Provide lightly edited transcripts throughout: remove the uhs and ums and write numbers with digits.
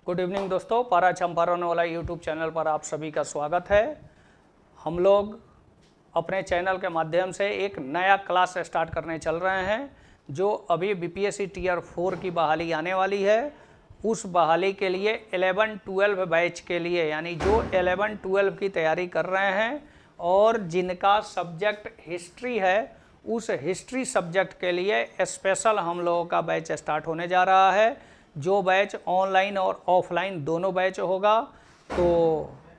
Good evening दोस्तों, पारा चंपारण वाला यूट्यूब चैनल पर आप सभी का स्वागत है। हम लोग अपने चैनल के माध्यम से एक नया क्लास स्टार्ट करने चल रहे हैं, जो अभी बीपीएससी टीयर 4 की बहाली आने वाली है। उस बहाली के लिए 11-12 बैच के लिए, यानी जो 11-12 की तैयारी कर रहे हैं और जिनका सब्जेक्ट हिस्ट्री है, उस हिस्ट्री सब्जेक्ट के लिए स्पेशल हम लोगों का बैच स्टार्ट होने जा रहा है, जो बैच ऑनलाइन और ऑफलाइन दोनों बैच होगा। तो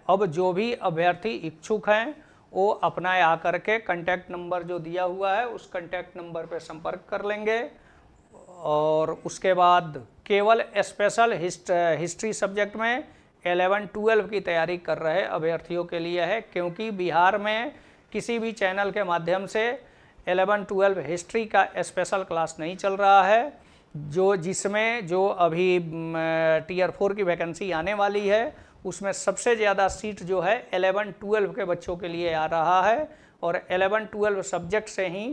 अब जो भी अभ्यर्थी इच्छुक हैं वो अपना आकर के कांटेक्ट नंबर जो दिया हुआ है उस कांटेक्ट नंबर पर संपर्क कर लेंगे। और उसके बाद केवल स्पेशल हिस्ट्री सब्जेक्ट में 11-12 की तैयारी कर रहे अभ्यर्थियों के लिए है, क्योंकि बिहार में किसी भी चैनल के माध्यम से 11-12 हिस्ट्री का स्पेशल क्लास नहीं चल रहा है। जिसमें जो अभी टीयर 4 की वैकेंसी आने वाली है, उसमें सबसे ज़्यादा सीट जो है 11-12 के बच्चों के लिए आ रहा है। और 11-12 सब्जेक्ट से ही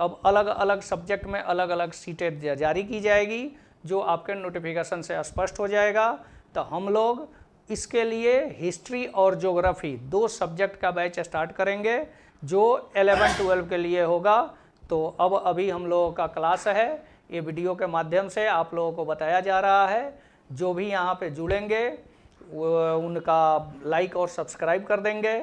अब अलग अलग सब्जेक्ट में अलग अलग सीटें जारी की जाएगी, जो आपके नोटिफिकेशन से स्पष्ट हो जाएगा। तो हम लोग इसके लिए हिस्ट्री और ज्योग्राफी दो सब्जेक्ट का बैच स्टार्ट करेंगे, जो 11-12 के लिए होगा। तो अब अभी हम लोगों का क्लास है, ये वीडियो के माध्यम से आप लोगों को बताया जा रहा है। जो भी यहाँ पे जुड़ेंगे उनका लाइक और सब्सक्राइब कर देंगे,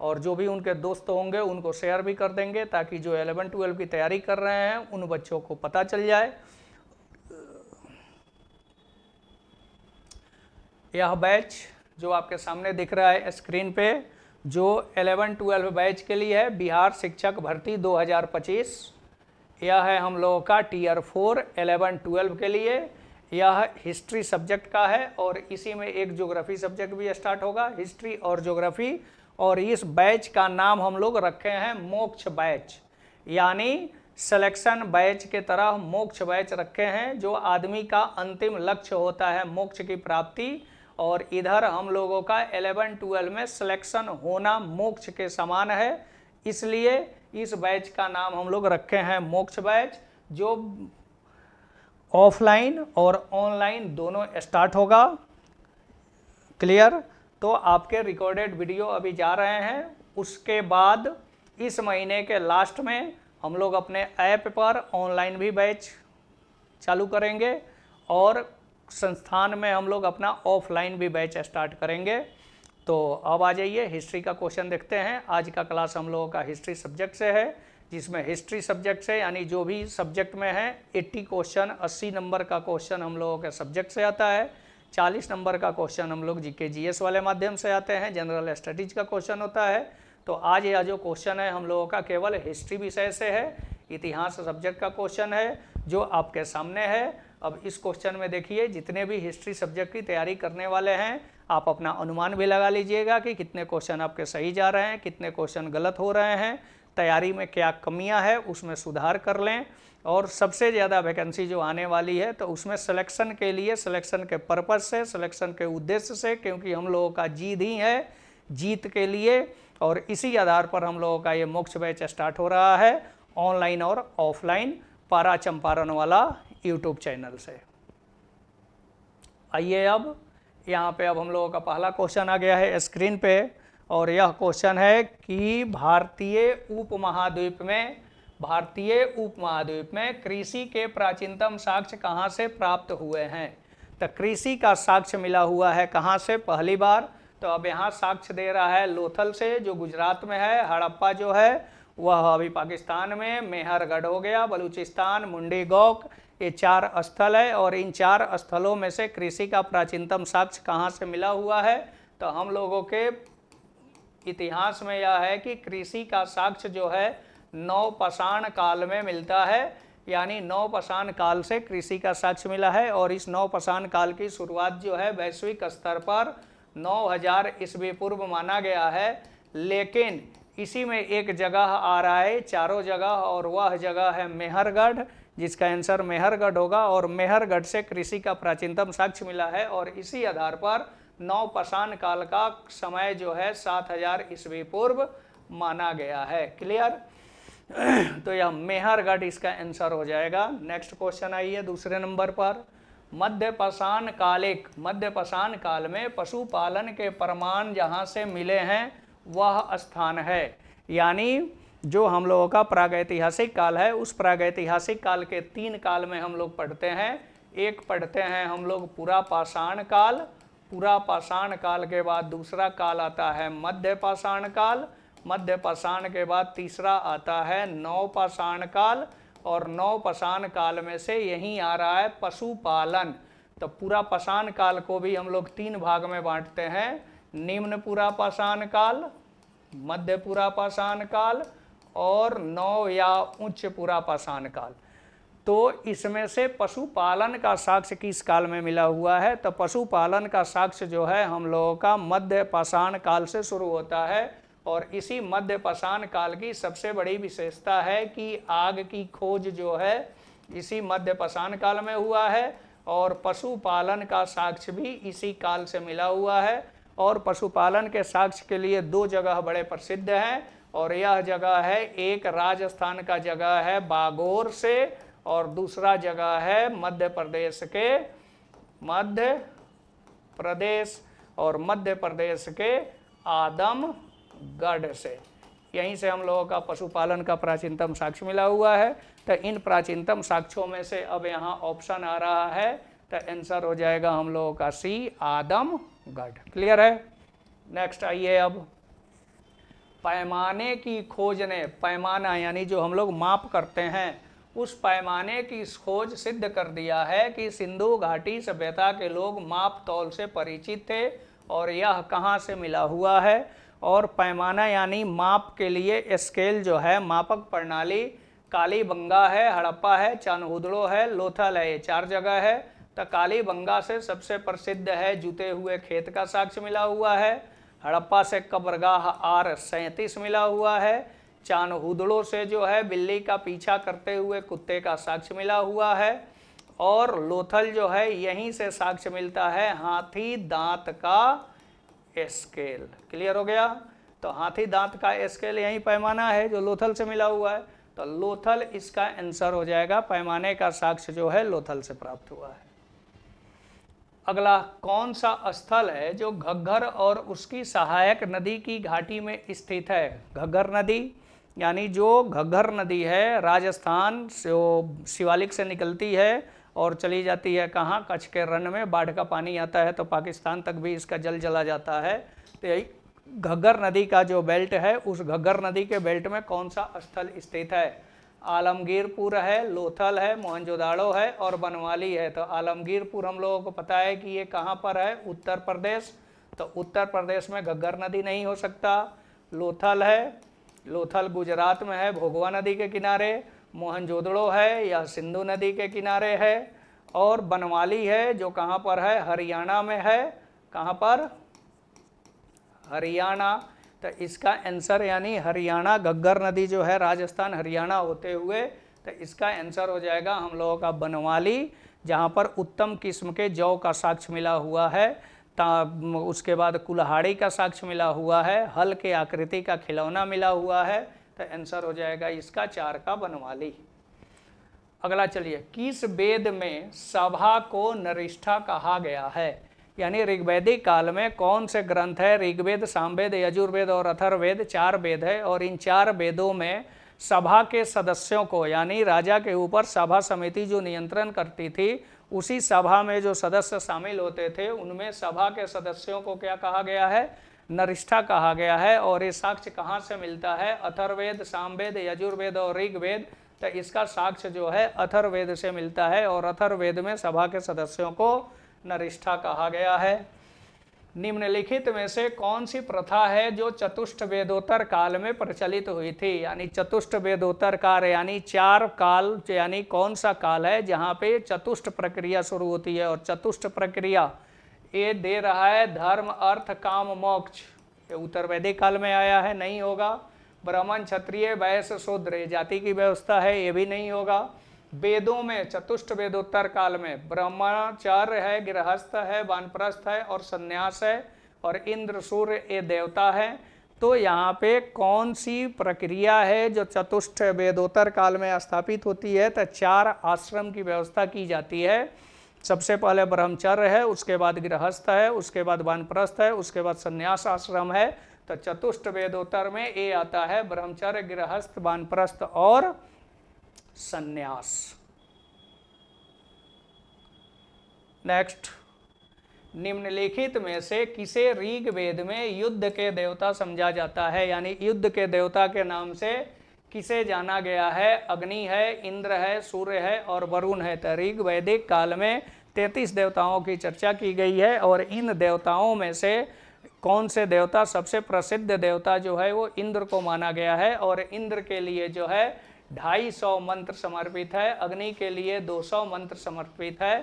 और जो भी उनके दोस्त होंगे उनको शेयर भी कर देंगे, ताकि जो 11-12 की तैयारी कर रहे हैं उन बच्चों को पता चल जाए। यह बैच जो आपके सामने दिख रहा है स्क्रीन पे, जो 11-12 बैच के लिए है, बिहार शिक्षक भर्ती 2025। यह है हम लोगों का टीयर 4 11-12 के लिए। यह हिस्ट्री सब्जेक्ट का है और इसी में एक ज्योग्राफी सब्जेक्ट भी स्टार्ट होगा, हिस्ट्री और ज्योग्राफी। और इस बैच का नाम हम लोग रखे हैं मोक्ष बैच, यानी सिलेक्शन बैच के तरह मोक्ष बैच रखे हैं, जो आदमी का अंतिम लक्ष्य होता है मोक्ष की प्राप्ति। और इधर हम लोगों का 11-12 में सिलेक्शन होना मोक्ष के समान है, इसलिए इस बैच का नाम हम लोग रखे हैं मोक्ष बैच, जो ऑफलाइन और ऑनलाइन दोनों स्टार्ट होगा। क्लियर? तो आपके रिकॉर्डेड वीडियो अभी जा रहे हैं, उसके बाद इस महीने के लास्ट में हम लोग अपने ऐप पर ऑनलाइन भी बैच चालू करेंगे, और संस्थान में हम लोग अपना ऑफलाइन भी बैच स्टार्ट करेंगे। तो अब आ जाइए, हिस्ट्री का क्वेश्चन देखते हैं। आज का क्लास हम लोगों का हिस्ट्री सब्जेक्ट से है, जिसमें हिस्ट्री सब्जेक्ट से यानी जो भी सब्जेक्ट में है 80 क्वेश्चन, 80 नंबर का क्वेश्चन हम लोगों के सब्जेक्ट से आता है। 40 नंबर का क्वेश्चन हम लोग जीके जीएस वाले माध्यम से आते हैं, जनरल स्टडीज का क्वेश्चन होता है। तो आज यह जो क्वेश्चन है हम लोगों का केवल हिस्ट्री विषय से है, इतिहास सब्जेक्ट का क्वेश्चन है जो आपके सामने है। अब इस क्वेश्चन में देखिए, जितने भी हिस्ट्री सब्जेक्ट की तैयारी करने वाले हैं, आप अपना अनुमान भी लगा लीजिएगा कि कितने क्वेश्चन आपके सही जा रहे हैं, कितने क्वेश्चन गलत हो रहे हैं, तैयारी में क्या कमियां हैं उसमें सुधार कर लें। और सबसे ज़्यादा वैकेंसी जो आने वाली है, तो उसमें सिलेक्शन के लिए, सिलेक्शन के पर्पज़ से, सिलेक्शन के उद्देश्य से, क्योंकि हम लोगों का जीत ही है जीत के लिए, और इसी आधार पर हम लोगों का ये मोक्ष बैच स्टार्ट हो रहा है ऑनलाइन और ऑफलाइन, पारा चंपारण वाला यूट्यूब चैनल से। आइए, अब यहाँ पे अब हम लोगों का पहला क्वेश्चन आ गया है स्क्रीन पे, और यह क्वेश्चन है कि भारतीय उपमहाद्वीप में कृषि के प्राचीनतम साक्ष्य कहाँ से प्राप्त हुए हैं। तो कृषि का साक्ष्य मिला हुआ है कहाँ से पहली बार, तो अब यहाँ साक्ष्य दे रहा है लोथल से, जो गुजरात में है। हड़प्पा जो है वह अभी पाकिस्तान में, मेहरगढ़ हो गया बलूचिस्तान, मुंडी गौक, ये 4 स्थल है। और इन 4 स्थलों में से कृषि का प्राचीनतम साक्ष्य कहाँ से मिला हुआ है, तो हम लोगों के इतिहास में यह है कि कृषि का साक्ष्य जो है नवपाषाण काल में मिलता है, यानी नवपाषाण काल से कृषि का साक्ष्य मिला है। और इस नवपाषाण काल की शुरुआत जो है वैश्विक स्तर पर 9000 ईस्वी पूर्व माना गया है, लेकिन इसी में एक जगह आ रहा है, चारों जगह, और वह जगह है मेहरगढ़, जिसका आंसर मेहरगढ़ होगा। और मेहरगढ़ से कृषि का प्राचीनतम साक्ष्य मिला है, और इसी आधार पर नवपाषाण काल का समय जो है 7000 ईस्वी पूर्व माना गया है। क्लियर? तो यह मेहरगढ़ इसका आंसर हो जाएगा। नेक्स्ट क्वेश्चन आइए दूसरे नंबर पर। मध्यपाषाण काल में पशुपालन के प्रमाण जहाँ से मिले हैं वह स्थान है। यानी जो हम लोगों का प्रागैतिहासिक काल है, उस प्रागैतिहासिक काल के 3 काल में हम लोग पढ़ते हैं। एक पढ़ते हैं हम लोग पुरापाषाण काल, पुरापाषाण काल के बाद दूसरा काल आता है मध्यपाषाण काल, मध्यपाषाण के बाद तीसरा आता है नवपाषाण काल, और नवपाषाण काल में से यहीं आ रहा है पशुपालन। तो पुरापाषाण काल को भी हम लोग 3 भाग में बांटते हैं, निम्न पुरापाषाण काल, मध्य पुरापाषाण काल और नव या उच्च पुरापाषाण काल। तो इसमें से पशुपालन का साक्ष्य किस काल में मिला हुआ है? तो पशुपालन का साक्ष्य जो है हम लोगों का मध्यपाषाण काल से शुरू होता है, और इसी मध्यपाषाण काल की सबसे बड़ी विशेषता है कि आग की खोज जो है इसी मध्यपाषाण काल में हुआ है, और पशुपालन का साक्ष्य भी इसी काल से मिला हुआ है। और पशुपालन के साक्ष्य के लिए 2 जगह बड़े प्रसिद्ध हैं, और यह जगह है, एक राजस्थान का जगह है बागोर से, और दूसरा जगह है मध्य प्रदेश के आदमगढ़ से। यहीं से हम लोगों का पशुपालन का प्राचीनतम साक्ष्य मिला हुआ है। तो इन प्राचीनतम साक्ष्यों में से अब यहाँ ऑप्शन आ रहा है, तो आंसर हो जाएगा हम लोगों का सी, आदमगढ़। क्लियर है? नेक्स्ट आइए, अब पैमाने की खोज ने, पैमाना यानी जो हम लोग माप करते हैं, उस पैमाने की खोज सिद्ध कर दिया है कि सिंधु घाटी सभ्यता के लोग माप तौल से परिचित थे, और यह कहाँ से मिला हुआ है। और पैमाना यानी माप के लिए स्केल जो है, मापक प्रणाली, कालीबंगा है, हड़प्पा है, चान्होदड़ो है, लोथल है, ये 4 जगह है। तो कालीबंगा से सबसे प्रसिद्ध है जुते हुए खेत का साक्ष्य मिला हुआ है, हड़प्पा से कब्रगाह R37 मिला हुआ है, चान्होदड़ो से जो है बिल्ली का पीछा करते हुए कुत्ते का साक्ष्य मिला हुआ है, और लोथल जो है यहीं से साक्ष्य मिलता है हाथी दांत का स्केल। क्लियर हो गया? तो हाथी दांत का स्केल यही पैमाना है जो लोथल से मिला हुआ है। तो लोथल इसका आंसर हो जाएगा, पैमाने का साक्ष्य जो है लोथल से प्राप्त हुआ है। अगला, कौन सा स्थल है जो घग्गर और उसकी सहायक नदी की घाटी में स्थित है? घग्गर नदी यानी जो घग्गर नदी है, राजस्थान से शिवालिक से निकलती है और चली जाती है कहाँ? कच्छ के रण में बाढ़ का पानी आता है तो पाकिस्तान तक भी इसका जल चला जाता है। तो यही घग्गर नदी का जो बेल्ट है, उस घग्गर नदी के बेल्ट में कौन सा स्थल स्थित है? आलमगीरपुर है, लोथल है, मोहनजोदाड़ो है और बनवाली है। तो आलमगीरपुर हम लोगों को पता है कि ये कहाँ पर है? उत्तर प्रदेश। तो उत्तर प्रदेश में घग्गर नदी नहीं हो सकता। लोथल है, लोथल गुजरात में है, भोगवा नदी के किनारे। मोहनजोदड़ो है, यह सिंधु नदी के किनारे है। और बनवाली है जो कहाँ पर है? हरियाणा में है। कहाँ पर? हरियाणा। तो इसका आंसर यानी हरियाणा, घग्गर नदी जो है राजस्थान हरियाणा होते हुए, तो इसका आंसर हो जाएगा हम लोगों का बनवाली, जहाँ पर उत्तम किस्म के जौ का साक्ष्य मिला हुआ है। उसके बाद कुल्हाड़ी का साक्ष्य मिला हुआ है, हल के आकृति का खिलौना मिला हुआ है। तो आंसर हो जाएगा इसका 4 का बनवाली। अगला चलिए, किस वेद में सभा को नरिष्ठा कहा गया है? यानी ऋग्वैदिक काल में कौन से ग्रंथ है? ऋग्वेद, सामवेद, यजुर्वेद और अथर्ववेद 4 वेद है, और इन 4 वेदों में सभा के सदस्यों को, यानी राजा के ऊपर सभा समिति जो नियंत्रण करती थी, उसी सभा में जो सदस्य शामिल होते थे, उनमें सभा के सदस्यों को क्या कहा गया है? नरिष्ठा कहा गया है। और ये साक्ष्य कहाँ से मिलता है? अथर्ववेद, सामवेद, यजुर्वेद और ऋग्वेद। तो इसका साक्ष्य जो है अथर्ववेद से मिलता है, और अथर्ववेद में सभा के सदस्यों को नरिष्ठा कहा गया है। निम्नलिखित में से कौन सी प्रथा है जो चतुष्ट वेदोत्तर काल में प्रचलित हुई थी? यानी चतुष्ट वेदोत्तर काल यानी 4 काल, यानी कौन सा काल है जहाँ पे चतुष्ट प्रक्रिया शुरू होती है? और चतुष्ट प्रक्रिया ये दे रहा है धर्म, अर्थ, काम, मोक्ष। ये उत्तर वैदिक काल में आया है, नहीं होगा। ब्राह्मण, क्षत्रिय, वैश्य, शूद्र जाति की व्यवस्था है, ये भी नहीं होगा। वेदों में चतुष्ट वेदोत्तर काल में ब्रह्मचर्य है, गृहस्थ है, वानप्रस्थ है और संन्यास है, और इंद्र, सूर्य ये देवता है। तो यहाँ पे कौन सी प्रक्रिया है जो चतुष्ट वेदोत्तर काल में स्थापित होती है? तो 4 आश्रम की व्यवस्था की जाती है। सबसे पहले ब्रह्मचर्य है, उसके बाद गृहस्थ है, उसके बाद वानप्रस्थ है, उसके बाद संन्यास आश्रम है। तो चतुष्ट वेदोत्तर में ये आता है ब्रह्मचर्य, गृहस्थ, वानप्रस्थ और संन्यास। नेक्स्ट, निम्नलिखित में से किसे ऋग्वेद में युद्ध के देवता समझा जाता है? यानी युद्ध के देवता के नाम से किसे जाना गया है? अग्नि है, इंद्र है, सूर्य है और वरुण है। तो ऋग्वैदिक काल में 33 देवताओं की चर्चा की गई है और इन देवताओं में से कौन से देवता सबसे प्रसिद्ध देवता जो है वो इंद्र को माना गया है। और इंद्र के लिए जो है 250 मंत्र समर्पित है, अग्नि के लिए 200 मंत्र समर्पित है,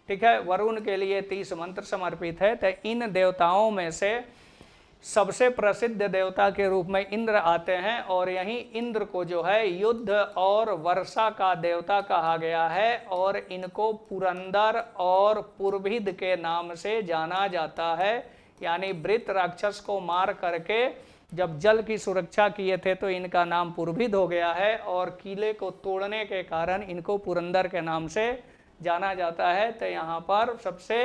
ठीक है, वरुण के लिए 30 मंत्र समर्पित है। तो इन देवताओं में से सबसे प्रसिद्ध देवता के रूप में इंद्र आते हैं और यही इंद्र को जो है युद्ध और वर्षा का देवता कहा गया है और इनको पुरंदर और पुरभिद के नाम से जाना जाता है। यानी वृत्त राक्षस को मार करके जब जल की सुरक्षा किए थे तो इनका नाम पुरभिद हो गया है और किले को तोड़ने के कारण इनको पुरंदर के नाम से जाना जाता है। तो यहाँ पर सबसे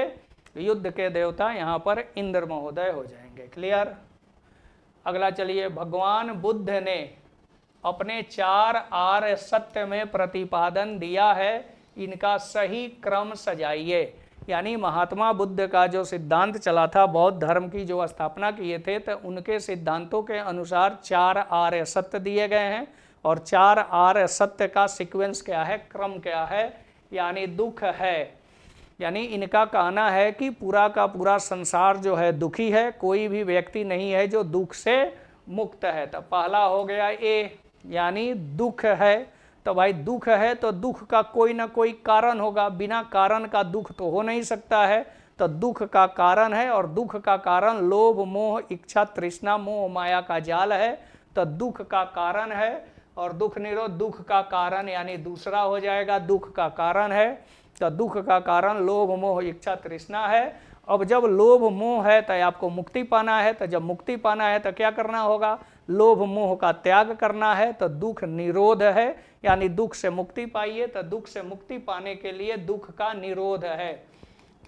युद्ध के देवता यहाँ पर इंद्र महोदय हो जाएंगे। क्लियर? अगला चलिए, भगवान बुद्ध ने अपने 4 आर्य सत्य में प्रतिपादन दिया है, इनका सही क्रम सजाइए। यानी महात्मा बुद्ध का जो सिद्धांत चला था, बौद्ध धर्म की जो स्थापना किए थे, तो उनके सिद्धांतों के अनुसार 4 आर्य सत्य दिए गए हैं। और 4 आर्य सत्य का सीक्वेंस क्या है, क्रम क्या है? यानी दुख है, यानी इनका कहना है कि पूरा का पूरा संसार जो है दुखी है, कोई भी व्यक्ति नहीं है जो दुख से मुक्त है। तो पहला हो गया ए, यानी दुख है। तो भाई दुख है तो दुख का कोई ना कोई कारण होगा, बिना कारण का दुख तो हो नहीं सकता है। तो दुख का कारण है और दुख का कारण लोभ, मोह, इच्छा, तृष्णा, मोह माया का जाल है। तो दुख का कारण है और दुख निरोध दुख का कारण यानी दूसरा हो जाएगा, दुख का कारण है। तो दुख का कारण लोभ, मोह, इच्छा, तृष्णा है। अब जब लोभ मोह है तो आपको मुक्ति पाना है। तो जब मुक्ति पाना है तो क्या करना होगा? लोभ मोह का त्याग करना है। तो दुख निरोध है, यानी दुख से मुक्ति पाइए। तो दुख से मुक्ति पाने के लिए दुख का निरोध है,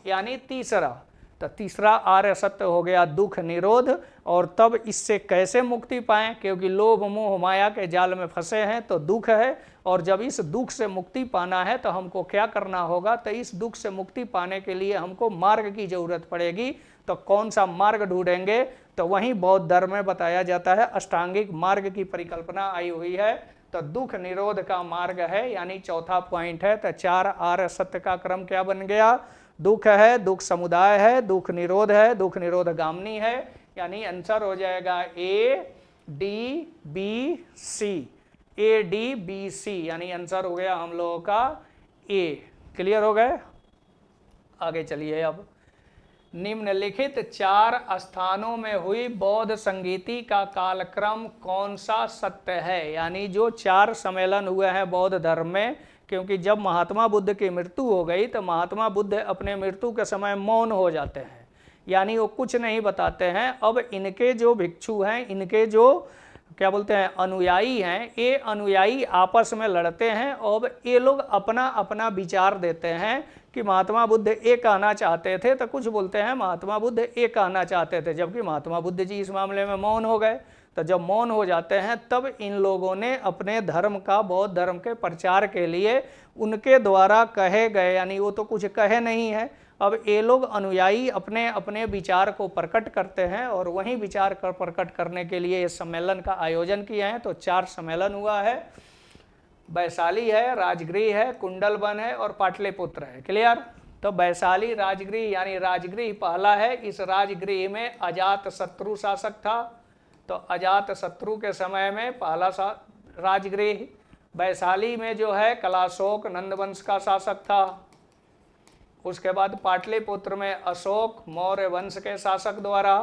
यानी तीसरा। तो तीसरा आर्य सत्य हो गया दुख निरोध। और तब इससे कैसे मुक्ति पाएं? क्योंकि लोभ मोह माया के जाल में फंसे हैं तो दुख है। और जब इस दुख से मुक्ति पाना है तो हमको क्या करना होगा? तो इस दुख से मुक्ति पाने के लिए हमको मार्ग की जरूरत पड़ेगी। तो कौन सा मार्ग ढूंढेंगे? तो वहीं बौद्ध धर्म में बताया जाता है, अष्टांगिक मार्ग की परिकल्पना आई हुई है। तो दुख निरोध का मार्ग है, यानी चौथा पॉइंट है। तो 4 आर्य सत्य का क्रम क्या बन गया? दुख है, दुख समुदाय है, दुख निरोध है, दुख निरोध गामनी है। यानी आंसर हो जाएगा A D B C, A D B C, यानी आंसर हो गया हम लोगों का ए। क्लियर हो गए? आगे चलिए। अब निम्नलिखित 4 स्थानों में हुई बौद्ध संगीति का कालक्रम कौन सा सत्य है? यानी जो 4 सम्मेलन हुए हैं बौद्ध धर्म में, क्योंकि जब महात्मा बुद्ध की मृत्यु हो गई तो महात्मा बुद्ध अपने मृत्यु के समय मौन हो जाते हैं, यानी वो कुछ नहीं बताते हैं। अब इनके जो भिक्षु हैं, इनके जो क्या बोलते हैं अनुयायी हैं, ये अनुयायी आपस में लड़ते हैं और ये लोग अपना अपना विचार देते हैं कि महात्मा बुद्ध ये कहना चाहते थे, तो कुछ बोलते हैं महात्मा बुद्ध ये कहना चाहते थे, जबकि महात्मा बुद्ध जी इस मामले में मौन हो गए। तो जब मौन हो जाते हैं तब इन लोगों ने अपने धर्म का, बौद्ध धर्म के प्रचार के लिए उनके द्वारा कहे गए, यानी वो तो कुछ कहे नहीं है, अब ये लोग अनुयायी अपने अपने विचार को प्रकट करते हैं और वही विचार कर प्रकट करने के लिए इस सम्मेलन का आयोजन किए हैं। तो 4 सम्मेलन हुआ है, वैशाली है, राजगृह है, कुंडलवन है और पाटलिपुत्र है। क्लियर? तो वैशाली राजगृह यानी राजगृह पहला है। इस राजगृह में अजात शत्रु शासक था। तो अजात शत्रु के समय में पहला राजगृह। वैशाली में जो है कलाशोक नंदवंश का शासक था। उसके बाद पाटलिपुत्र में अशोक मौर्य वंश के शासक द्वारा।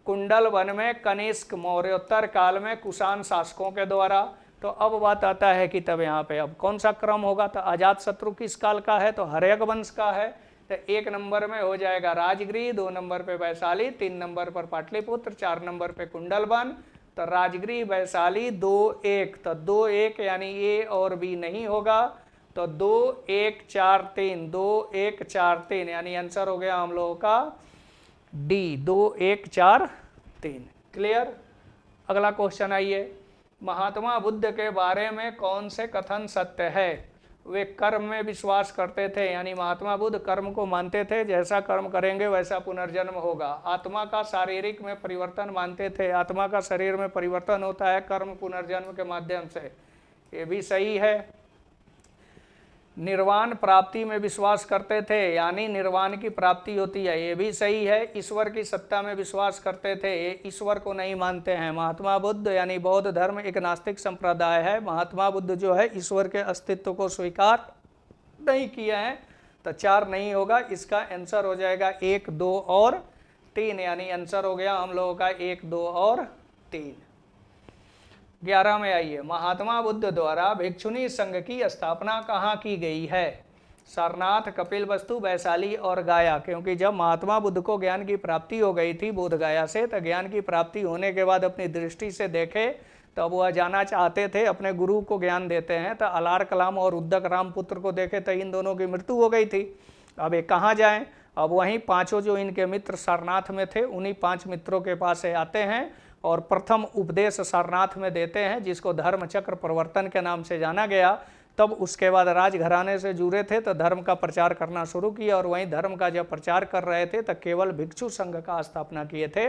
कुंडल वन में कनिष्क मौर्योत्तर काल में कुषाण शासकों के द्वारा। तो अब बात आता है कि तब यहाँ पे अब कौन सा क्रम होगा? तो अजात शत्रु किस काल का है? तो हर्यक वंश का है। तो 1 नंबर में हो जाएगा राजगृह, 2 नंबर पे वैशाली, 3 नंबर पर पाटलिपुत्र, 4 नंबर पे कुंडलवन। तो राजगृह वैशाली 2-1, तो 2-1 यानी ए और बी नहीं होगा। तो 2 1 4 3, 2 1 4 3, यानी आंसर हो गया हम लोगों का डी, 2 1 4 3। क्लियर। अगला क्वेश्चन आइए, महात्मा बुद्ध के बारे में कौन से कथन सत्य है? वे कर्म में विश्वास करते थे, यानी महात्मा बुद्ध कर्म को मानते थे, जैसा कर्म करेंगे वैसा पुनर्जन्म होगा। आत्मा का शारीरिक में परिवर्तन मानते थे, आत्मा का शरीर में परिवर्तन होता है कर्म पुनर्जन्म के माध्यम से, ये भी सही है। निर्वाण प्राप्ति में विश्वास करते थे, यानी निर्वाण की प्राप्ति होती है, ये भी सही है। ईश्वर की सत्ता में विश्वास करते थे, ये ईश्वर को नहीं मानते हैं। महात्मा बुद्ध यानी बौद्ध धर्म एक नास्तिक संप्रदाय है। महात्मा बुद्ध जो है ईश्वर के अस्तित्व को स्वीकार नहीं किया है, तो 4 नहीं होगा, इसका आंसर हो जाएगा 1 2 और 3, यानी आंसर हो गया हम लोगों का 1 2 और 3। 11 में आइए, महात्मा बुद्ध द्वारा भिक्षुणी संघ की स्थापना कहाँ की गई है? सारनाथ, कपिलवस्तु, वैशाली और गया। क्योंकि जब महात्मा बुद्ध को ज्ञान की प्राप्ति हो गई थी बोध गया से, तो ज्ञान की प्राप्ति होने के बाद अपनी दृष्टि से देखे, तब वह जाना चाहते थे, अपने गुरु को ज्ञान देते हैं, तो अलार कलाम और उद्दक राम पुत्र को देखे तो इन दोनों की मृत्यु हो गई थी। अब ये कहाँ जाएं? अब वहीं 5 जो इनके मित्र सारनाथ में थे, उन्हीं 5 मित्रों के पास से आते हैं और प्रथम उपदेश सारनाथ में देते हैं, जिसको धर्म चक्र प्रवर्तन के नाम से जाना गया। तब उसके बाद राजघराने से जुड़े थे तो धर्म का प्रचार करना शुरू किया, और वहीं धर्म का जब प्रचार कर रहे थे तो केवल भिक्षु संघ का स्थापना किए थे,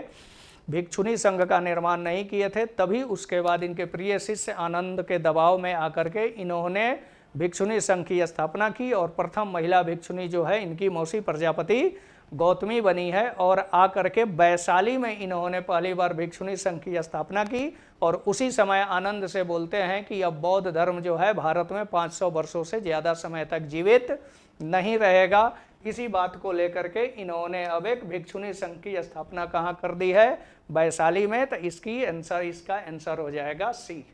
भिक्षुणी संघ का निर्माण नहीं किए थे। तभी उसके बाद इनके प्रिय शिष्य आनंद के दबाव में आकर के इन्होंने भिक्षुणी संघ की स्थापना की, और प्रथम महिला भिक्षुणी जो है इनकी मौसी प्रजापति गौतमी बनी है, और आकर के वैशाली में इन्होंने पहली बार भिक्षुणी संघ की स्थापना की। और उसी समय आनंद से बोलते हैं कि अब बौद्ध धर्म जो है भारत में 500 वर्षों से ज़्यादा समय तक जीवित नहीं रहेगा। इसी बात को लेकर के इन्होंने अब एक भिक्षुणी संघ की स्थापना कहाँ कर दी है? वैशाली में। तो इसका आंसर हो जाएगा सी।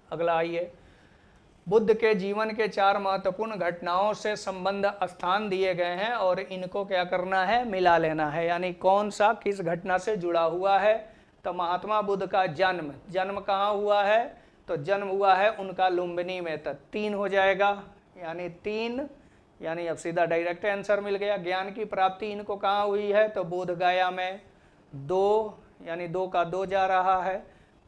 अगला आइए, बुद्ध के जीवन के 4 महत्वपूर्ण घटनाओं से संबंध स्थान दिए गए हैं, और इनको क्या करना है? मिला लेना है, यानी कौन सा किस घटना से जुड़ा हुआ है। तो महात्मा बुद्ध का जन्म कहाँ हुआ है? तो जन्म हुआ है उनका लुम्बिनी में, तो 3 हो जाएगा, यानी 3, यानी अब सीधा डायरेक्ट आंसर मिल गया। ज्ञान की प्राप्ति इनको कहाँ हुई है? तो बोध गया में। 2, यानी 2 का 2 जा रहा है।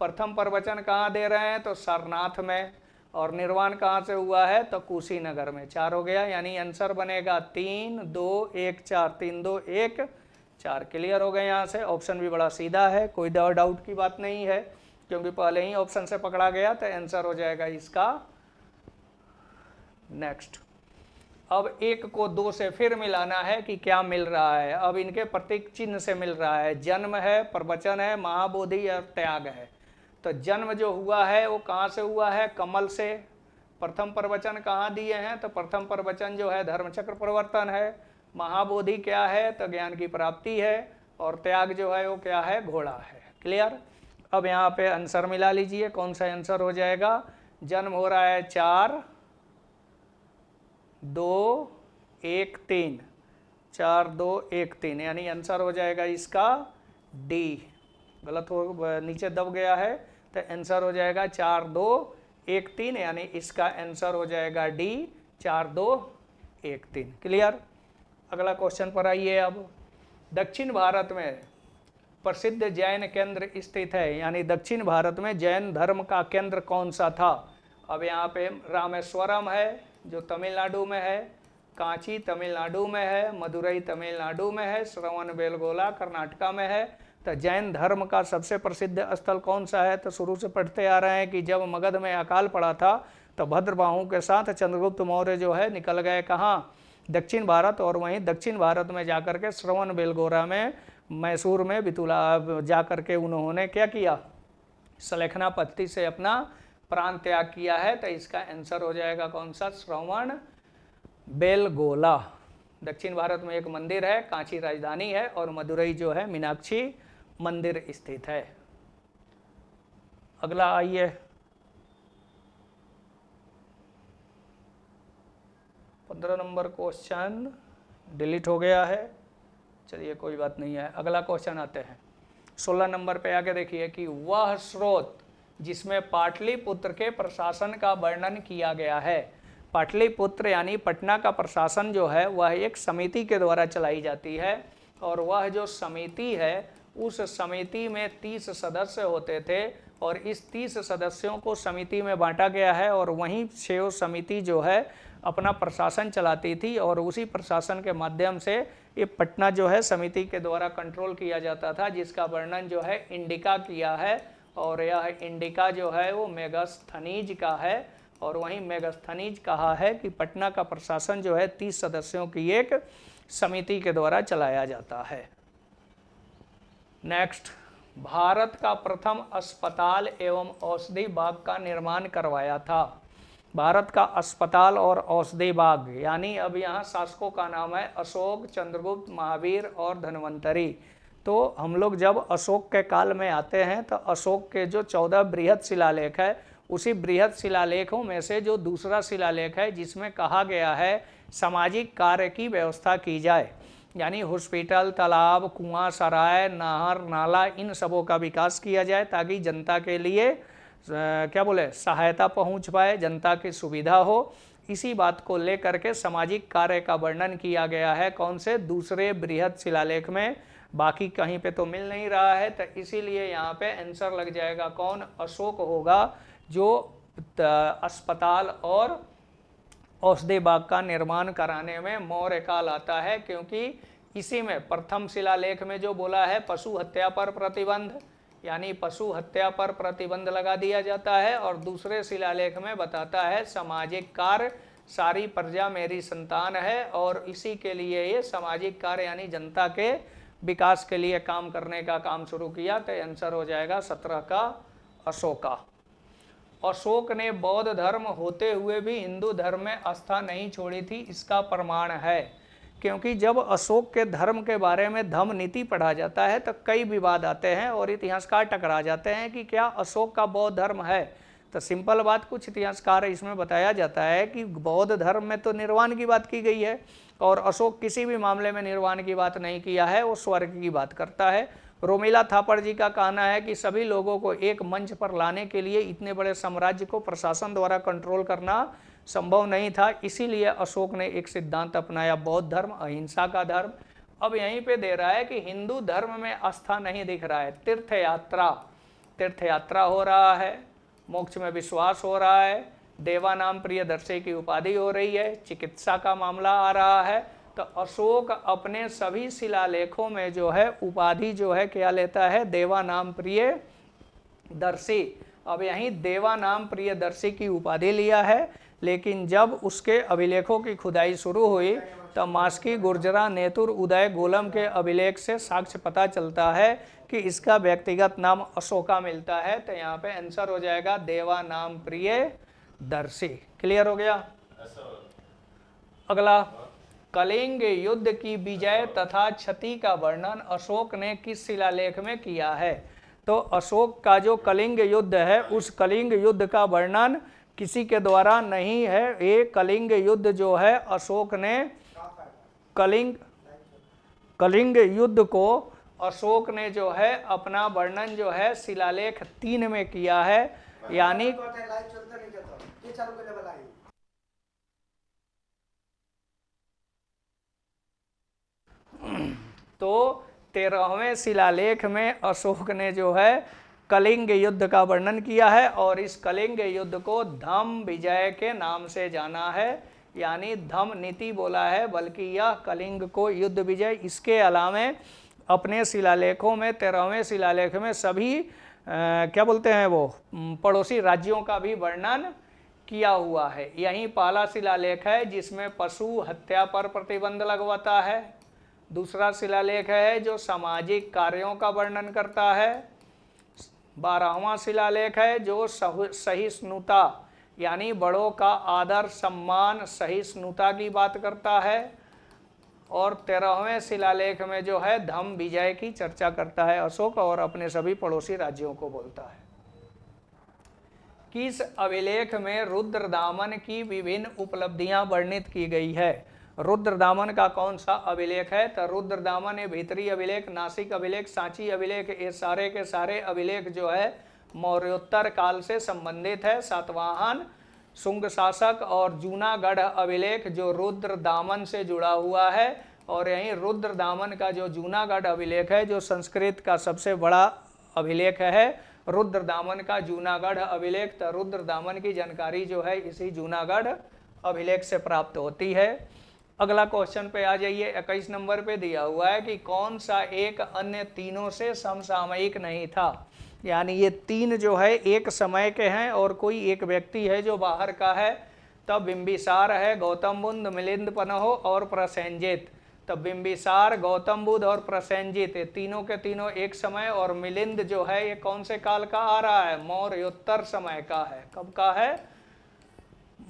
प्रथम प्रवचन कहाँ दे रहे हैं? तो सारनाथ में। और निर्वाण कहाँ से हुआ है? तो कुशीनगर में। 4 हो गया, यानी आंसर बनेगा 3 2 1 4, 3 2 1 4। क्लियर हो गए। यहाँ से ऑप्शन भी बड़ा सीधा है, कोई डाउट की बात नहीं है, क्योंकि पहले ही ऑप्शन से पकड़ा गया, तो आंसर हो जाएगा इसका नेक्स्ट। अब 1 को 2 से फिर मिलाना है कि क्या मिल रहा है। अब इनके प्रतीक चिन्ह से मिल रहा है, जन्म है, प्रवचन है, महाबोधि और त्याग है। तो जन्म जो हुआ है वो कहाँ से हुआ है? कमल से। प्रथम प्रवचन कहाँ दिए हैं? तो प्रथम प्रवचन जो है धर्मचक्र प्रवर्तन है। महाबोधि क्या है? तो ज्ञान की प्राप्ति है। और त्याग जो है वो क्या है? घोड़ा है। क्लियर। अब यहाँ पे आंसर मिला लीजिए, कौन सा आंसर हो जाएगा? जन्म हो रहा है 4 2 1 3, 4 2 1 3, यानी आंसर हो जाएगा इसका डी। गलत हो, नीचे दब गया है, तो आंसर हो जाएगा 4 2 1 3, यानी इसका आंसर हो जाएगा डी, 4 2 1 3। क्लियर। अगला क्वेश्चन पर आइए। अब दक्षिण भारत में प्रसिद्ध जैन केंद्र स्थित है, यानी दक्षिण भारत में जैन धर्म का केंद्र कौन सा था? अब यहाँ पे रामेश्वरम है जो तमिलनाडु में है, कांची तमिलनाडु में है, मदुरई तमिलनाडु में है, श्रवणबेलगोला कर्नाटका में है। तो जैन धर्म का सबसे प्रसिद्ध स्थल कौन सा है? तो शुरू से पढ़ते आ रहे हैं कि जब मगध में अकाल पड़ा था तो भद्रबाहु के साथ चंद्रगुप्त मौर्य जो है निकल गए कहाँ? दक्षिण भारत। और वहीं दक्षिण भारत में जाकर के श्रवणबेलगोला में, मैसूर में बितुला जाकर के उन्होंने क्या किया? सलेखना पद्धति से अपना प्राण त्याग किया है। तो इसका आंसर हो जाएगा कौन सा? श्रवणबेलगोला। दक्षिण भारत में एक मंदिर है, कांची राजधानी है, और मदुरई जो है मीनाक्षी मंदिर स्थित है। अगला आइए, 15 नंबर क्वेश्चन डिलीट हो गया है, चलिए कोई बात नहीं है। अगला क्वेश्चन आते हैं 16 नंबर पे आके देखिए कि वह स्रोत जिसमें पाटलिपुत्र के प्रशासन का वर्णन किया गया है। पाटलिपुत्र यानी पटना का प्रशासन जो है वह एक समिति के द्वारा चलाई जाती है, और वह जो समिति है उस समिति में 30 सदस्य होते थे, और इस 30 सदस्यों को समिति में बांटा गया है, और वहीं से वो समिति जो है अपना प्रशासन चलाती थी, और उसी प्रशासन के माध्यम से ये पटना जो है समिति के द्वारा कंट्रोल किया जाता था, जिसका वर्णन जो है इंडिका किया है, और यह इंडिका जो है वो मेगास्थनीज का है, और वहीं मेगास्थनीज कहा है कि पटना का प्रशासन जो है 30 सदस्यों की एक समिति के द्वारा चलाया जाता है। नेक्स्ट, भारत का प्रथम अस्पताल एवं औषधि बाग का निर्माण करवाया था। भारत का अस्पताल और औषधि बाग, यानी अब यहाँ शासकों का नाम है अशोक, चंद्रगुप्त, महावीर और धन्वंतरी। तो हम लोग जब अशोक के काल में आते हैं तो अशोक के जो 14 बृहद शिलालेख है, उसी बृहद शिलालेखों में से जो दूसरा शिलालेख है जिसमें कहा गया है सामाजिक कार्य की व्यवस्था की जाए, यानी हॉस्पिटल, तालाब, कुआं, सराय, नहर, नाला, इन सबों का विकास किया जाए ताकि जनता के लिए क्या बोले सहायता पहुंच पाए, जनता की सुविधा हो। इसी बात को लेकर के सामाजिक कार्य का वर्णन किया गया है। कौन से? दूसरे बृहद शिलालेख में, बाकी कहीं पे तो मिल नहीं रहा है, तो इसीलिए यहाँ पे आंसर लग जाएगा कौन? अशोक होगा, जो अस्पताल और औषधि बाग का निर्माण कराने में मौर्य काल आता है, क्योंकि इसी में प्रथम शिलालेख में जो बोला है पशु हत्या पर प्रतिबंध, यानी पशु हत्या पर प्रतिबंध लगा दिया जाता है, और दूसरे शिलालेख में बताता है सामाजिक कार्य, सारी प्रजा मेरी संतान है, और इसी के लिए ये सामाजिक कार्य यानी जनता के विकास के लिए काम करने का काम शुरू किया। तो आंसर हो जाएगा 17 का अशोका। अशोक ने बौद्ध धर्म होते हुए भी हिंदू धर्म में आस्था नहीं छोड़ी थी, इसका प्रमाण है, क्योंकि जब अशोक के धर्म के बारे में धम्म नीति पढ़ा जाता है तो कई विवाद आते हैं और इतिहासकार टकरा जाते हैं कि क्या अशोक का बौद्ध धर्म है। तो सिंपल बात, कुछ इतिहासकार इसमें बताया जाता है कि बौद्ध धर्म में तो निर्वाण की बात की गई है, और अशोक किसी भी मामले में निर्वाण की बात नहीं किया है, वो स्वर्ग की बात करता है। रोमिला थापर जी का कहना है कि सभी लोगों को एक मंच पर लाने के लिए इतने बड़े साम्राज्य को प्रशासन द्वारा कंट्रोल करना संभव नहीं था, इसीलिए अशोक ने एक सिद्धांत अपनाया, बौद्ध धर्म, अहिंसा का धर्म। अब यहीं पे दे रहा है कि हिंदू धर्म में आस्था नहीं दिख रहा है, तीर्थ यात्रा हो रहा है, मोक्ष में विश्वास हो रहा है, देवा नाम प्रियदर्शी की उपाधि हो रही है, चिकित्सा का मामला आ रहा है। तो अशोक अपने सभी शिलालेखों में जो है उपाधि जो है क्या लेता है? देवा नाम प्रियदर्शी। अब यहीं देवा नाम प्रियदर्शी की उपाधि लिया है, लेकिन जब उसके अभिलेखों की खुदाई शुरू हुई तो मास्की, गुर्जरा, नेतुर, उदय, गोलम के अभिलेख से साक्ष्य पता चलता है कि इसका व्यक्तिगत नाम अशोका मिलता है। तो यहाँ पे आंसर हो जाएगा देवा नाम प्रियदर्शी। क्लियर हो गया? अगला, कलिंग युद्ध की विजय तथा क्षति का वर्णन अशोक ने किस शिलालेख में किया है? तो अशोक का जो कलिंग युद्ध है, उस कलिंग युद्ध का वर्णन किसी के द्वारा नहीं है। ये कलिंग युद्ध जो है अशोक ने कलिंग युद्ध को अशोक ने जो है अपना वर्णन जो है शिलालेख 3 में किया है, यानी तो 13वें शिलालेख में अशोक ने जो है कलिंग युद्ध का वर्णन किया है, और इस कलिंग युद्ध को धम्म विजय के नाम से जाना है, यानी धम्म नीति बोला है, बल्कि यह कलिंग को युद्ध विजय। इसके अलावा अपने शिलालेखों में 13वें शिलालेख में सभी क्या बोलते हैं वो पड़ोसी राज्यों का भी वर्णन किया हुआ है। यही पहला शिलालेख है जिसमें पशु हत्या पर प्रतिबंध लगवाता है। दूसरा शिलालेख है जो सामाजिक कार्यों का वर्णन करता है। 12वां शिलालेख है जो सहिष्णुता यानी बड़ों का आदर, सम्मान, सहिष्णुता की बात करता है। और 13वें शिलालेख में जो है धम्म विजय की चर्चा करता है अशोक, और अपने सभी पड़ोसी राज्यों को बोलता है। किस अभिलेख में रुद्रदामन की विभिन्न उपलब्धियां वर्णित की गई है? रुद्रदामन का कौन सा अभिलेख है? तो रुद्रदामन ये भीतरी अभिलेख, नासिक अभिलेख, सांची अभिलेख, ये सारे के सारे अभिलेख जो है मौर्योत्तर काल से संबंधित है। सातवाहन, शुंग शासक और जूनागढ़ अभिलेख जो रुद्र दामन से जुड़ा हुआ है। और यहीं रुद्र दामन का जो जूनागढ़ अभिलेख है, जो संस्कृत का सबसे बड़ा अभिलेख है रुद्र दामन का जूनागढ़ अभिलेख, तो रुद्र दामन की जानकारी जो है इसी जूनागढ़ अभिलेख से प्राप्त होती है। अगला क्वेश्चन पे आ जाइए, 21 नंबर पे दिया हुआ है कि कौन सा एक अन्य तीनों से समसामयिक नहीं था। यानी ये तीन जो है एक समय के हैं और कोई एक व्यक्ति है जो बाहर का है। तब बिंबिसार है, गौतम बुद्ध, मिलिंद पन्हो और प्रसेनजित। तब बिंबिसार, गौतम बुद्ध और प्रसेनजित ये तीनों के तीनों एक समय, और मिलिंद जो है ये कौन से काल का आ रहा है, मौर्योत्तर समय का है। कब का है,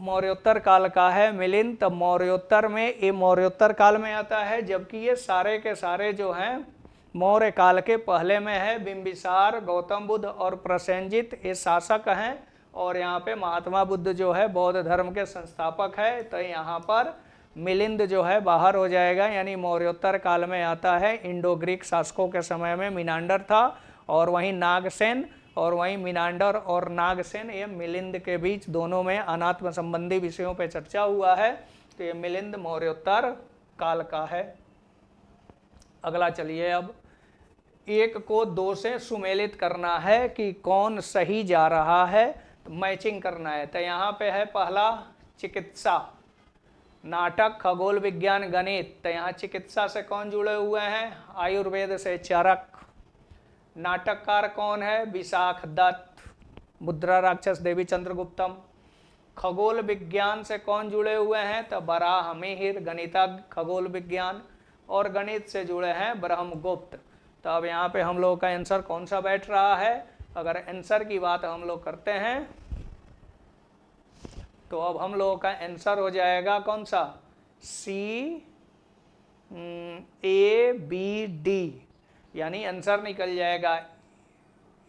मौर्योत्तर काल का है मिलिंद। तब मौर्योत्तर में, ये मौर्योत्तर काल में आता है, जबकि ये सारे के सारे जो हैं मौर्य काल के पहले में है। बिंबिसार, गौतम बुद्ध और प्रसेनजित ये शासक हैं, और यहाँ पे महात्मा बुद्ध जो है बौद्ध धर्म के संस्थापक है। तो यहाँ पर मिलिंद जो है बाहर हो जाएगा, यानी मौर्योत्तर काल में आता है। इंडो ग्रीक शासकों के समय में मिनांडर था, और वहीं नागसेन, और वहीं मिनांडर और नागसेन ये मिलिंद के बीच दोनों में अनात्म संबंधी विषयों पर चर्चा हुआ है। तो ये मिलिंद मौर्योत्तर काल का है। अगला चलिए, अब एक को दो से सुमेलित करना है कि कौन सही जा रहा है, तो मैचिंग करना है। तो यहाँ पे है पहला चिकित्सा, नाटक, खगोल विज्ञान, गणित। तो यहाँ चिकित्सा से कौन जुड़े हुए हैं, आयुर्वेद से चरक। नाटककार कौन है, विशाख दत्त, मुद्रा राक्षस देवी चंद्रगुप्तम। खगोल विज्ञान से कौन जुड़े हुए हैं, तो बराह मिहिर, गणितज्ञ खगोल विज्ञान। और गणित से जुड़े हैं ब्रह्मगुप्त। तो अब यहाँ पे हम लोगों का आंसर कौन सा बैठ रहा है, अगर आंसर की बात हम लोग करते हैं तो अब हम लोगों का आंसर हो जाएगा कौन सा, सी ए बी डी। यानी आंसर निकल जाएगा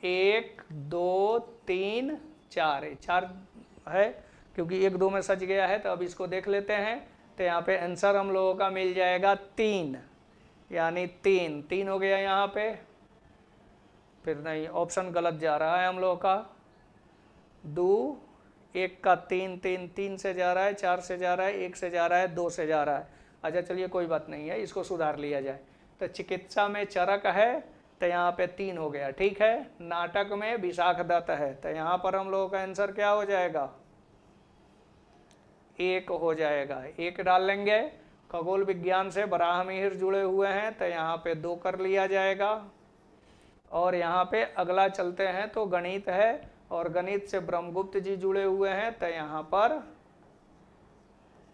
1 2 3 4, 4 है क्योंकि 1 2 में सच गया है। तो अब इसको देख लेते हैं। तो यहाँ पे आंसर हम लोगों का मिल जाएगा 3, यानी 3 हो गया यहाँ पे। फिर नहीं, ऑप्शन गलत जा रहा है हम लोगों का। 2 1 का 3 से जा रहा है, 4 से जा रहा है, 1 से जा रहा है, 2 से जा रहा है। अच्छा चलिए कोई बात नहीं है, इसको सुधार लिया जाए। तो चिकित्सा में चरक है, तो यहाँ पे 3 हो गया, ठीक है। नाटक में विशाख दत्त है, तो यहाँ पर हम लोगों का आंसर क्या हो जाएगा, 1 हो जाएगा, 1 डाल लेंगे। खगोल विज्ञान से बराह मिहिर जुड़े हुए हैं, तो यहाँ पे 2 कर लिया जाएगा। और यहाँ पे अगला चलते हैं तो गणित है, और गणित से ब्रह्मगुप्त जी जुड़े हुए हैं, तो यहाँ पर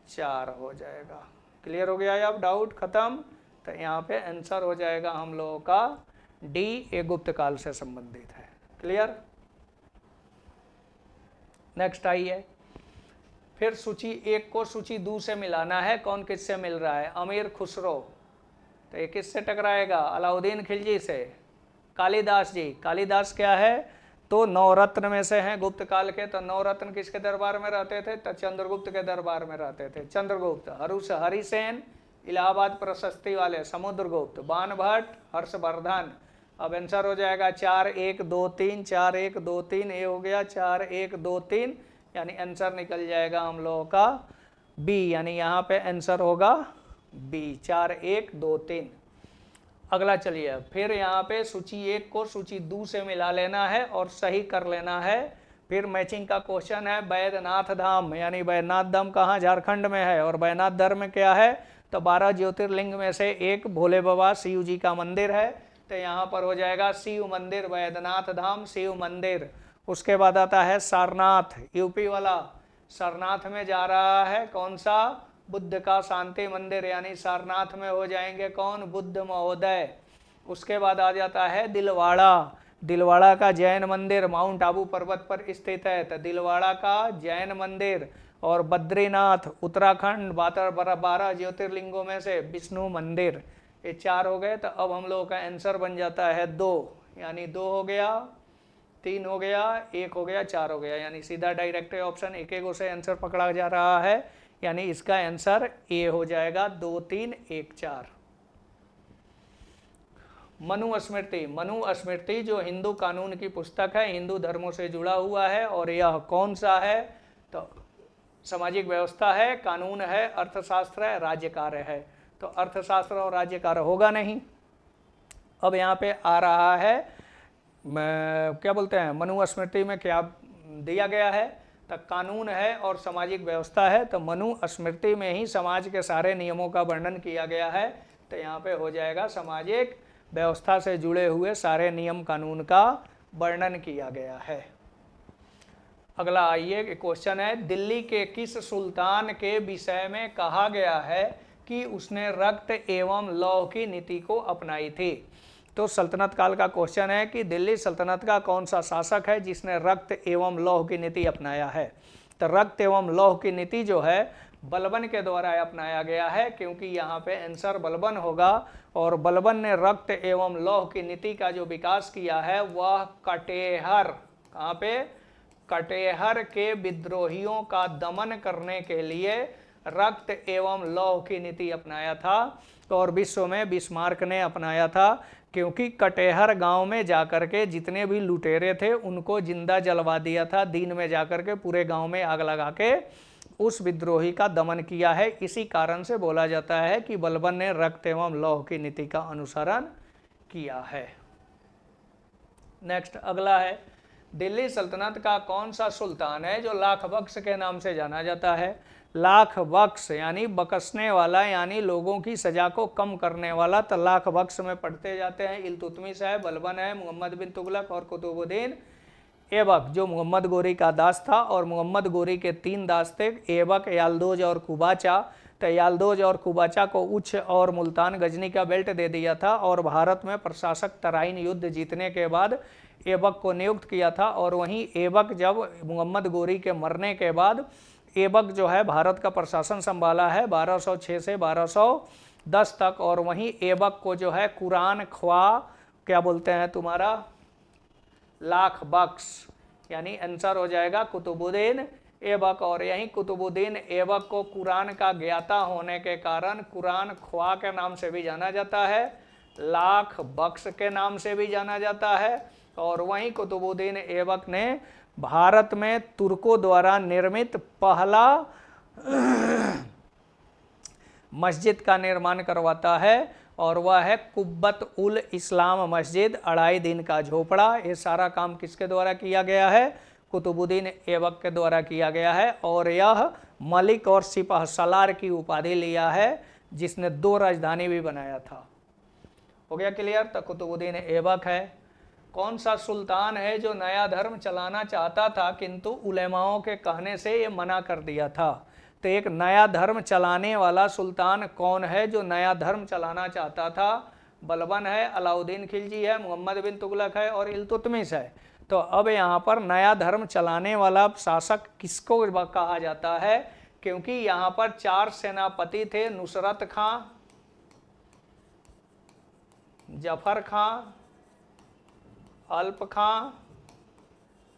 4 हो जाएगा। क्लियर हो गया, अब डाउट खत्म। तो यहाँ पे आंसर हो जाएगा हम लोगों का डी, ए गुप्त काल से संबंधित है। क्लियर। नेक्स्ट आइए, फिर सूची 1 को सूची 2 से मिलाना है। कौन किससे मिल रहा है, अमीर खुसरो, तो ये किससे टकराएगा, अलाउद्दीन खिलजी से। कालिदास जी, कालिदास क्या है, तो 9 रत्न में से हैं गुप्त काल के। तो 9 रत्न किसके दरबार में रहते थे, तो चंद्रगुप्त के दरबार में रहते थे। चंद्रगुप्त, हरिसेन इलाहाबाद प्रशस्ति वाले, समुद्रगुप्त, बाणभट्ट, हर्षवर्धन। अब आंसर हो जाएगा 4 1 2 3, 4 1 2 3, ये हो गया 4 1 2 3, यानी आंसर निकल जाएगा हम लोगों का बी, यानी यहाँ पे आंसर होगा बी, 4 1 2 3। अगला चलिए, फिर यहाँ पे सूची 1 को सूची 2 से मिला लेना है और सही कर लेना है। फिर मैचिंग का क्वेश्चन है, बैद्यनाथ धाम, यानी बैद्यनाथ धाम कहाँ, झारखंड में है। और बैद्यनाथ धर्म क्या है, तो 12 ज्योतिर्लिंग में से एक भोले बाबा शिव जी का मंदिर है। तो यहाँ पर हो जाएगा शिव मंदिर, बैद्यनाथ धाम शिव मंदिर। उसके बाद आता है सारनाथ, यूपी वाला। सारनाथ में जा रहा है कौन सा, बुद्ध का शांति मंदिर, यानी सारनाथ में हो जाएंगे कौन, बुद्ध महोदय। उसके बाद आ जाता है दिलवाड़ा, दिलवाड़ा का जैन मंदिर माउंट आबू पर्वत पर स्थित है, तो दिलवाड़ा का जैन मंदिर। और बद्रीनाथ उत्तराखंड, 12 ज्योतिर्लिंगों में से विष्णु मंदिर। ये 4 हो गए। तो अब हम लोगों का आंसर बन जाता है 2, यानी 2 हो गया, 3 हो गया, 1 हो गया, 4 हो गया, यानी सीधा डायरेक्ट ऑप्शन 1 1 से आंसर पकड़ा जा रहा है। यानी इसका आंसर ए हो जाएगा, 2 3 1 4। मनुस्मृति, मनुस्मृति जो हिंदू कानून की पुस्तक है, हिंदू धर्मों से जुड़ा हुआ है। और यह कौन सा है, तो सामाजिक व्यवस्था है, कानून है, अर्थशास्त्र है, राज्य कार्य है। तो अर्थशास्त्र और राज्य कार्य होगा नहीं। अब यहाँ पे आ रहा है क्या बोलते हैं, मनुस्मृति में क्या दिया गया है, तो कानून है और सामाजिक व्यवस्था है। तो मनुस्मृति में ही समाज के सारे नियमों का वर्णन किया गया है। तो यहाँ पे हो जाएगा सामाजिक व्यवस्था से जुड़े हुए सारे नियम कानून का वर्णन किया गया है। अगला आइए क्वेश्चन है, दिल्ली के किस सुल्तान के विषय में कहा गया है कि उसने रक्त एवं लौह की नीति को अपनाई थी। तो सल्तनत काल का क्वेश्चन है कि दिल्ली सल्तनत का कौन सा शासक है जिसने रक्त एवं लौह की नीति अपनाया है। तो रक्त एवं लौह की नीति जो है बलबन के द्वारा अपनाया गया है, क्योंकि यहाँ पे आंसर बलबन होगा। और बलबन ने रक्त एवं लौह की नीति का जो विकास किया है वह कटेहर, कहाँ पे, कटेहर के विद्रोहियों का दमन करने के लिए रक्त एवं लौह की नीति अपनाया था। और विश्व में बिस्मार्क ने अपनाया था, क्योंकि कटेहर गांव में जाकर के जितने भी लुटेरे थे उनको जिंदा जलवा दिया था, दिन में जाकर के पूरे गांव में आग लगा के उस विद्रोही का दमन किया है। इसी कारण से बोला जाता है कि बलबन ने रक्त एवं लौह की नीति का अनुसरण किया है। नेक्स्ट अगला है, दिल्ली सल्तनत का कौन सा सुल्तान है जो लाख बख्श के नाम से जाना जाता है। लाख बख्श यानी बकसने वाला, यानी लोगों की सजा को कम करने वाला। तो लाख बख्श में पढ़ते जाते हैं इल्तुतमिश है, बलबन है, मोहम्मद बिन तुगलक और कुतुबुद्दीन ऐबक, जो मोहम्मद गोरी का दास था। और मोहम्मद गोरी के 3 दास थे, ऐबक, याल्दोज और कुबाचा। तो याल्दोज और कुबाचा को उच्च और मुल्तान गजनी का बेल्ट दे दिया था। और भारत में प्रशासक तराइन युद्ध जीतने के बाद ऐबक को नियुक्त किया था। और वहीं ऐबक जब मोहम्मद गोरी के मरने के बाद ऐबक जो है भारत का प्रशासन संभाला है 1206 से 1210 तक। और वहीं ऐबक को जो है कुरान ख्वा क्या बोलते हैं तुम्हारा, लाख बख्श, यानी आंसर हो जाएगा कुतुबुद्दीन ऐबक। और यहीं कुतुबुद्दीन ऐबक को कुरान का ज्ञाता होने के कारण कुरान ख्वा के नाम से भी जाना जाता है, लाख बख्श के नाम से भी जाना जाता है। और वहीं कुतुबुद्दीन ऐबक ने भारत में तुर्कों द्वारा निर्मित पहला मस्जिद का निर्माण करवाता है, और वह है कुब्बत उल इस्लाम मस्जिद, 2.5 दिन का झोपड़ा। ये सारा काम किसके द्वारा किया गया है, कुतुबुद्दीन ऐबक के द्वारा किया गया है। और यह मलिक और सिपह सलार की उपाधि लिया है, जिसने 2 राजधानी भी बनाया था। हो गया क्लियर। तो कुतुबुद्दीन ऐबक है। कौन सा सुल्तान है जो नया धर्म चलाना चाहता था किंतु उलेमाओं के कहने से ये मना कर दिया था। तो एक नया धर्म चलाने वाला सुल्तान कौन है जो नया धर्म चलाना चाहता था, बलबन है, अलाउद्दीन खिलजी है, मोहम्मद बिन तुगलक है और इल्तुतमिश है। तो अब यहाँ पर नया धर्म चलाने वाला शासक किसको कहा जाता है, क्योंकि यहाँ पर 4 सेनापति थे, नुसरत खां, जफर खां, अल्प खां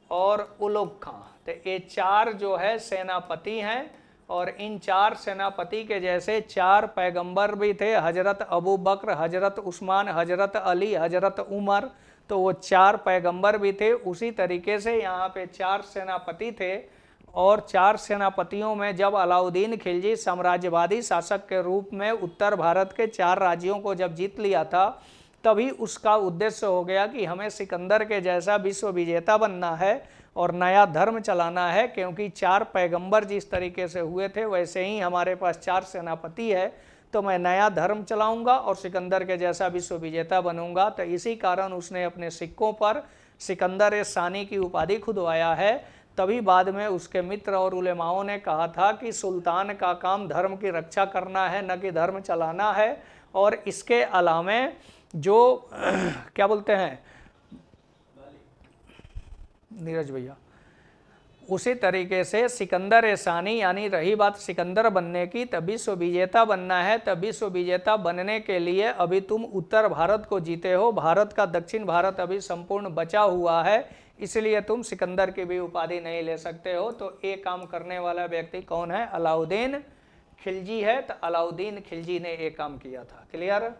और उलुग खां। तो ये 4 जो है सेनापति हैं। और इन 4 सेनापति के जैसे 4 पैगंबर भी थे, हजरत अबू बकर, हजरत उस्मान, हजरत अली, हजरत उमर। तो वो 4 पैगंबर भी थे। उसी तरीके से यहाँ पे 4 सेनापति थे। और 4 सेनापतियों में जब अलाउद्दीन खिलजी साम्राज्यवादी शासक के रूप में उत्तर भारत के 4 राज्यों को जब जीत लिया था, तभी उसका उद्देश्य हो गया कि हमें सिकंदर के जैसा विश्व विजेता बनना है और नया धर्म चलाना है। क्योंकि 4 पैगंबर जिस तरीके से हुए थे वैसे ही हमारे पास 4 सेनापति है, तो मैं नया धर्म चलाऊंगा और सिकंदर के जैसा विश्व विजेता बनूंगा। तो इसी कारण उसने अपने सिक्कों पर सिकंदर सानी की उपाधि खुदवाया है। तभी बाद में उसके मित्र और उलेमाओं ने कहा था कि सुल्तान का काम धर्म की रक्षा करना है, न कि धर्म चलाना है। और इसके अलावा जो क्या बोलते हैं नीरज भैया, उसी तरीके से सिकंदर सानी, यानी रही बात सिकंदर बनने की, तब विश्व विजेता बनना है। तब विश्व विजेता बनने के लिए अभी तुम उत्तर भारत को जीते हो, भारत का दक्षिण भारत अभी संपूर्ण बचा हुआ है, इसलिए तुम सिकंदर की भी उपाधि नहीं ले सकते हो। तो ये काम करने वाला व्यक्ति कौन है, अलाउद्दीन खिलजी है। तो अलाउद्दीन खिलजी ने ये काम किया था। क्लियर।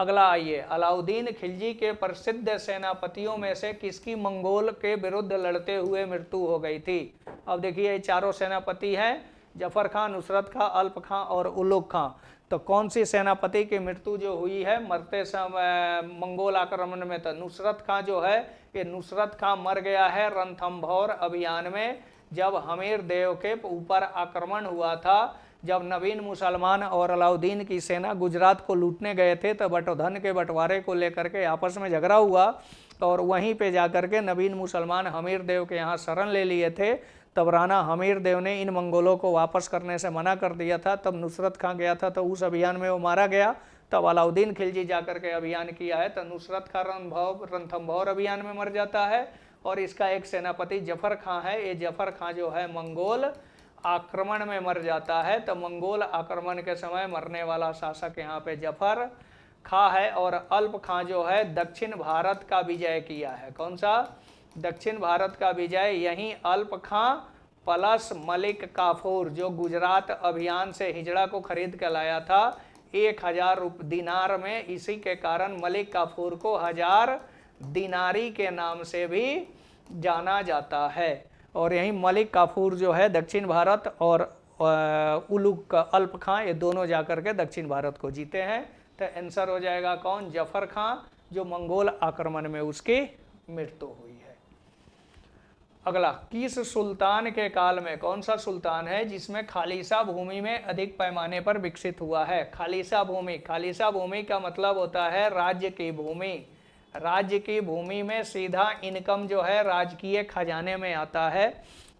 अगला आइए, अलाउद्दीन खिलजी के प्रसिद्ध सेनापतियों में से किसकी मंगोल के विरुद्ध लड़ते हुए मृत्यु हो गई थी। अब देखिए 4 सेनापति हैं, जफर खां, नुसरत खां, अल्प खां और उलुग खां। तो कौन सी सेनापति की मृत्यु जो हुई है मरते समय मंगोल आक्रमण में? तो नुसरत खां जो है, ये नुसरत खां मर गया है रणथंभौर अभियान में, जब हमीर देव के ऊपर आक्रमण हुआ था। जब नवीन मुसलमान और अलाउद्दीन की सेना गुजरात को लूटने गए थे तो बटोधन के बंटवारे को लेकर के आपस में झगड़ा हुआ, और वहीं पे जाकर के नवीन मुसलमान हमीर देव के यहाँ शरण ले लिए थे। तब राणा हमीर देव ने इन मंगोलों को वापस करने से मना कर दिया था। तब नुसरत खां गया था तो उस अभियान में वो मारा गया। तब अलाउद्दीन खिलजी जाकर के अभियान किया है, तो नुसरत खां रणथंभौर अभियान में मर जाता है। और इसका एक सेनापति जफर खां है, ये जफर खां जो है मंगोल आक्रमण में मर जाता है। तो मंगोल आक्रमण के समय मरने वाला शासक यहाँ पे जफर खां है। और अल्प खां जो है दक्षिण भारत का विजय किया है। कौन सा? दक्षिण भारत का विजय। यहीं अल्प खां प्लस मलिक काफूर जो गुजरात अभियान से हिजड़ा को खरीद के लाया था 1000 दिनार में, इसी के कारण मलिक काफूर को 1000 दिनारी के नाम से भी जाना जाता है। और यहीं मलिक काफूर जो है दक्षिण भारत और उलुग का अल्प खां, ये दोनों जाकर के दक्षिण भारत को जीते हैं। तो आंसर हो जाएगा कौन? जफर खां, जो मंगोल आक्रमण में उसकी मृत्यु हुई है। अगला, किस सुल्तान के काल में, कौन सा सुल्तान है जिसमें खालिसा भूमि में अधिक पैमाने पर विकसित हुआ है? खालिसा भूमि, खालिसा भूमि का मतलब होता है राज्य की भूमि। राज्य की भूमि में सीधा इनकम जो है राजकीय खजाने में आता है।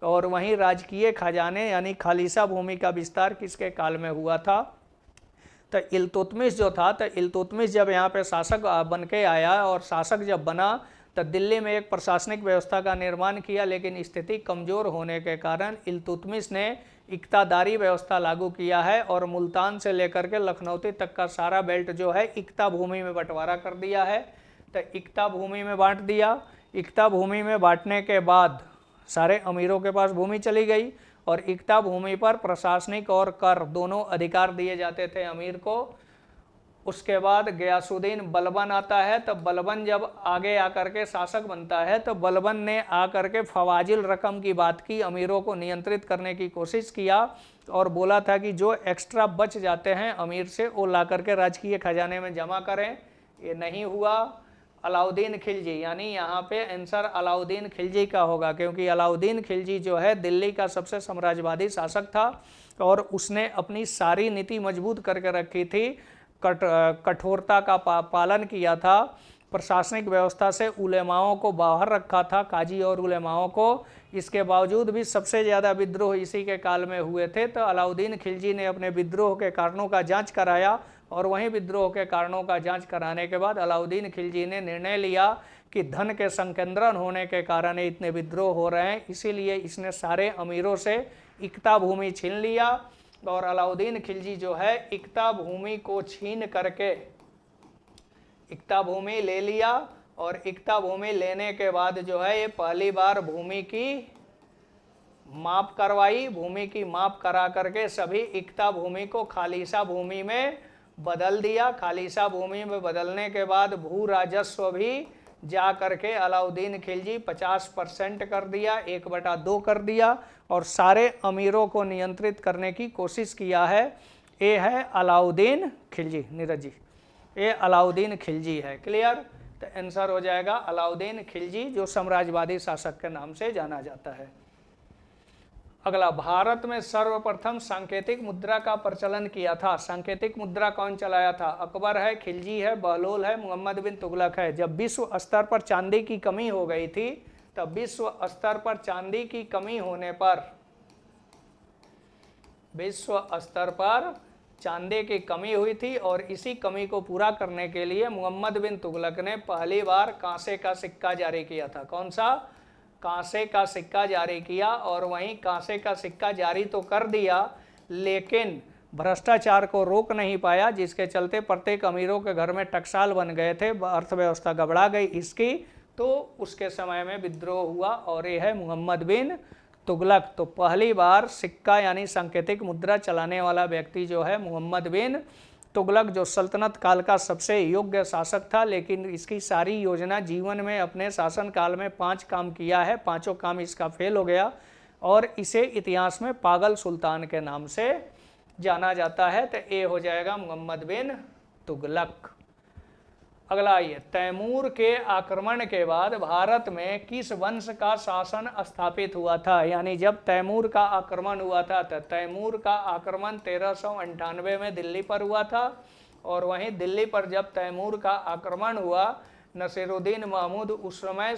और वहीं राजकीय खजाने यानी खालिसा भूमि का विस्तार किसके काल में हुआ था? तो इल्तुतमिश जो था, तो इल्तुतमिश जब यहाँ पे शासक बन के आया और शासक जब बना तो दिल्ली में एक प्रशासनिक व्यवस्था का निर्माण किया, लेकिन स्थिति कमज़ोर होने के कारण इल्तुतमिश ने इक्तादारी व्यवस्था लागू किया है और मुल्तान से लेकर के लखनऊ तक का सारा बेल्ट जो है इक्ता भूमि में बंटवारा कर दिया है। तो इक्ता भूमि में बांट दिया। इक्ता भूमि में बांटने के बाद सारे अमीरों के पास भूमि चली गई और इक्ता भूमि पर प्रशासनिक और कर दोनों अधिकार दिए जाते थे अमीर को। उसके बाद गयासुद्दीन बलबन आता है। तो बलबन जब आगे आकर के शासक बनता है तो बलबन ने आकर के फवाजिल रकम की बात की, अमीरों को नियंत्रित करने की कोशिश किया और बोला था कि जो एक्स्ट्रा बच जाते हैं अमीर से वो ला करके राजकीय खजाने में जमा करें। ये नहीं हुआ। अलाउद्दीन खिलजी, यानी यहाँ पे आंसर अलाउद्दीन खिलजी का होगा, क्योंकि अलाउद्दीन खिलजी जो है दिल्ली का सबसे साम्राज्यवादी शासक था और उसने अपनी सारी नीति मजबूत करके रखी थी, कठोरता का पालन किया था, प्रशासनिक व्यवस्था से उलेमाओं को बाहर रखा था, काजी और उलेमाओं को। इसके बावजूद भी सबसे ज़्यादा विद्रोह इसी के काल में हुए थे। तो अलाउद्दीन खिलजी ने अपने विद्रोह के कारणों का जांच कराया और वहीं विद्रोह के कारणों का जांच कराने के बाद अलाउद्दीन खिलजी ने निर्णय लिया कि धन के संकेंद्रण होने के कारण इतने विद्रोह हो रहे हैं, इसीलिए इसने सारे अमीरों से इक्ता भूमि छीन लिया। और अलाउद्दीन खिलजी जो है इक्ता भूमि को छीन करके इक्ता भूमि ले लिया और इक्ता भूमि लेने के बाद जो है ये पहली बार भूमि की माप करवाई। भूमि की माप करा करके सभी इक्ता भूमि को खालिसा भूमि में बदल दिया। खालिसा भूमि में बदलने के बाद भू राजस्व भी जा करके अलाउद्दीन खिलजी 50% कर दिया, 1/2 कर दिया और सारे अमीरों को नियंत्रित करने की कोशिश किया है। ये है अलाउद्दीन खिलजी। नीरज जी, ये अलाउद्दीन खिलजी है। क्लियर? तो आंसर हो जाएगा अलाउद्दीन खिलजी, जो साम्राज्यवादी शासक के नाम से जाना जाता है। अगला, भारत में सर्वप्रथम सांकेतिक मुद्रा का प्रचलन किया था। सांकेतिक मुद्रा कौन चलाया था? अकबर है, खिलजी है, बहलोल है, मोहम्मद बिन तुगलक है। जब विश्व स्तर पर चांदी की कमी हो गई थी, तब विश्व स्तर पर चांदी की कमी होने पर विश्व स्तर पर चांदी की कमी हुई थी और इसी कमी को पूरा करने के लिए मोहम्मद बिन तुगलक ने पहली बार कांसे का सिक्का जारी किया था। कौन सा? कांसे का सिक्का जारी किया। और वहीं कांसे का सिक्का जारी तो कर दिया, लेकिन भ्रष्टाचार को रोक नहीं पाया, जिसके चलते प्रत्येक अमीरों के घर में टकसाल बन गए थे, अर्थव्यवस्था गबड़ा गई इसकी। तो उसके समय में विद्रोह हुआ और ये है मोहम्मद बिन तुगलक। तो पहली बार सिक्का यानी सांकेतिक मुद्रा चलाने वाला व्यक्ति जो है मोहम्मद बिन तुगलक, जो सल्तनत काल का सबसे योग्य शासक था। लेकिन इसकी सारी योजना जीवन में अपने शासन काल में 5 काम किया है, 5 काम इसका फेल हो गया और इसे इतिहास में पागल सुल्तान के नाम से जाना जाता है। तो ये हो जाएगा मोहम्मद बिन तुगलक। अगला आइए, तैमूर के आक्रमण के बाद भारत में किस वंश का शासन स्थापित हुआ था? यानी जब तैमूर का आक्रमण हुआ था तो तैमूर का आक्रमण 1398 में दिल्ली पर हुआ था। और वहीं दिल्ली पर जब तैमूर का आक्रमण हुआ, नसीरुद्दीन महमूद उस समय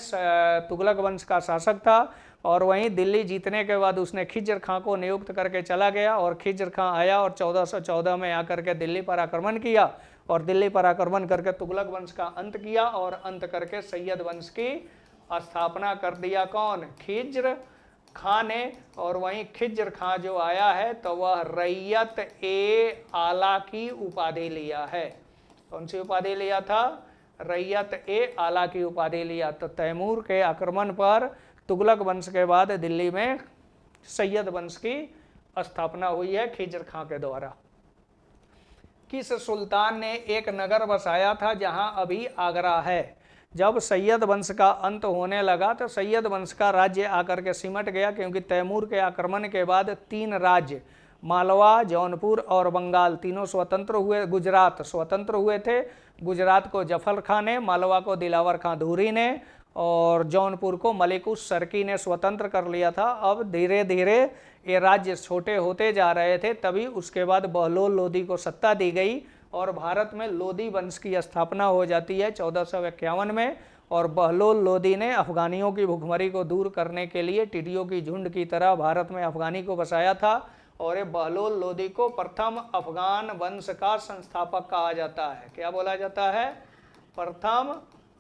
तुगलक वंश का शासक था। और वहीं दिल्ली जीतने के बाद उसने खिज्र खां को नियुक्त करके चला गया और खिज्र खां आया और 1414 में आकर के दिल्ली पर आक्रमण किया और दिल्ली पर आक्रमण करके तुगलक वंश का अंत किया और अंत करके सैयद वंश की स्थापना कर दिया। कौन? खिज्र खां ने। और वहीं खिज्र खां जो आया है तो वह रैयत ए आला की उपाधि लिया है। कौन सी उपाधि लिया था? रैयत ए आला की उपाधि लिया। तो तैमूर के आक्रमण पर तुगलक वंश के बाद दिल्ली में सैयद वंश की स्थापना हुई है खिज्र खां के द्वारा। किस सुल्तान ने एक नगर बसाया था जहां अभी आगरा है? जब सैयद वंश का अंत होने लगा तो सैयद वंश का राज्य आकर के सिमट गया, क्योंकि तैमूर के आक्रमण के बाद 3 राज्य मालवा, जौनपुर और बंगाल तीनों स्वतंत्र हुए। गुजरात स्वतंत्र हुए थे। गुजरात को जफर खां ने, मालवा को दिलावर खां धूरी ने और जौनपुर को मलिकुस सरकी ने स्वतंत्र कर लिया था। अब धीरे धीरे ये राज्य छोटे होते जा रहे थे, तभी उसके बाद बहलोल लोदी को सत्ता दी गई और भारत में लोदी वंश की स्थापना हो जाती है 1451 में। और बहलोल लोदी ने अफगानियों की भुखमरी को दूर करने के लिए टिड्डियों की झुंड की तरह भारत में अफगानी को बसाया था। और ये बहलोल लोदी को प्रथम अफगान वंश का संस्थापक कहा जाता है। क्या बोला जाता है? प्रथम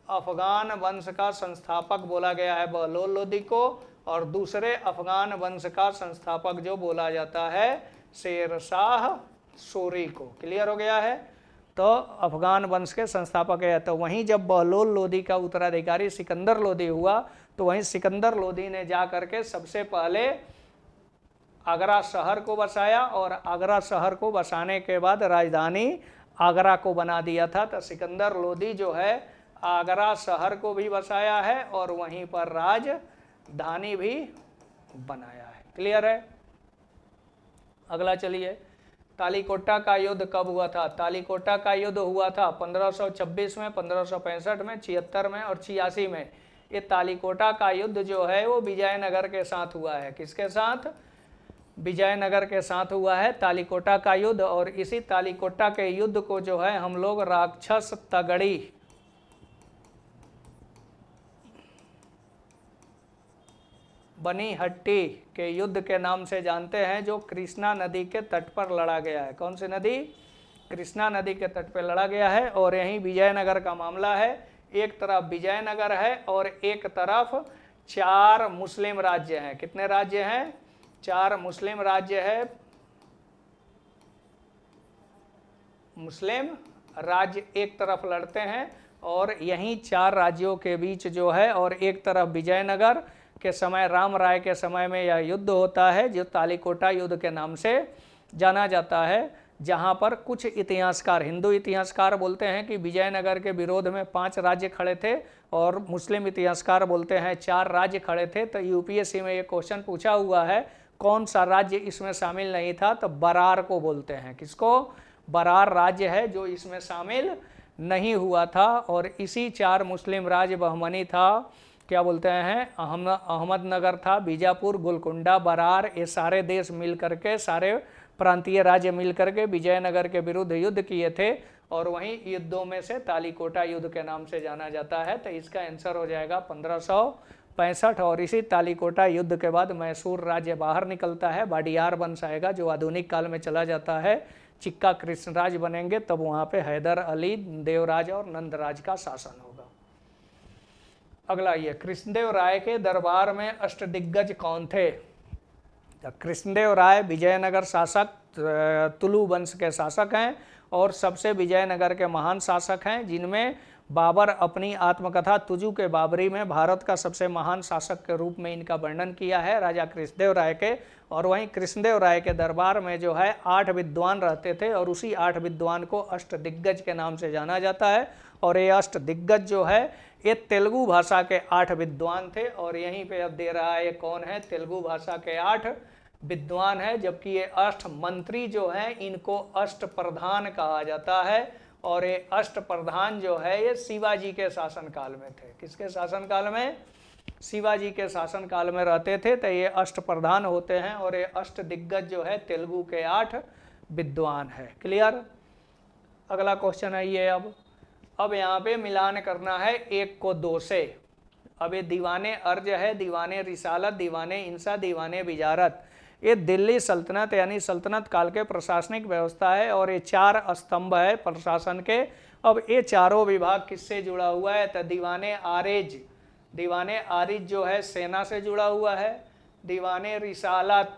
अफगान वंश का संस्थापक बोला गया है बहलोल लोदी को। और दूसरे अफगान वंश का संस्थापक जो बोला जाता है शेरशाह सूरी को। क्लियर हो गया है? तो अफगान वंश के संस्थापक है। तो वहीं जब बहलोल लोदी का उत्तराधिकारी सिकंदर लोदी हुआ तो वहीं सिकंदर लोदी ने जा करके सबसे पहले आगरा शहर को बसाया और आगरा शहर को बसाने के बाद राजधानी आगरा को बना दिया था। तो सिकंदर लोदी जो है आगरा शहर को भी बसाया है और वहीं पर राजधानी भी बनाया है। क्लियर है? अगला चलिए, तालीकोटा का युद्ध कब हुआ था? तालीकोटा का युद्ध हुआ था 1526 में, 1565 में, 76 में और 86 में। ये तालीकोटा का युद्ध जो है वो विजयनगर के साथ हुआ है। किसके साथ? विजयनगर के साथ हुआ है तालीकोटा का युद्ध। और इसी तालीकोटा के युद्ध को जो है हम लोग राक्षस तगड़ी बनी हट्टी के युद्ध के नाम से जानते हैं, जो कृष्णा नदी के तट पर लड़ा गया है। कौन सी नदी? कृष्णा नदी के तट पर लड़ा गया है। और यहीं विजयनगर का मामला है। एक तरफ विजयनगर है और एक तरफ 4 मुस्लिम राज्य हैं। कितने राज्य हैं? 4 मुस्लिम राज्य है। मुस्लिम राज्य एक तरफ लड़ते हैं और यहीं 4 राज्यों के बीच जो है, और एक तरफ विजयनगर के समय राम राय के समय में यह युद्ध होता है जो तालीकोटा युद्ध के नाम से जाना जाता है। जहां पर कुछ इतिहासकार, हिंदू इतिहासकार बोलते हैं कि विजयनगर के विरोध में 5 राज्य खड़े थे और मुस्लिम इतिहासकार बोलते हैं 4 राज्य खड़े थे। तो यूपीएससी में ये क्वेश्चन पूछा हुआ है कौन सा राज्य इसमें शामिल नहीं था, तो बरार को बोलते हैं। किसको? बरार राज्य है जो इसमें शामिल नहीं हुआ था। और इसी 4 मुस्लिम राज्य बहमनी था, क्या बोलते हैं, अहमदनगर था, बीजापुर, गोलकुंडा, बरार, ये सारे देश मिल करके, सारे प्रांतीय राज्य मिल करके विजयनगर के विरुद्ध युद्ध किए थे। और वहीं युद्धों में से तालीकोटा युद्ध के नाम से जाना जाता है। तो इसका आंसर हो जाएगा 1565। और इसी तालीकोटा युद्ध के बाद मैसूर राज्य बाहर निकलता है, वाडियार वंश आएगा जो आधुनिक काल में चला जाता है। चिक्का कृष्णराज बनेंगे, तब वहाँ पे हैदर अली, देवराज और नंदराज का शासन होगा। अगला ये, कृष्णदेव राय के दरबार में अष्टदिग्गज कौन थे? कृष्णदेव राय विजयनगर शासक, तुलु वंश के शासक हैं और सबसे विजयनगर के महान शासक हैं, जिनमें बाबर अपनी आत्मकथा तुजु के बाबरी में भारत का सबसे महान शासक के रूप में इनका वर्णन किया है, राजा कृष्णदेव राय के। और वहीं कृष्णदेव राय के दरबार में जो है 8 विद्वान रहते थे और उसी 8 विद्वान को अष्टदिग्गज के नाम से जाना जाता है। और ये अष्टदिग्गज जो है ये तेलुगु भाषा के 8 विद्वान थे और यहीं पे अब दे रहा है कौन है, तेलुगु भाषा के 8 विद्वान है, जबकि ये अष्ट मंत्री जो हैं इनको अष्ट प्रधान कहा जाता है। और ये अष्ट प्रधान जो है ये शिवाजी के शासनकाल में थे। किसके शासनकाल में? शिवाजी के शासनकाल में रहते थे, तो ये अष्ट प्रधान होते हैं और ये अष्ट दिग्गज जो है तेलुगु के 8 विद्वान है। क्लियर? अगला क्वेश्चन है ये। अब यहाँ पे मिलान करना है 1 को 2 से। अब ये दीवाने अर्ज है, दीवाने रिसालत, दीवाने इंसा, दीवाने बिजारत, ये दिल्ली सल्तनत यानी सल्तनत काल के प्रशासनिक व्यवस्था है और ये 4 स्तंभ है प्रशासन के। अब ये चारों विभाग किससे जुड़ा हुआ है? तो दीवाने आरिज, दीवाने आरिज जो है सेना से जुड़ा हुआ है। दीवाने रिसालत,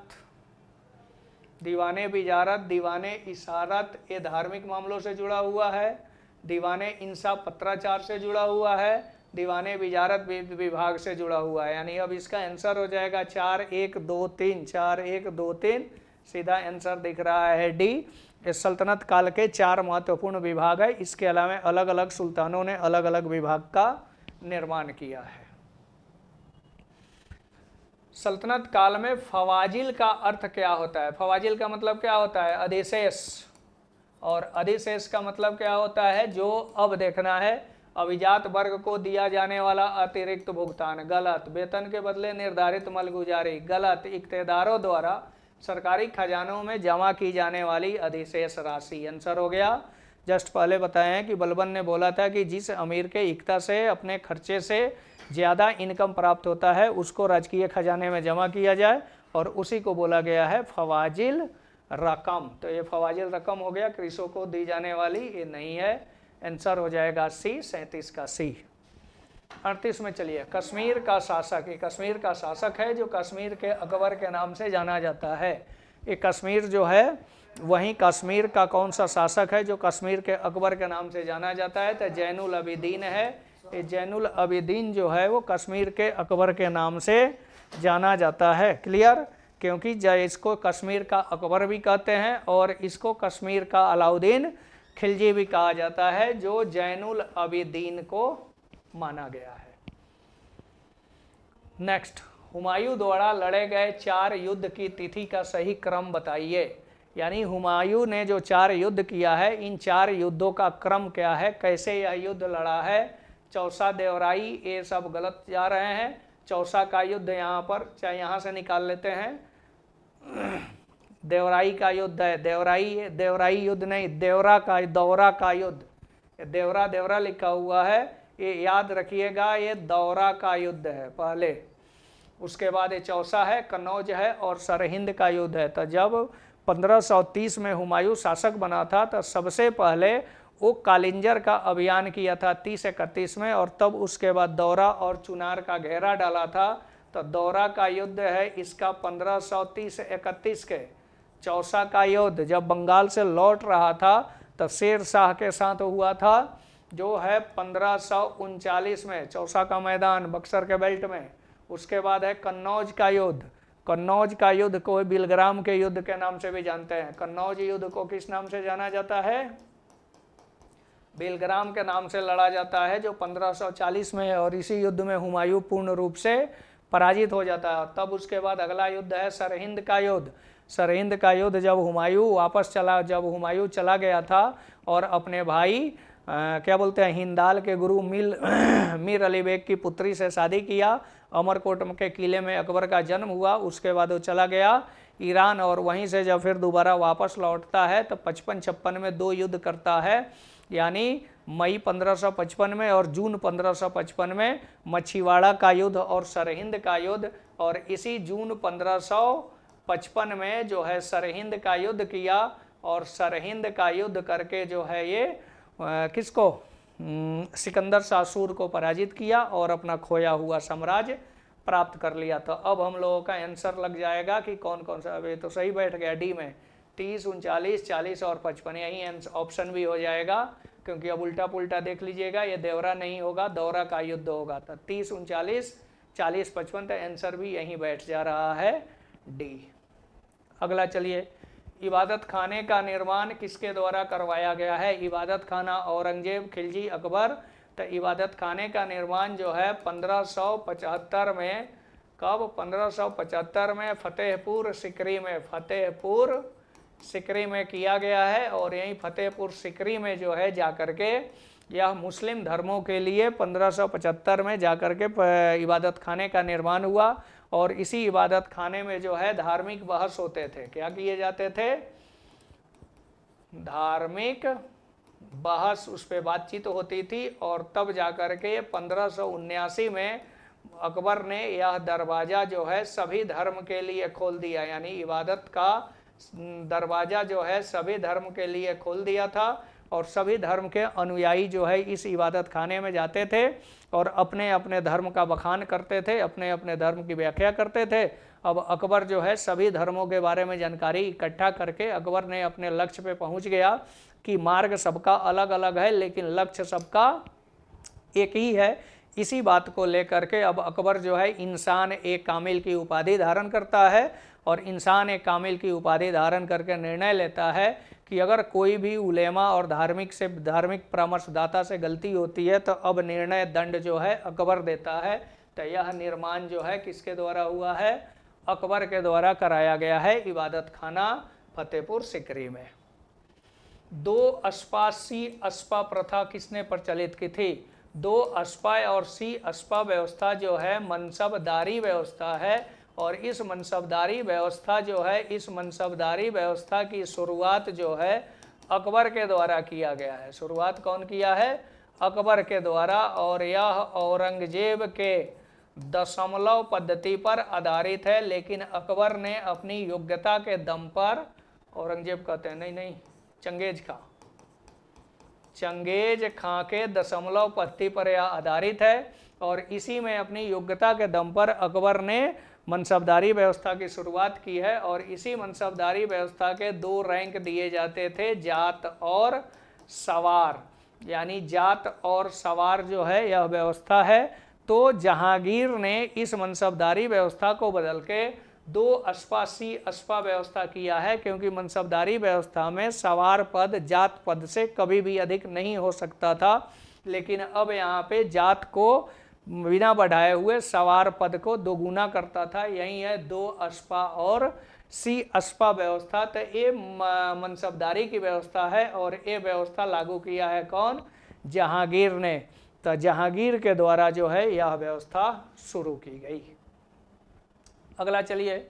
दीवाने बिजारत, दीवाने इशारत ये धार्मिक मामलों से जुड़ा हुआ है। दीवाने इंसा पत्राचार से जुड़ा हुआ है। दीवाने बिजारत विभाग से जुड़ा हुआ है। यानी अब इसका आंसर हो जाएगा 4 1 2 3, 4 1 2 3, सीधा आंसर दिख रहा है डी। इस सल्तनत काल के 4 महत्वपूर्ण विभाग है। इसके अलावा अलग अलग सुल्तानों ने अलग अलग विभाग का निर्माण किया है। सल्तनत काल में फवाजिल का अर्थ क्या होता है? फवाजिल का मतलब क्या होता है? अधिशेष। और अधिशेष का मतलब क्या होता है? जो अब देखना है, अभिजात वर्ग को दिया जाने वाला अतिरिक्त भुगतान, गलत। वेतन के बदले निर्धारित मालगुजारी, गलत। इक्तेदारों द्वारा सरकारी खजानों में जमा की जाने वाली अधिशेष राशि, आंसर हो गया। जस्ट पहले बताए हैं कि बलबन ने बोला था कि जिस अमीर के इक्ता से अपने खर्चे से ज़्यादा इनकम प्राप्त होता है उसको राजकीय खजाने में जमा किया जाए, और उसी को बोला गया है फवाजिल रकम। तो ये फवाजिल रकम हो गया, कृषकों को दी जाने वाली, ये नहीं है। आंसर हो जाएगा सी, 37 का सी। 38 में चलिए, कश्मीर का शासक। ये कश्मीर का शासक है जो कश्मीर के अकबर के नाम से जाना जाता है। ये कश्मीर जो है वहीं कश्मीर का कौन सा शासक है जो कश्मीर के अकबर के नाम से जाना जाता है? तो जैनुल अबिदीन है। ये जैनुल अबिदीन जो है वो कश्मीर के अकबर के नाम से जाना जाता है। क्लियर? क्योंकि इसको कश्मीर का अकबर भी कहते हैं और इसको कश्मीर का अलाउद्दीन खिलजी भी कहा जाता है, जो जैनुल अबिदीन को माना गया है। नेक्स्ट, हुमायूं द्वारा लड़े गए 4 युद्ध की तिथि का सही क्रम बताइए। यानी हुमायूं ने जो 4 युद्ध किया है, इन 4 युद्धों का क्रम क्या है, कैसे यह युद्ध लड़ा है? चौसा, देवराई, ये सब गलत जा रहे हैं। चौसा का युद्ध यहाँ पर, चाहे यहाँ से निकाल लेते हैं, देवराई का युद्ध है। देवराई युद्ध नहीं, देवरा का युद्ध। देवरा लिखा हुआ है, ये याद रखिएगा, ये दौरा का युद्ध है पहले। उसके बाद ये चौसा है, कन्नौज है और सरहिंद का युद्ध है। तो जब 1530 में हुमायूं शासक बना था तो सबसे पहले वो कालिंजर का अभियान किया था 30-31 में, और तब उसके बाद दौरा और चुनार का घेरा डाला था। तो दौरा का युद्ध है इसका 1530-31 के। चौसा का युद्ध जब बंगाल से लौट रहा था तब शेर शाह के साथ हुआ था, जो है 1539 में, चौसा का मैदान बक्सर के बेल्ट में। उसके बाद है कन्नौज का युद्ध। कन्नौज का युद्ध को बिलग्राम के युद्ध के नाम से भी जानते हैं। कन्नौज युद्ध को किस नाम से जाना जाता है? बिलग्राम के नाम से लड़ा जाता है, जो 1540 में है। और इसी युद्ध में हुमायूं पूर्ण रूप से पराजित हो जाता है। तब उसके बाद अगला युद्ध है सरहिंद का युद्ध। सरहिंद का युद्ध जब हुमायूं चला गया था और अपने भाई क्या बोलते हैं, हिंदाल के गुरु मीर अली बेग की पुत्री से शादी किया। अमरकोट के किले में अकबर का जन्म हुआ। उसके बाद वो चला गया ईरान, और वहीं से जब फिर दोबारा वापस लौटता है तो 55-56 में 2 युद्ध करता है। यानी मई 1555 में और जून 1555 में मछीवाड़ा का युद्ध और सरहिंद का युद्ध। और इसी जून 1555 में जो है सरहिंद का युद्ध किया, और सरहिंद का युद्ध करके जो है ये किसको, सिकंदर शासूर को पराजित किया और अपना खोया हुआ साम्राज्य प्राप्त कर लिया। तो अब हम लोगों का आंसर लग जाएगा कि कौन कौन सा। अभी तो सही बैठ गया डी में, 30, 39, 40 और 55, यही ऑप्शन भी हो जाएगा। क्योंकि अब उल्टा पुल्टा देख लीजिएगा, ये देवरा नहीं होगा, दौरा का युद्ध होगा। तो 30, 39, 40, 55, तो आंसर भी यहीं बैठ जा रहा है डी। अगला चलिए, इबादत खाने का निर्माण किसके द्वारा करवाया गया है? इबादत खाना औरंगजेब, खिलजी, अकबर। तो इबादत खाने का निर्माण जो है 1575 में, कब, 1575 में फतेहपुर सिकरी में किया गया है। और यहीं फतेहपुर सिकरी में जो है जाकर के यह मुस्लिम धर्मों के लिए 1575 में जाकर के इबादत खाने का निर्माण हुआ। और इसी इबादत खाने में जो है धार्मिक बहस होते थे। क्या किए जाते थे? धार्मिक बहस, उस पर बातचीत होती थी। और तब जाकर के 1579 में अकबर ने यह दरवाज़ा जो है सभी धर्म के लिए खोल दिया, यानी इबादत का दरवाज़ा जो है सभी धर्म के लिए खोल दिया था। और सभी धर्म के अनुयायी जो है इस इबादत खाने में जाते थे और अपने अपने धर्म का बखान करते थे, अपने अपने धर्म की व्याख्या करते थे। अब अकबर जो है सभी धर्मों के बारे में जानकारी इकट्ठा करके अकबर ने अपने लक्ष्य पे पहुंच गया कि मार्ग सबका अलग अलग है लेकिन लक्ष्य सबका एक ही है। इसी बात को लेकर के अब अकबर जो है इंसान एक कामिल की उपाधि धारण करता है। और इंसान एक कामिल की उपाधि धारण करके निर्णय लेता है कि अगर कोई भी उलेमा और धार्मिक परामर्शदाता से गलती होती है तो अब निर्णय दंड जो है अकबर देता है। तो यह निर्माण जो है किसके द्वारा हुआ है? अकबर के द्वारा कराया गया है इबादत खाना फतेहपुर सिकरी में। 2 अस्पा सी अस्पा प्रथा किसने प्रचलित की थी? 2 अस्पा और सी अस्पा व्यवस्था जो है मनसबदारी व्यवस्था है। और इस मनसबदारी व्यवस्था जो है, इस मनसबदारी व्यवस्था की शुरुआत जो है अकबर के द्वारा किया गया है। शुरुआत कौन किया है? अकबर के द्वारा। और यह औरंगजेब के दशमलव पद्धति पर आधारित है। लेकिन अकबर ने अपनी योग्यता के दम पर, औरंगजेब कहते हैं, नहीं, चंगेज खां के दशमलव पद्धति पर यह आधारित है। और इसी में अपनी योग्यता के दम पर अकबर ने मनसबदारी व्यवस्था की शुरुआत की है। और इसी मनसबदारी व्यवस्था के 2 रैंक दिए जाते थे, जात और सवार। यानी जात और सवार जो है यह व्यवस्था है। तो जहांगीर ने इस मनसबदारी व्यवस्था को बदल के 2 अस्पा सी अस्पा व्यवस्था किया है, क्योंकि मनसबदारी व्यवस्था में सवार पद जात पद से कभी भी अधिक नहीं हो सकता था। लेकिन अब यहाँ पे जात को बिना बढ़ाए हुए सवार पद को दोगुना करता था। यही है 2 अस्पा और सी अस्पा व्यवस्था। तो ये मनसबदारी की व्यवस्था है और ये व्यवस्था लागू किया है कौन? जहांगीर ने। तो जहांगीर के द्वारा जो है यह व्यवस्था शुरू की गई। अगला चलिए,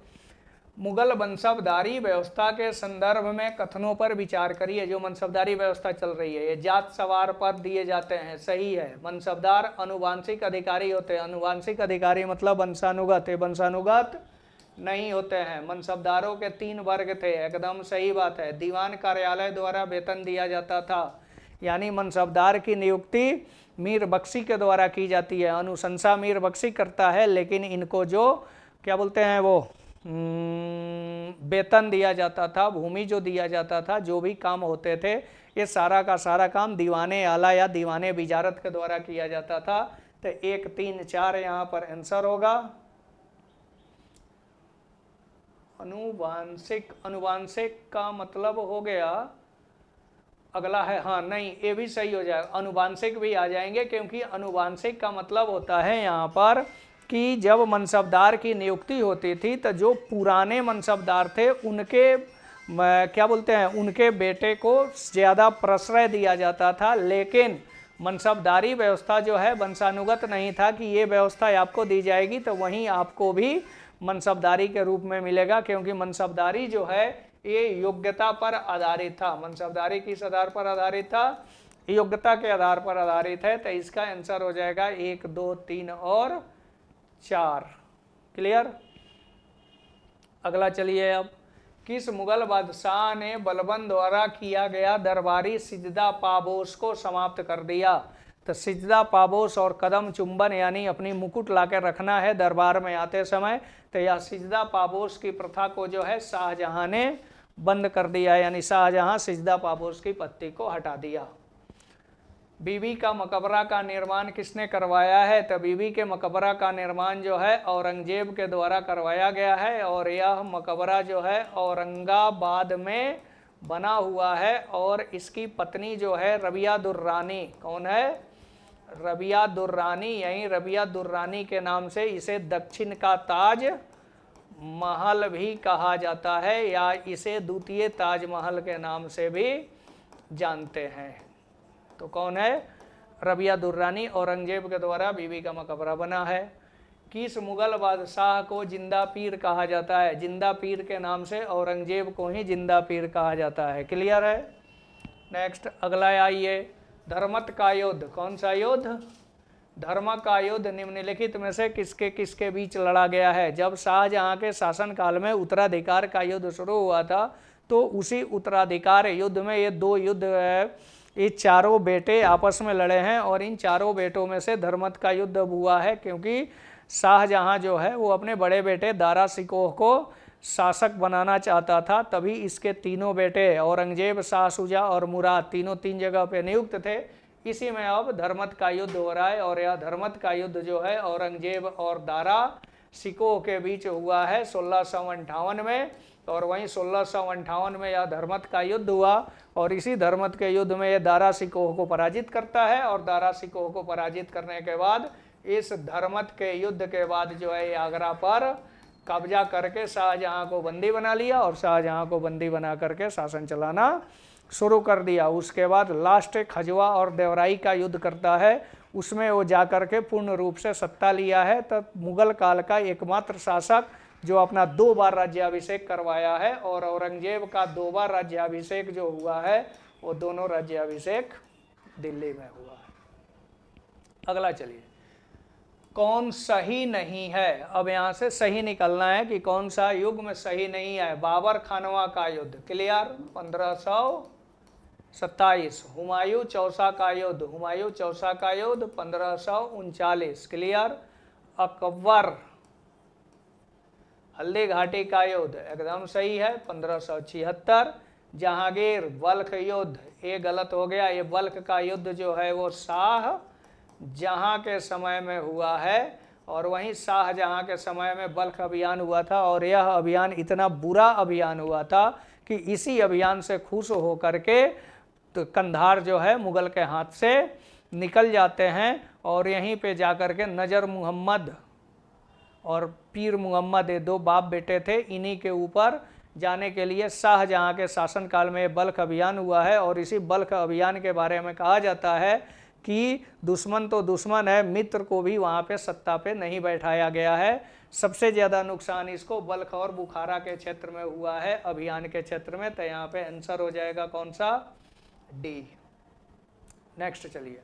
मुगल मनसबदारी व्यवस्था के संदर्भ में कथनों पर विचार करिए। जो मनसबदारी व्यवस्था चल रही है, ये जात सवार पद दिए जाते हैं, सही है। मनसबदार अनुवांशिक अधिकारी होते हैं। अनुवांशिक अधिकारी मतलब वंशानुगत है, वंशानुगत नहीं होते हैं। मनसबदारों के 3 वर्ग थे, एकदम सही बात है। दीवान कार्यालय द्वारा वेतन दिया जाता था, यानी मनसबदार की नियुक्ति मीर बख्शी के द्वारा की जाती है। अनुशंसा मीर बख्शी करता है, लेकिन इनको जो क्या बोलते हैं वो वेतन दिया जाता था, भूमि जो दिया जाता था, जो भी काम होते थे, ये सारा का सारा काम दीवाने आला या दीवाने विजारत के द्वारा किया जाता था। तो 1, 3, 4 यहाँ पर आंसर होगा। अनुवांशिक, अनुवांशिक का मतलब हो गया, अगला है, हाँ नहीं, ये भी सही हो जाएगा, अनुवांशिक भी आ जाएंगे, क्योंकि अनुवांशिक का मतलब होता है यहाँ पर कि जब मनसबदार की नियुक्ति होती थी तो जो पुराने मनसबदार थे उनके क्या बोलते हैं, उनके बेटे को ज़्यादा प्रश्रय दिया जाता था। लेकिन मनसबदारी व्यवस्था जो है वंशानुगत नहीं था कि ये व्यवस्था आपको दी जाएगी तो वहीं आपको भी मनसबदारी के रूप में मिलेगा, क्योंकि मनसबदारी जो है ये योग्यता पर आधारित था। मनसबदारी किस आधार पर आधारित था? योग्यता के आधार पर आधारित है। तो इसका आंसर हो जाएगा 1, 2, 3 और 4। क्लियर? अगला चलिए, अब किस मुगल बादशाह ने बलबन द्वारा किया गया दरबारी सिजदा पाबोस को समाप्त कर दिया? तो सिजदा पाबोस और कदम चुंबन यानी अपनी मुकुट लाकर रखना है दरबार में आते समय, तो यह सिजदा पाबोस की प्रथा को जो है शाहजहां ने बंद कर दिया, यानी शाहजहां सिजदा पाबोस की पत्ती को हटा दिया। बीबी का मकबरा का निर्माण किसने करवाया है? तो बीबी के मकबरा का निर्माण जो है औरंगजेब के द्वारा करवाया गया है। और यह मकबरा जो है औरंगाबाद में बना हुआ है। और इसकी पत्नी जो है रबिया दुर्रानी, कौन है? रबिया दुर्रानी, यहीं रबिया दुर्रानी के नाम से इसे दक्षिण का ताज महल भी कहा जाता है, या इसे द्वितीय ताजमहल के नाम से भी जानते हैं। तो कौन है? रबिया दुर्रानी। औरंगजेब के द्वारा बीबी का मकबरा बना है। किस मुगल बादशाह को जिंदा पीर कहा जाता है? जिंदा पीर के नाम से औरंगजेब को ही जिंदा पीर कहा जाता है। क्लियर है? नेक्स्ट अगला आइए, धर्मत का युद्ध। कौन सा युद्ध? धर्म का युद्ध निम्नलिखित में से किसके किसके बीच लड़ा गया है? जब शाहजहां के शासनकाल में उत्तराधिकार का युद्ध शुरू हुआ था, तो उसी उत्तराधिकार युद्ध में ये दो युद्ध ये चारों बेटे आपस में लड़े हैं, और इन चारों बेटों में से धर्मत का युद्ध हुआ है, क्योंकि शाहजहां जो है वो अपने बड़े बेटे दारा शिकोह को शासक बनाना चाहता था। तभी इसके तीनों बेटे औरंगजेब, शाह शुजा और मुराद तीनों तीन जगह पे नियुक्त थे। इसी में अब धर्मत का युद्ध हो रहा है, और यह धर्मत का युद्ध जो है औरंगजेब और दारा शिकोह के बीच हुआ है 1658 में, और वहीं 1658 में यह धर्मत का युद्ध हुआ, और इसी धर्मत के युद्ध में यह दारा शिकोह को पराजित करता है, और दारा शिकोह को पराजित करने के बाद इस धर्मत के युद्ध के बाद जो है आगरा पर कब्जा करके शाहजहां को बंदी बना लिया, और शाहजहां को बंदी बना करके शासन चलाना शुरू कर दिया। उसके बाद लास्ट खजवा और देवराई का युद्ध करता है, उसमें वो जा करके पूर्ण रूप से सत्ता लिया है। तब मुगल काल का एकमात्र शासक जो अपना 2 बार राज्याभिषेक करवाया है, और औरंगजेब का 2 बार राज्याभिषेक जो हुआ है वो दोनों राज्याभिषेक दिल्ली में हुआ है। अगला चलिए, कौन सही नहीं है? अब यहाँ से सही निकलना है कि कौन सा युग में सही नहीं है। बाबर खानवा का युद्ध, क्लियर, 1527। हुमायूं चौसा का युद्ध, हुमायूं चौसा का युद्ध 1539, क्लियर। अकबर हल्दी घाटी का युद्ध, एकदम सही है, 1576। जहांगीर बल्ख युद्ध, ये गलत हो गया, ये बल्ख का युद्ध जो है वो शाह जहां के समय में हुआ है, और वहीं शाहजहां के समय में बल्ख अभियान हुआ था, और यह अभियान इतना बुरा अभियान हुआ था कि इसी अभियान से खुश होकर के तो कंधार जो है मुगल के हाथ से निकल जाते हैं, और यहीं पे जाकर के नजर मोहम्मद और पीर मोहम्मद, ये 2 बाप बेटे थे, इन्हीं के ऊपर जाने के लिए शाहजहां के शासनकाल में बल्ख अभियान हुआ है। और इसी बल्ख अभियान के बारे में कहा जाता है कि दुश्मन तो दुश्मन है, मित्र को भी वहाँ पे सत्ता पे नहीं बैठाया गया है। सबसे ज़्यादा नुकसान इसको बल्ख और बुखारा के क्षेत्र में हुआ है, अभियान के क्षेत्र में। तो यहाँ पे आंसर हो जाएगा कौन सा? डी। नेक्स्ट चलिए,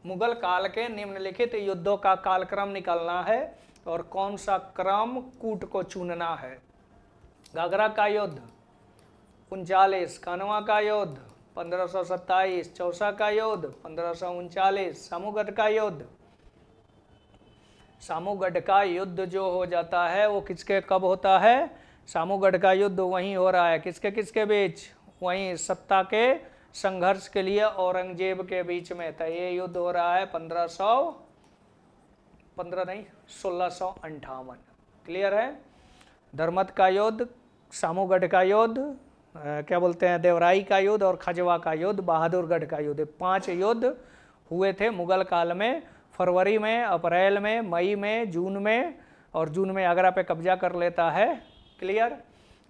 मुगल काल के निम्नलिखित युद्धों का कालक्रम निकालना है, और कौन सा क्रम कूट को चुनना है। घाघरा का युद्ध 39, खानवा का युद्ध 1527, चौसा का युद्ध 1539, सामूगढ़ का युद्ध। सामूगढ़ का युद्ध जो हो जाता है वो किसके कब होता है? सामूगढ़ का युद्ध वहीं हो रहा है, किसके किसके बीच? वहीं सत्ता के संघर्ष के लिए औरंगजेब के बीच में था। ये युद्ध हो रहा है 1658, क्लियर है। धर्मत का युद्ध, सामूगढ़ का युद्ध, क्या बोलते हैं, देवराई का युद्ध, और खजवा का युद्ध, बहादुरगढ़ का युद्ध, 5 युद्ध हुए थे मुगल काल में। फरवरी में, अप्रैल में, मई में, जून में, और जून में आगरा पे कब्जा कर लेता है, क्लियर।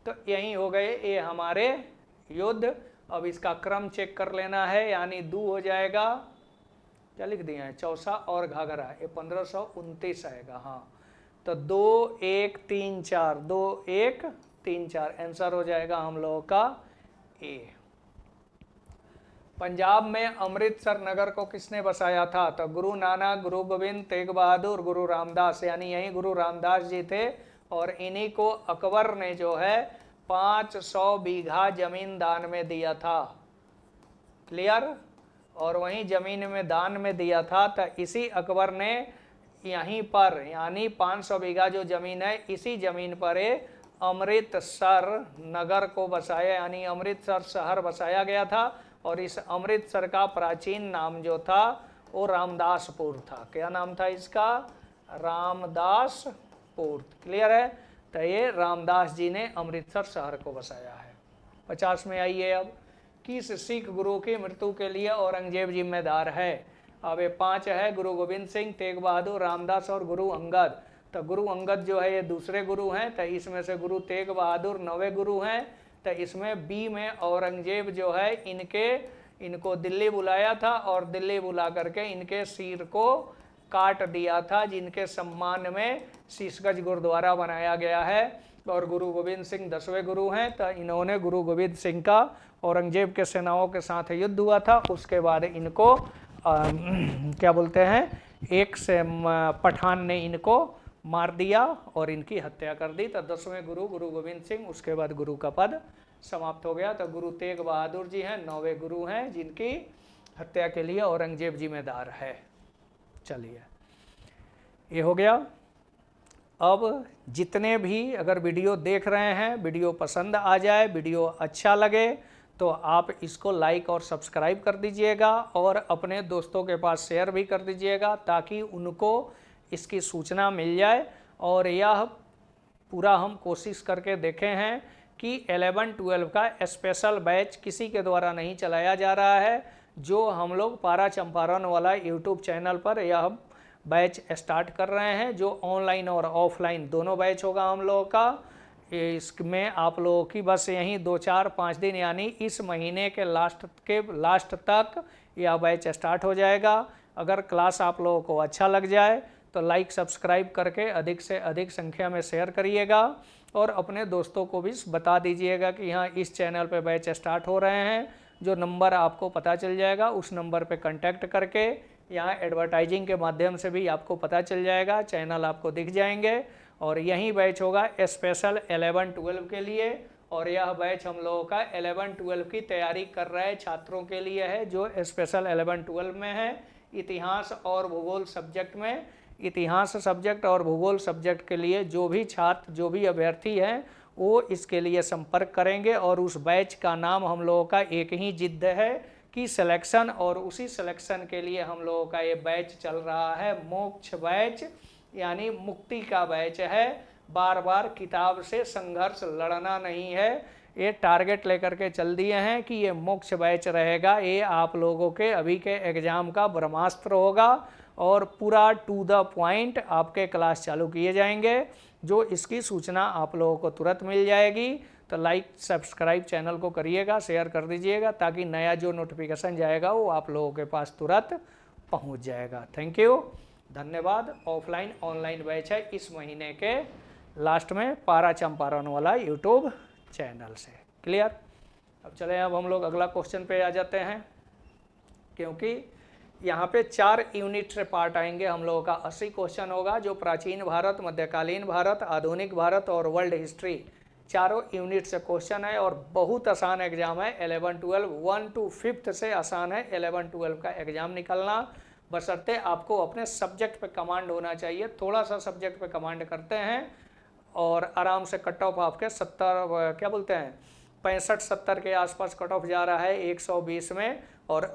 तो यही हो गए ये हमारे युद्ध। अब इसका क्रम चेक कर लेना है, यानी 2 हो जाएगा, क्या लिख दिया है, चौसा और घाघरा, ये 1529 आएगा। हाँ, तो 2 1 3 4, 2 1 3 4 आंसर हो जाएगा हम लोगों का ए। पंजाब में अमृतसर नगर को किसने बसाया था? तो गुरु नानक, गुरु गोविंद, तेग बहादुर, गुरु रामदास, यानी यही गुरु रामदास जी थे। और इन्हीं को अकबर ने जो है 500 बीघा जमीन दान में दिया था, क्लियर। और वहीं जमीन में दान में दिया था, तो इसी अकबर ने यहीं पर, यानी 500 बीघा जो जमीन है, इसी जमीन पर अमृतसर नगर को बसाया, यानी अमृतसर शहर बसाया गया था। और इस अमृतसर का प्राचीन नाम जो था वो रामदासपुर था। क्या नाम था इसका? रामदासपुर, क्लियर है। तो ये रामदास जी ने अमृतसर शहर को बसाया है। 50 में आइए अब, किस सिख गुरु की मृत्यु के लिए औरंगजेब जिम्मेदार है? अब ये 5 है, गुरु गोविंद सिंह, तेग बहादुर, रामदास और गुरु अंगद। तो गुरु अंगद जो है ये दूसरे गुरु हैं, तो इसमें से गुरु तेग बहादुर 9वें गुरु हैं। तो इसमें बी में औरंगजेब जो है इनको दिल्ली बुलाया था और दिल्ली बुला करके इनके सिर को काट दिया था, जिनके सम्मान में शीशगंज गुरुद्वारा बनाया गया है। और गुरु गोविंद सिंह 10वें गुरु हैं। तो इन्होंने गुरु गोविंद सिंह का औरंगजेब के सेनाओं के साथ युद्ध हुआ था, उसके बाद इनको क्या बोलते हैं, एक से पठान ने इनको मार दिया और इनकी हत्या कर दी। तो 10वें गुरु गुरु गोविंद सिंह, उसके बाद गुरु का पद समाप्त हो गया। तो गुरु तेग बहादुर जी हैं, 9वें गुरु हैं, जिनकी हत्या के लिए औरंगजेब जिम्मेदार है। चलिए, ये हो गया। अब जितने भी अगर वीडियो देख रहे हैं, वीडियो पसंद आ जाए, वीडियो अच्छा लगे, तो आप इसको लाइक और सब्सक्राइब कर दीजिएगा और अपने दोस्तों के पास शेयर भी कर दीजिएगा, ताकि उनको इसकी सूचना मिल जाए। और यह पूरा हम कोशिश करके देखे हैं कि 11-12 का स्पेशल बैच किसी के द्वारा नहीं चलाया जा रहा है। जो हम लोग पारा चंपारण वाला यूट्यूब चैनल पर यह बैच स्टार्ट कर रहे हैं, जो ऑनलाइन और ऑफलाइन दोनों बैच होगा हम लोगों का। इसमें आप लोगों की बस यहीं 2-4-5 दिन, यानी इस महीने के लास्ट तक यह बैच स्टार्ट हो जाएगा। अगर क्लास आप लोगों को अच्छा लग जाए तो लाइक सब्सक्राइब करके अधिक से अधिक संख्या में शेयर करिएगा और अपने दोस्तों को भी बता दीजिएगा कि हाँ, इस चैनल पे बैच स्टार्ट हो रहे हैं। जो नंबर आपको पता चल जाएगा, उस नंबर पे कांटेक्ट करके यहाँ एडवर्टाइजिंग के माध्यम से भी आपको पता चल जाएगा, चैनल आपको दिख जाएंगे। और यही बैच होगा स्पेशल 11-12 के लिए। और यह बैच हम लोगों का 11-12 की तैयारी कर रहे छात्रों के लिए है, जो स्पेशल 11-12 में है। इतिहास और भूगोल सब्जेक्ट में, इतिहास सब्जेक्ट और भूगोल सब्जेक्ट के लिए जो भी छात्र, जो भी अभ्यर्थी हैं, वो इसके लिए संपर्क करेंगे। और उस बैच का नाम हम लोगों का एक ही जिद है कि सिलेक्शन, और उसी सिलेक्शन के लिए हम लोगों का ये बैच चल रहा है, मोक्ष बैच, यानी मुक्ति का बैच है। बार बार किताब से संघर्ष लड़ना नहीं है, ये टारगेट लेकर के चल दिए हैं कि ये मोक्ष बैच रहेगा। ये आप लोगों के अभी के एग्जाम का ब्रह्मास्त्र होगा और पूरा टू द पॉइंट आपके क्लास चालू किए जाएंगे, जो इसकी सूचना आप लोगों को तुरंत मिल जाएगी। तो लाइक सब्सक्राइब चैनल को करिएगा, शेयर कर दीजिएगा, ताकि नया जो नोटिफिकेशन जाएगा वो आप लोगों के पास तुरंत पहुंच जाएगा। थैंक यू, धन्यवाद। ऑफलाइन ऑनलाइन बैच है इस महीने के लास्ट में, पारा चंपारण वाला यूट्यूब चैनल से। क्लियर? अब चले, अब हम लोग अगला क्वेश्चन पे आ जाते हैं, क्योंकि यहाँ पे 4 यूनिट से पार्ट आएंगे हम लोगों का। 80 क्वेश्चन होगा, जो प्राचीन भारत, मध्यकालीन भारत, आधुनिक भारत और वर्ल्ड हिस्ट्री, चारों यूनिट से क्वेश्चन है। और बहुत आसान एग्जाम है 11-12, 1 to 5th से आसान है 11-12 का एग्जाम निकलना, बशर्ते आपको अपने सब्जेक्ट पे कमांड होना चाहिए। थोड़ा सा सब्जेक्ट पे कमांड करते हैं और आराम से कट ऑफ आपके 70 क्या बोलते हैं 65-70 के आसपास कट ऑफ जा रहा है 120 में। और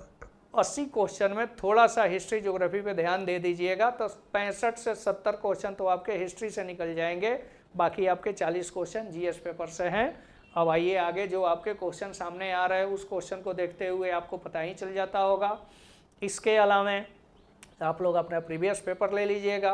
80 क्वेश्चन में थोड़ा सा हिस्ट्री ज्योग्राफी पे ध्यान दे दीजिएगा, तो 65 से 70 क्वेश्चन तो आपके हिस्ट्री से निकल जाएंगे, बाकी आपके 40 क्वेश्चन जीएस पेपर से हैं। अब आइए आगे, जो आपके क्वेश्चन सामने आ रहे हैं उस क्वेश्चन को देखते हुए आपको पता ही चल जाता होगा। इसके अलावा आप लोग अपना प्रीवियस पेपर ले लीजिएगा,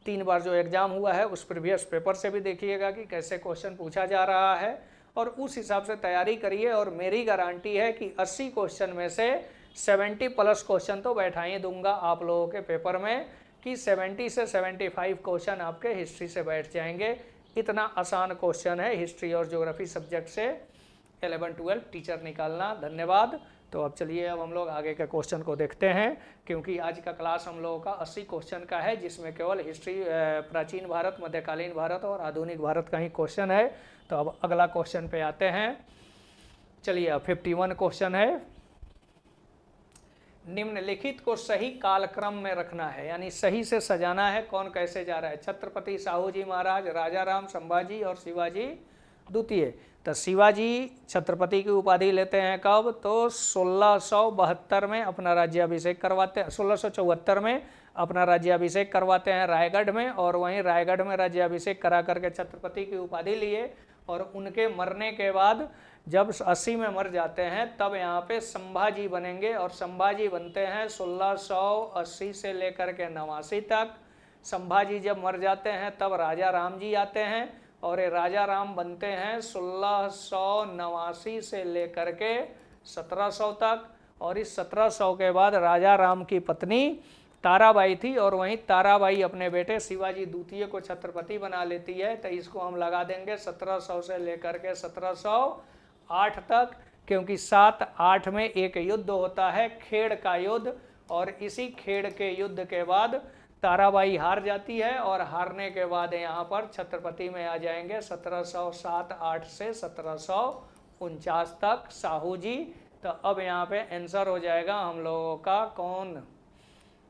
3 बार जो एग्ज़ाम हुआ है उस प्रीवियस पेपर से भी देखिएगा कि कैसे क्वेश्चन पूछा जा रहा है, और उस हिसाब से तैयारी करिए। और मेरी गारंटी है कि 80 क्वेश्चन में से 70+ क्वेश्चन तो बैठा ही दूंगा आप लोगों के पेपर में, कि 70 से 75 क्वेश्चन आपके हिस्ट्री से बैठ जाएंगे। इतना आसान क्वेश्चन है हिस्ट्री और ज्योग्राफी सब्जेक्ट से 11-12 टीचर निकालना। धन्यवाद। तो अब चलिए, अब हम लोग आगे के क्वेश्चन को देखते हैं, क्योंकि आज का क्लास हम लोगों का 80 क्वेश्चन का है, जिसमें केवल हिस्ट्री, प्राचीन भारत, मध्यकालीन भारत और आधुनिक भारत का ही क्वेश्चन है। तो अब अगला क्वेश्चन पे आते हैं। चलिए, अब 51 क्वेश्चन है। निम्नलिखित को सही कालक्रम में रखना है, यानी सही से सजाना है, कौन कैसे जा रहा है। छत्रपति साहू जी महाराज, राजा राम, संभाजी और शिवाजी द्वितीय। तो शिवाजी छत्रपति की उपाधि लेते हैं कब, तो 1672 में अपना राज्याभिषेक करवाते हैं, 1674 में अपना राज्याभिषेक करवाते हैं रायगढ़ में, और वहीं रायगढ़ में राज्याभिषेक करा करके छत्रपति की उपाधि लिए। और उनके मरने के बाद जब 80 में मर जाते हैं तब यहाँ पे संभाजी बनेंगे, और संभाजी बनते हैं 1680 से लेकर के 89 तक। संभाजी जब मर जाते हैं तब राजा राम जी आते हैं, और ये राजा राम बनते हैं 1689 से लेकर के 1700 तक। और इस 1700 के बाद राजा राम की पत्नी ताराबाई थी, और वहीं ताराबाई अपने बेटे शिवाजी द्वितीय को छत्रपति बना लेती है। तो इसको हम लगा देंगे 1700 से लेकर के 1708 तक, क्योंकि 7-8 में एक युद्ध होता है, खेड़ का युद्ध, और इसी खेड़ के युद्ध के बाद ताराबाई हार जाती है, और हारने के बाद यहाँ पर छत्रपति में आ जाएंगे 1707-8 से 1749 तक साहू जी। तो अब यहाँ पे आंसर हो जाएगा हम लोगों का कौन,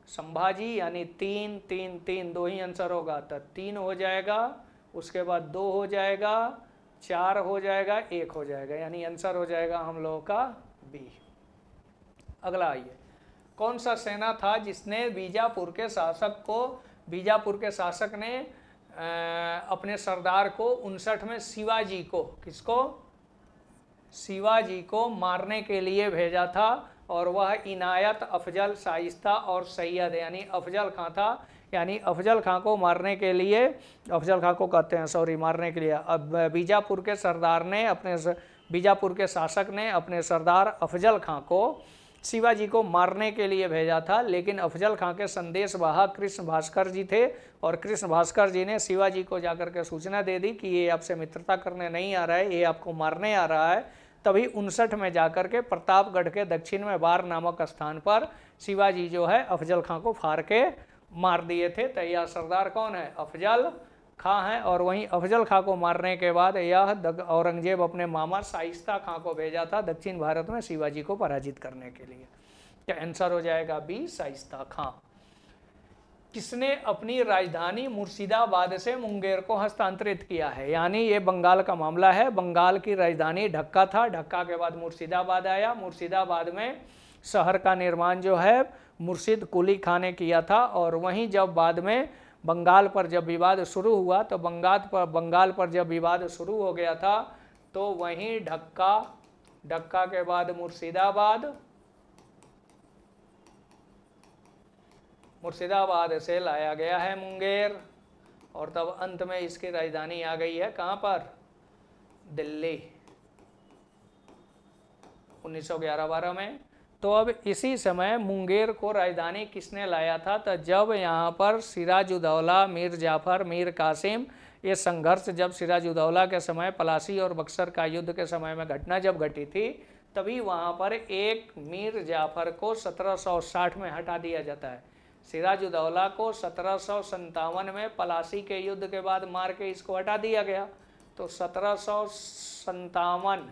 संभाजी, यानी 3 3 3 दो ही आंसर होगा, तो 3 हो जाएगा, उसके बाद 2 हो जाएगा, 4 हो जाएगा, 1 हो जाएगा, यानी आंसर हो जाएगा हम लोगों का बी। अगला आइए, कौन सा सेना था जिसने बीजापुर के शासक ने अपने सरदार को 59 में शिवाजी को मारने के लिए भेजा था, और वह इनायत, अफजल, शाइस्ता और सैयद यानी अफजल खां था। यानी अफजल खां को मारने के लिए, अफजल खां को कहते हैं सॉरी, मारने के लिए अब बीजापुर के शासक ने अपने सरदार अफजल खां को शिवाजी को मारने के लिए भेजा था। लेकिन अफजल खां के संदेश वाहक कृष्ण भास्कर जी थे, और कृष्ण भास्कर जी ने शिवाजी को जाकर के सूचना दे दी कि ये आपसे मित्रता करने नहीं आ रहा है, ये आपको मारने आ रहा है। तभी 59 में जाकर के प्रतापगढ़ के दक्षिण में बार नामक स्थान पर शिवाजी जो है अफजल खां को फाड़ के मार दिए थे। तो यह सरदार कौन है, अफजल खां है। और वहीं अफजल खां को मारने के बाद यह औरंगजेब अपने मामा शाइस्ता खां को भेजा था दक्षिण भारत में शिवाजी को पराजित करने के लिए। क्या आंसर हो जाएगा बी, शाइस्ता खां। किसने अपनी राजधानी मुर्शिदाबाद से मुंगेर को हस्तांतरित किया है, यानी ये बंगाल का मामला है। बंगाल की राजधानी ढक्का था, ढक्का के बाद मुर्शिदाबाद आया। मुर्शिदाबाद में शहर का निर्माण जो है मुर्शिद कुली खां ने किया था। और वहीं जब बाद में बंगाल पर जब विवाद शुरू हुआ, तो बंगाल पर जब विवाद शुरू हो गया था, तो वहीं ढक्का के बाद मुर्शिदाबाद से लाया गया है मुंगेर, और तब अंत में इसकी राजधानी आ गई है कहाँ पर, दिल्ली 1911-12 में। तो अब इसी समय मुंगेर को राजधानी किसने लाया था, तो जब यहाँ पर सिराजुद्दौला, मीर जाफर, मीर कासिम, ये संघर्ष जब सिराजुद्दौला के समय पलासी और बक्सर का युद्ध के समय में घटना जब घटी थी, तभी वहाँ पर एक मीर जाफर को 1760 में हटा दिया जाता है। सिराजुद्दौला को 1757 में पलासी के युद्ध के बाद मार के इसको हटा दिया गया। तो 1757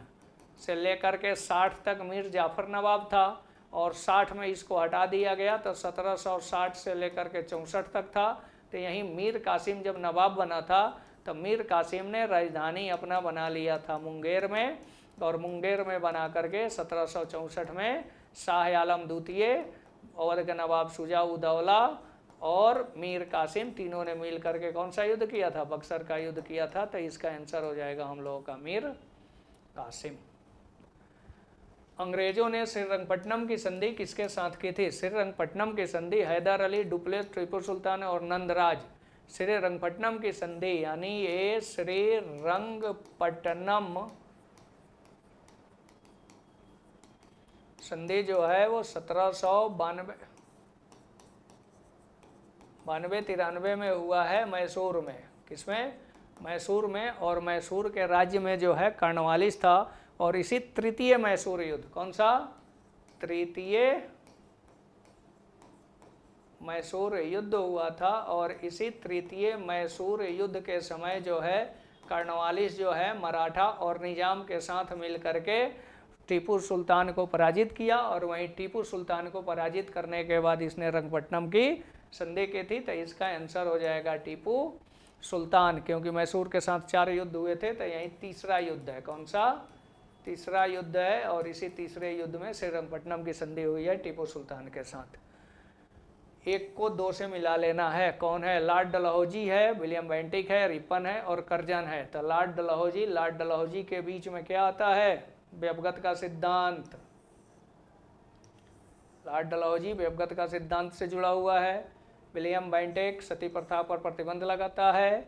से लेकर के 60 तक मीर जाफर नवाब था, और 60 में इसको हटा दिया गया, तो 1760 से लेकर के 64 तक था। तो यहीं मीर कासिम जब नवाब बना था, तो मीर कासिम ने राजधानी अपना बना लिया था मुंगेर में, और मुंगेर में बना करके 1764 में शाह आलम द्वितीय, अवध के नवाब शुजा-उद-दौला और मीर कासिम तीनों ने मिल करके कौन सा युद्ध किया था, बक्सर का युद्ध किया था। तो इसका आंसर हो जाएगा हम लोगों का मीर कासिम। अंग्रेजों ने श्रीरंगपट्टनम की संधि किसके साथ की थी, श्रीरंगपट्टनम की संधि हैदर अली, डुप्लेस, टीपू सुल्तान और नंदराज। श्रीरंगपट्टनम की संधि यानी ये श्रीरंगपट्टनम संधि जो है वो 1792-93 में हुआ है मैसूर में। किसमें, मैसूर में। और मैसूर के राज्य में जो है कर्नवालिस था, और इसी तृतीय मैसूर युद्ध, कौन सा, तृतीय मैसूर युद्ध हुआ था। और इसी तृतीय मैसूर युद्ध के समय जो है कर्नवालिस जो है मराठा और निजाम के साथ मिल करके टीपू सुल्तान को पराजित किया, और वहीं टीपू सुल्तान को पराजित करने के बाद इसने रंगपट्टनम की संधि की थी। तो इसका आंसर हो जाएगा टीपू सुल्तान, क्योंकि मैसूर के साथ 4 युद्ध हुए थे। तो यही तीसरा युद्ध है, कौन सा, तीसरा युद्ध है। और इसी तीसरे युद्ध में श्रीरंगपट्टनम की संधि हुई है टीपू सुल्तान के साथ। 1 को 2 से मिला लेना है। कौन है, लॉर्ड डलहौजी है, विलियम बेंटिक है, रिपन है और करजन है। तो लॉर्ड डलहौजी के बीच में क्या आता है, व्यवगत का सिद्धांत, लॉर्ड डलहौजी व्यवगत का सिद्धांत से जुड़ा हुआ है। विलियम बेंटिक सती प्रथा पर प्रतिबंध लगाता है।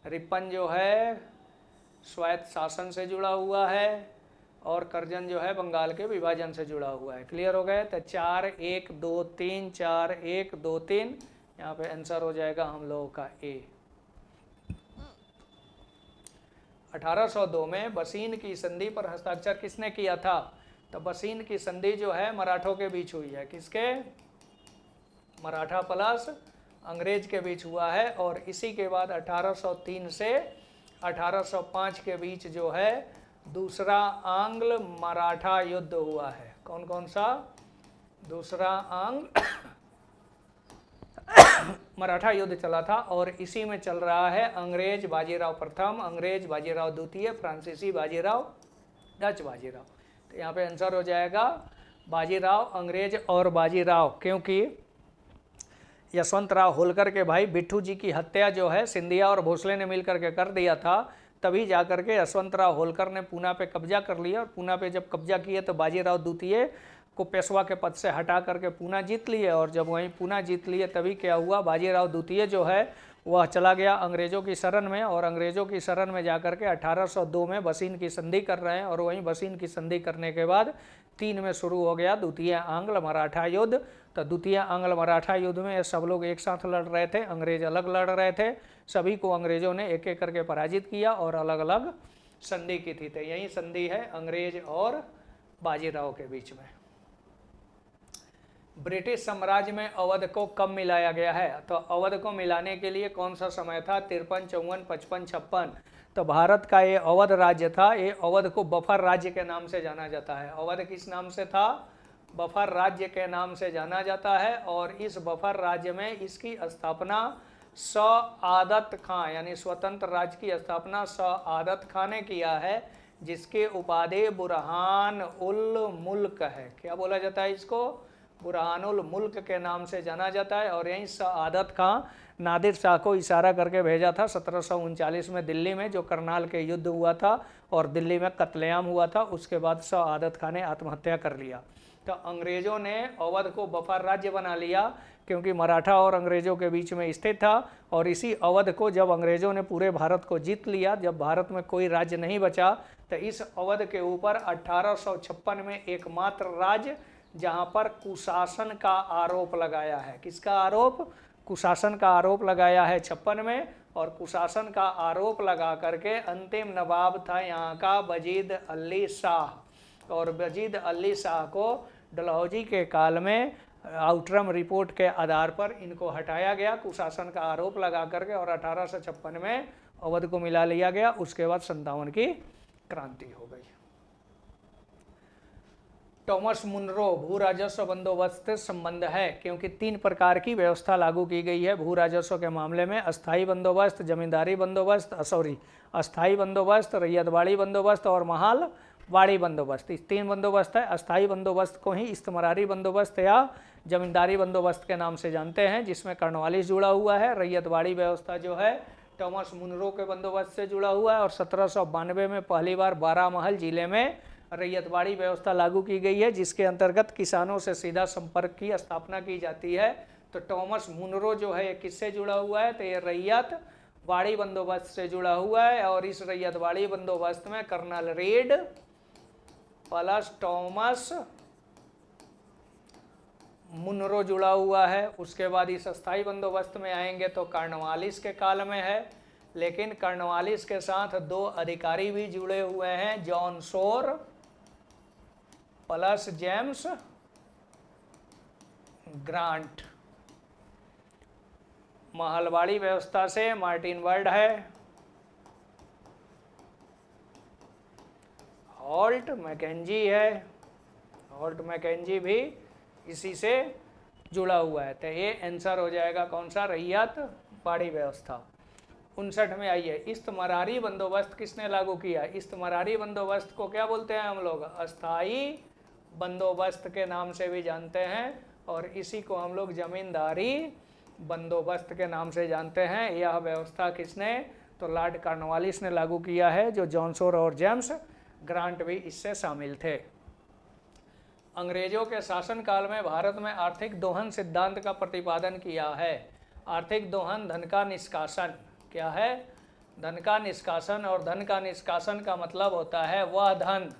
रिपन जो है स्वायत्त शासन से जुड़ा हुआ है और कर्जन जो है बंगाल के विभाजन से जुड़ा हुआ है। क्लियर हो गए? तो 4 1 2 3 4 1 2 3 यहाँ पे आंसर हो जाएगा हम लोगों का ए। 1802 में बसीन की संधि पर हस्ताक्षर किसने किया था? तो बसीन की संधि जो है मराठों के बीच हुई है। किसके? मराठा प्लस अंग्रेज के बीच हुआ है। और इसी के बाद 1803 से 1805 के बीच जो है दूसरा आंग्ल मराठा युद्ध हुआ है। कौन कौन सा? दूसरा आंग्ल मराठा युद्ध चला था और इसी में चल रहा है अंग्रेज बाजीराव प्रथम, अंग्रेज बाजीराव द्वितीय, फ्रांसीसी बाजीराव, डच बाजीराव। तो यहाँ पे आंसर हो जाएगा बाजीराव, अंग्रेज और बाजीराव, क्योंकि यशवंतराव होलकर के भाई बिट्ठू जी की हत्या जो है सिंधिया और भोसले ने मिलकर के कर दिया था। तभी जाकर के यशवंतराव होलकर ने पूना पे कब्जा कर लिया और पूना पे जब कब्जा किए तो बाजीराव द्वितीय को पेशवा के पद से हटा करके पूना जीत लिए। और जब वहीं पूना जीत लिए तभी क्या हुआ, बाजीराव द्वितीय जो है वह चला गया अंग्रेज़ों की शरण में और अंग्रेज़ों की शरण में जाकर के 1802 में बसीन की संधि कर रहे हैं। और वहीं बसीन की संधि करने के बाद 3 में शुरू हो गया द्वितीय आंग्ल मराठा युद्ध। तो द्वितीय आंग्ल मराठा युद्ध में सब लोग एक साथ लड़ रहे थे, अंग्रेज अलग लड़ रहे थे। सभी को अंग्रेज़ों ने एक एक करके पराजित किया और अलग अलग संधि की थी। तो यही संधि है अंग्रेज और बाजीराव के बीच में। ब्रिटिश साम्राज्य में अवध को कब मिलाया गया है? तो अवध को मिलाने के लिए कौन सा समय था? 53, 54, 55, 56। तो भारत का ये अवध राज्य था। ये अवध को बफर राज्य के नाम से जाना जाता है। अवध किस नाम से था? बफर राज्य के नाम से जाना जाता है। और इस बफर राज्य में इसकी स्थापना सआदत खां यानी स्वतंत्र राज्य की स्थापना सआदत खां ने किया है, जिसके उपाधि बुरहान उल मुल्क है। क्या बोला जाता है इसको? बुरहानुल मुल्क के नाम से जाना जाता है। और यहीं सआदत खां नादिर शाह को इशारा करके भेजा था 1739 में दिल्ली में, जो करनाल के युद्ध हुआ था और दिल्ली में कत्लेआम हुआ था। उसके बाद सआदत खां ने आत्महत्या कर लिया। तो अंग्रेज़ों ने अवध को बफर राज्य बना लिया क्योंकि मराठा और अंग्रेज़ों के बीच में स्थित था। और इसी अवध को जब अंग्रेज़ों ने पूरे भारत को जीत लिया, जब भारत में कोई राज्य नहीं बचा, तो इस अवध के ऊपर 1856 में एकमात्र राज्य जहां पर कुशासन का आरोप लगाया है। किसका आरोप? कुशासन का आरोप लगाया है 56 में। और कुशासन का आरोप लगा करके अंतिम नवाब था यहाँ का वजीद अली शाह। और वजीद अली शाह को डलहौजी के काल में आउटरम रिपोर्ट के आधार पर इनको हटाया गया कुशासन का आरोप लगा करके और 1856 में अवध को मिला लिया गया। उसके बाद 57 की क्रांति हो गई। टॉमस मुनरो भू राजस्व बंदोबस्त संबंध है, क्योंकि 3 प्रकार की व्यवस्था लागू की गई है भू राजस्व के मामले में। अस्थाई बंदोबस्त, जमींदारी बंदोबस्त, अस्थाई बंदोबस्त, रैयतवाड़ी बंदोबस्त और महालवाड़ी बंदोबस्त। इस 3 बंदोबस्त है। अस्थाई बंदोबस्त को ही इस्तेमारी बंदोबस्त या जमींदारी बंदोबस्त के नाम से जानते हैं, जिसमें कर्नवालिस जुड़ा हुआ है। रैयतवाड़ी व्यवस्था जो है टॉमस मुनरो के बंदोबस्त से जुड़ा हुआ है। और 1792 में पहली बार बारामहल जिले में रैयतवाड़ी व्यवस्था लागू की गई है, जिसके अंतर्गत किसानों से सीधा संपर्क की स्थापना की जाती है। तो टॉमस मुनरो जो है ये किससे जुड़ा हुआ है? तो ये रैयतवाड़ी बंदोबस्त से जुड़ा हुआ है। और इस रैयतवाड़ी बंदोबस्त में colonel Reid plus Thomas Munro जुड़ा हुआ है। उसके बाद इस अस्थाई बंदोबस्त में आएंगे तो कर्नवालिस के काल में है, लेकिन कर्नवालिस के साथ 2 अधिकारी भी जुड़े हुए हैं, John Shore plus James grant. Mahalwari व्यवस्था से मार्टिन वर्ड है, हॉल्ट मैकेंजी है, हॉल्ट मैकेंजी भी इसी से जुड़ा हुआ है। तो ये आंसर हो जाएगा कौन सा? रैयतवाड़ी व्यवस्था। 59 में आइए, इस्तेमारी बंदोबस्त किसने लागू किया? इस्तेमारी बंदोबस्त को क्या बोलते हैं हम लोग? अस्थाई बंदोबस्त के नाम से भी जानते हैं। और इसी को हम लोग जमींदारी बंदोबस्त के नाम से जानते हैं। यह व्यवस्था किसने? तो लॉर्ड कॉर्नवालिस ने लागू किया है, जो जॉन शोर और जेम्स ग्रांट भी इससे शामिल थे। अंग्रेजों के शासनकाल में भारत में आर्थिक दोहन सिद्धांत का प्रतिपादन किया है। आर्थिक दोहन धन का निष्कासन, क्या है? धन का निष्कासन। और धन का निष्कासन का मतलब होता है वह धन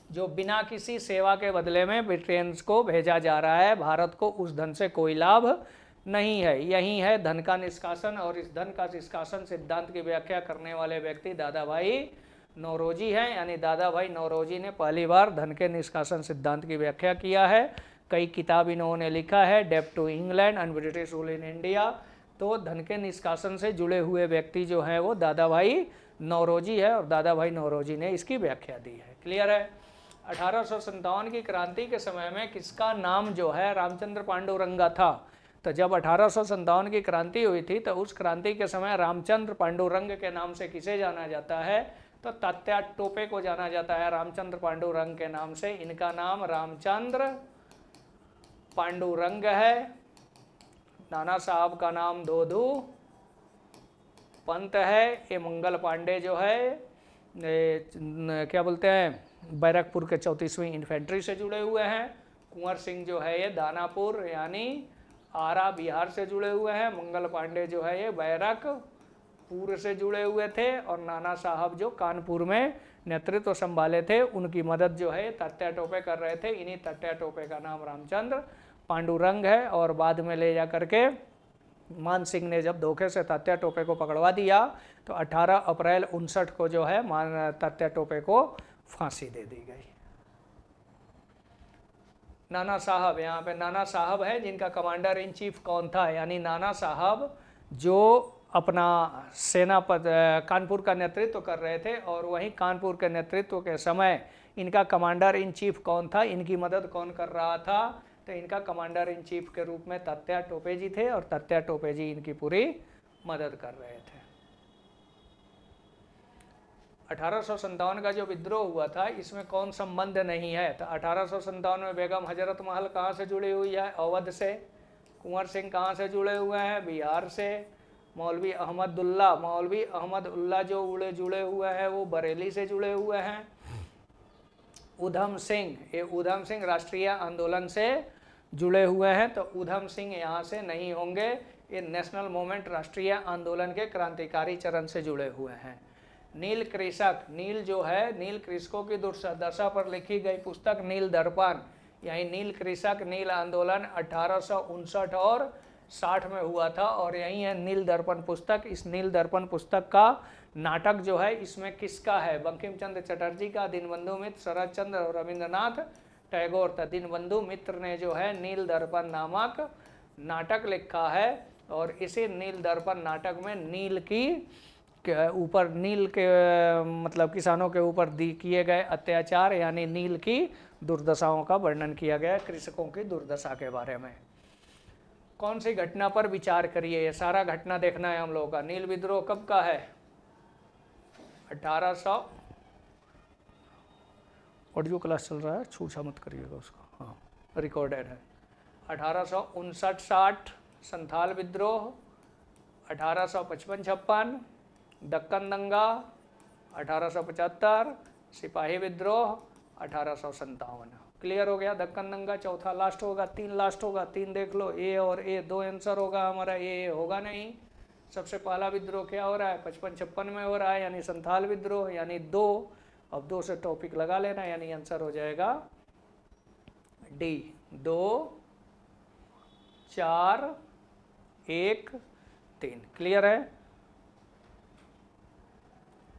जो बिना किसी सेवा के बदले में ब्रिटेन को भेजा जा रहा है, भारत को उस धन से कोई लाभ नहीं है। यही है धन का निष्कासन। और इस धन का निष्कासन सिद्धांत की व्याख्या करने वाले व्यक्ति दादा भाई नौरोजी हैं। यानी दादा भाई नौरोजी ने पहली बार धन के निष्कासन सिद्धांत की व्याख्या किया है। कई किताब इन्होंने लिखा है, डेब्ट to England and British rule in India. तो धन के निष्कासन से जुड़े हुए व्यक्ति जो हैं वो दादा भाई नौरोजी है, और दादा भाई नौरोजी ने इसकी व्याख्या दी है। क्लियर है? 1857 की क्रांति के समय में किसका नाम जो है रामचंद्र पांडुरंगा था? तो जब 1857 की क्रांति हुई थी तो उस क्रांति के समय रामचंद्र पांडुरंग के नाम से किसे जाना जाता है? तो तात्या टोपे को जाना जाता है रामचंद्र पांडुरंग के नाम से। इनका नाम रामचंद्र पांडुरंग है। नाना साहब का नाम दोदू पंत है। ये मंगल पांडे जो है क्या बोलते हैं, बैरकपुर के 34वीं इन्फेंट्री से जुड़े हुए हैं। कुंवर सिंह जो है ये दानापुर यानी आरा बिहार से जुड़े हुए हैं। मंगल पांडे जो है ये बैरकपुर से जुड़े हुए थे। और नाना साहब जो कानपुर में नेतृत्व संभाले थे, उनकी मदद जो है तात्या टोपे कर रहे थे। इन्हीं तात्या टोपे का नाम रामचंद्र पांडुरंग है। और बाद में ले जा करके मान सिंह ने जब धोखे से तात्या टोपे को पकड़वा दिया तो 18 अप्रैल 1959 को जो है तात्या टोपे को फांसी दे दी गई। नाना साहब, यहाँ पे नाना साहब है जिनका कमांडर इन चीफ कौन था? यानी नाना साहब जो अपना सेना पद कानपुर का नेतृत्व कर रहे थे, और वहीं कानपुर के नेतृत्व के समय इनका कमांडर इन चीफ कौन था? इनकी मदद कौन कर रहा था? तो इनका कमांडर इन चीफ के रूप में तात्या टोपे जी थे, और तात्या टोपे जी इनकी पूरी मदद कर रहे थे। 1857 का जो विद्रोह हुआ था इसमें कौन संबंध नहीं है? तो 1857 में बेगम हजरत महल कहाँ से जुड़ी हुई है? अवध से। कुंवर सिंह कहाँ से जुड़े हुए हैं? बिहार से। मौलवी अहमदुल्ला जो जुड़े हुए हैं वो बरेली से जुड़े हुए हैं। उधम सिंह, ये उधम सिंह राष्ट्रीय आंदोलन से जुड़े हुए हैं। तो उधम सिंह यहाँ से नहीं होंगे। ये नेशनल मूवमेंट राष्ट्रीय आंदोलन के क्रांतिकारी चरण से जुड़े हुए हैं। नील कृषक, नील जो है नील कृषकों की दुर्दशा पर लिखी गई पुस्तक नील दर्पण, यही नील कृषक नील आंदोलन 1859 और 60 में हुआ था। और यही है नील दर्पण पुस्तक। इस नील दर्पण पुस्तक का नाटक जो है इसमें किसका है? बंकिम चंद्र चटर्जी का, दीनबंधु मित्र, शरद चंद्र और रविंद्रनाथ टैगोर। था दीनबंधु मित्र ने जो है नील दर्पण नामक नाटक लिखा है। और इसी नील दर्पण नाटक में नील की ऊपर, नील के मतलब किसानों के ऊपर किए गए अत्याचार यानी नील की दुर्दशाओं का वर्णन किया गया, कृषकों की दुर्दशा के बारे में। कौन सी घटना पर विचार करिए? ये सारा घटना देखना है हम लोगों का। नील विद्रोह कब का है? 1800 ऑडियो क्लास चल रहा है, छूछा मत करिएगा उसको, हाँ रिकॉर्डेड है। 1859-60 संथाल विद्रोह, 1855-56 दक्कन दंगा, 1875 सिपाही विद्रोह, 1857। क्लियर हो गया? दक्कन दंगा चौथा लास्ट होगा, 3 लास्ट होगा, 3 देख लो, ए और ए 2 आंसर होगा हमारा, ए होगा नहीं। सबसे पहला विद्रोह क्या हो रहा है? 55-56 में हो रहा है, यानी संथाल विद्रोह, यानी 2। अब 2 से टॉपिक लगा लेना, यानी आंसर हो जाएगा डी, 2, 4, 1, 3। क्लियर है?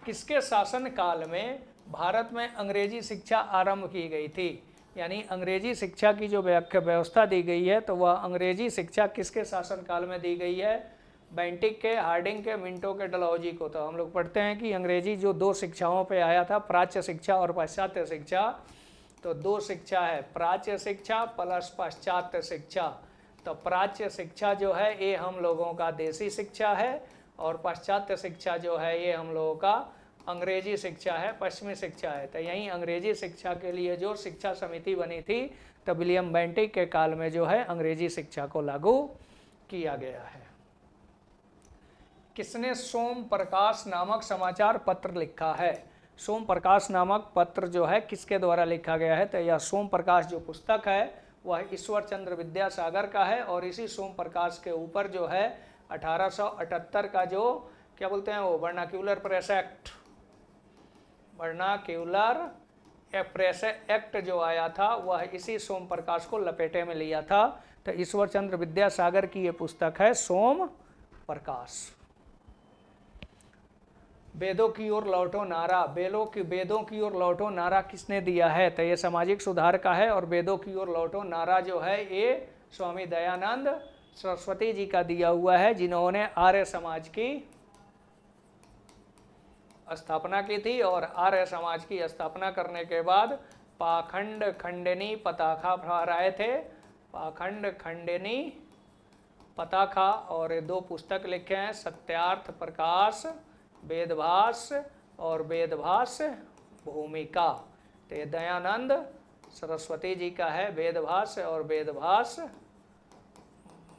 किसके शासन काल में भारत में अंग्रेजी शिक्षा आरंभ की गई थी? यानी अंग्रेजी शिक्षा की जो व्यवस्था दी गई है तो वह अंग्रेजी शिक्षा किसके शासन काल में दी गई है? बेंटिक के, हार्डिंग के, मिंटो के, डलहौजी को। तो हम लोग पढ़ते हैं कि अंग्रेजी जो 2 शिक्षाओं पे आया था, प्राच्य शिक्षा और पाश्चात्य शिक्षा। तो 2 शिक्षा है, प्राच्य शिक्षा प्लस पाश्चात्य शिक्षा। तो प्राच्य शिक्षा जो है ये हम लोगों का देसी शिक्षा है, और पाश्चात्य शिक्षा जो है ये हम लोगों का अंग्रेजी शिक्षा है, पश्चिमी शिक्षा है। तो यहीं अंग्रेजी शिक्षा के लिए जो शिक्षा समिति बनी थी तो विलियम बेंटिक के काल में जो है अंग्रेजी शिक्षा को लागू किया गया है। किसने सोम प्रकाश नामक समाचार पत्र लिखा है? सोम प्रकाश नामक पत्र जो है किसके द्वारा लिखा गया है? तो यह सोम प्रकाश जो पुस्तक है वह ईश्वर चंद्र विद्यासागर का है। और इसी सोम प्रकाश के ऊपर जो है 1878 का जो क्या बोलते हैं वो vernacular press act, vernacular press act जो आया था वह इसी सोम प्रकाश को लपेटे में लिया था। तो ईश्वर चंद्र विद्यासागर की यह पुस्तक है सोम प्रकाश। वेदों की ओर लौटो नारा, वेदों की ओर लौटो नारा किसने दिया है? तो ये सामाजिक सुधार का है। और वेदों की ओर लौटो नारा जो है ये स्वामी दयानंद सरस्वती जी का दिया हुआ है, जिन्होंने आर्य समाज की स्थापना की थी। और आर्य समाज की स्थापना करने के बाद पाखंड खंडनी पताखा फहराए थे, पाखंड खंडनी पताखा। और 2 पुस्तक लिखे हैं, सत्यार्थ प्रकाश वेदभास और वेदभास भूमिका। तो ये दयानंद सरस्वती जी का है, वेदभास और वेदभास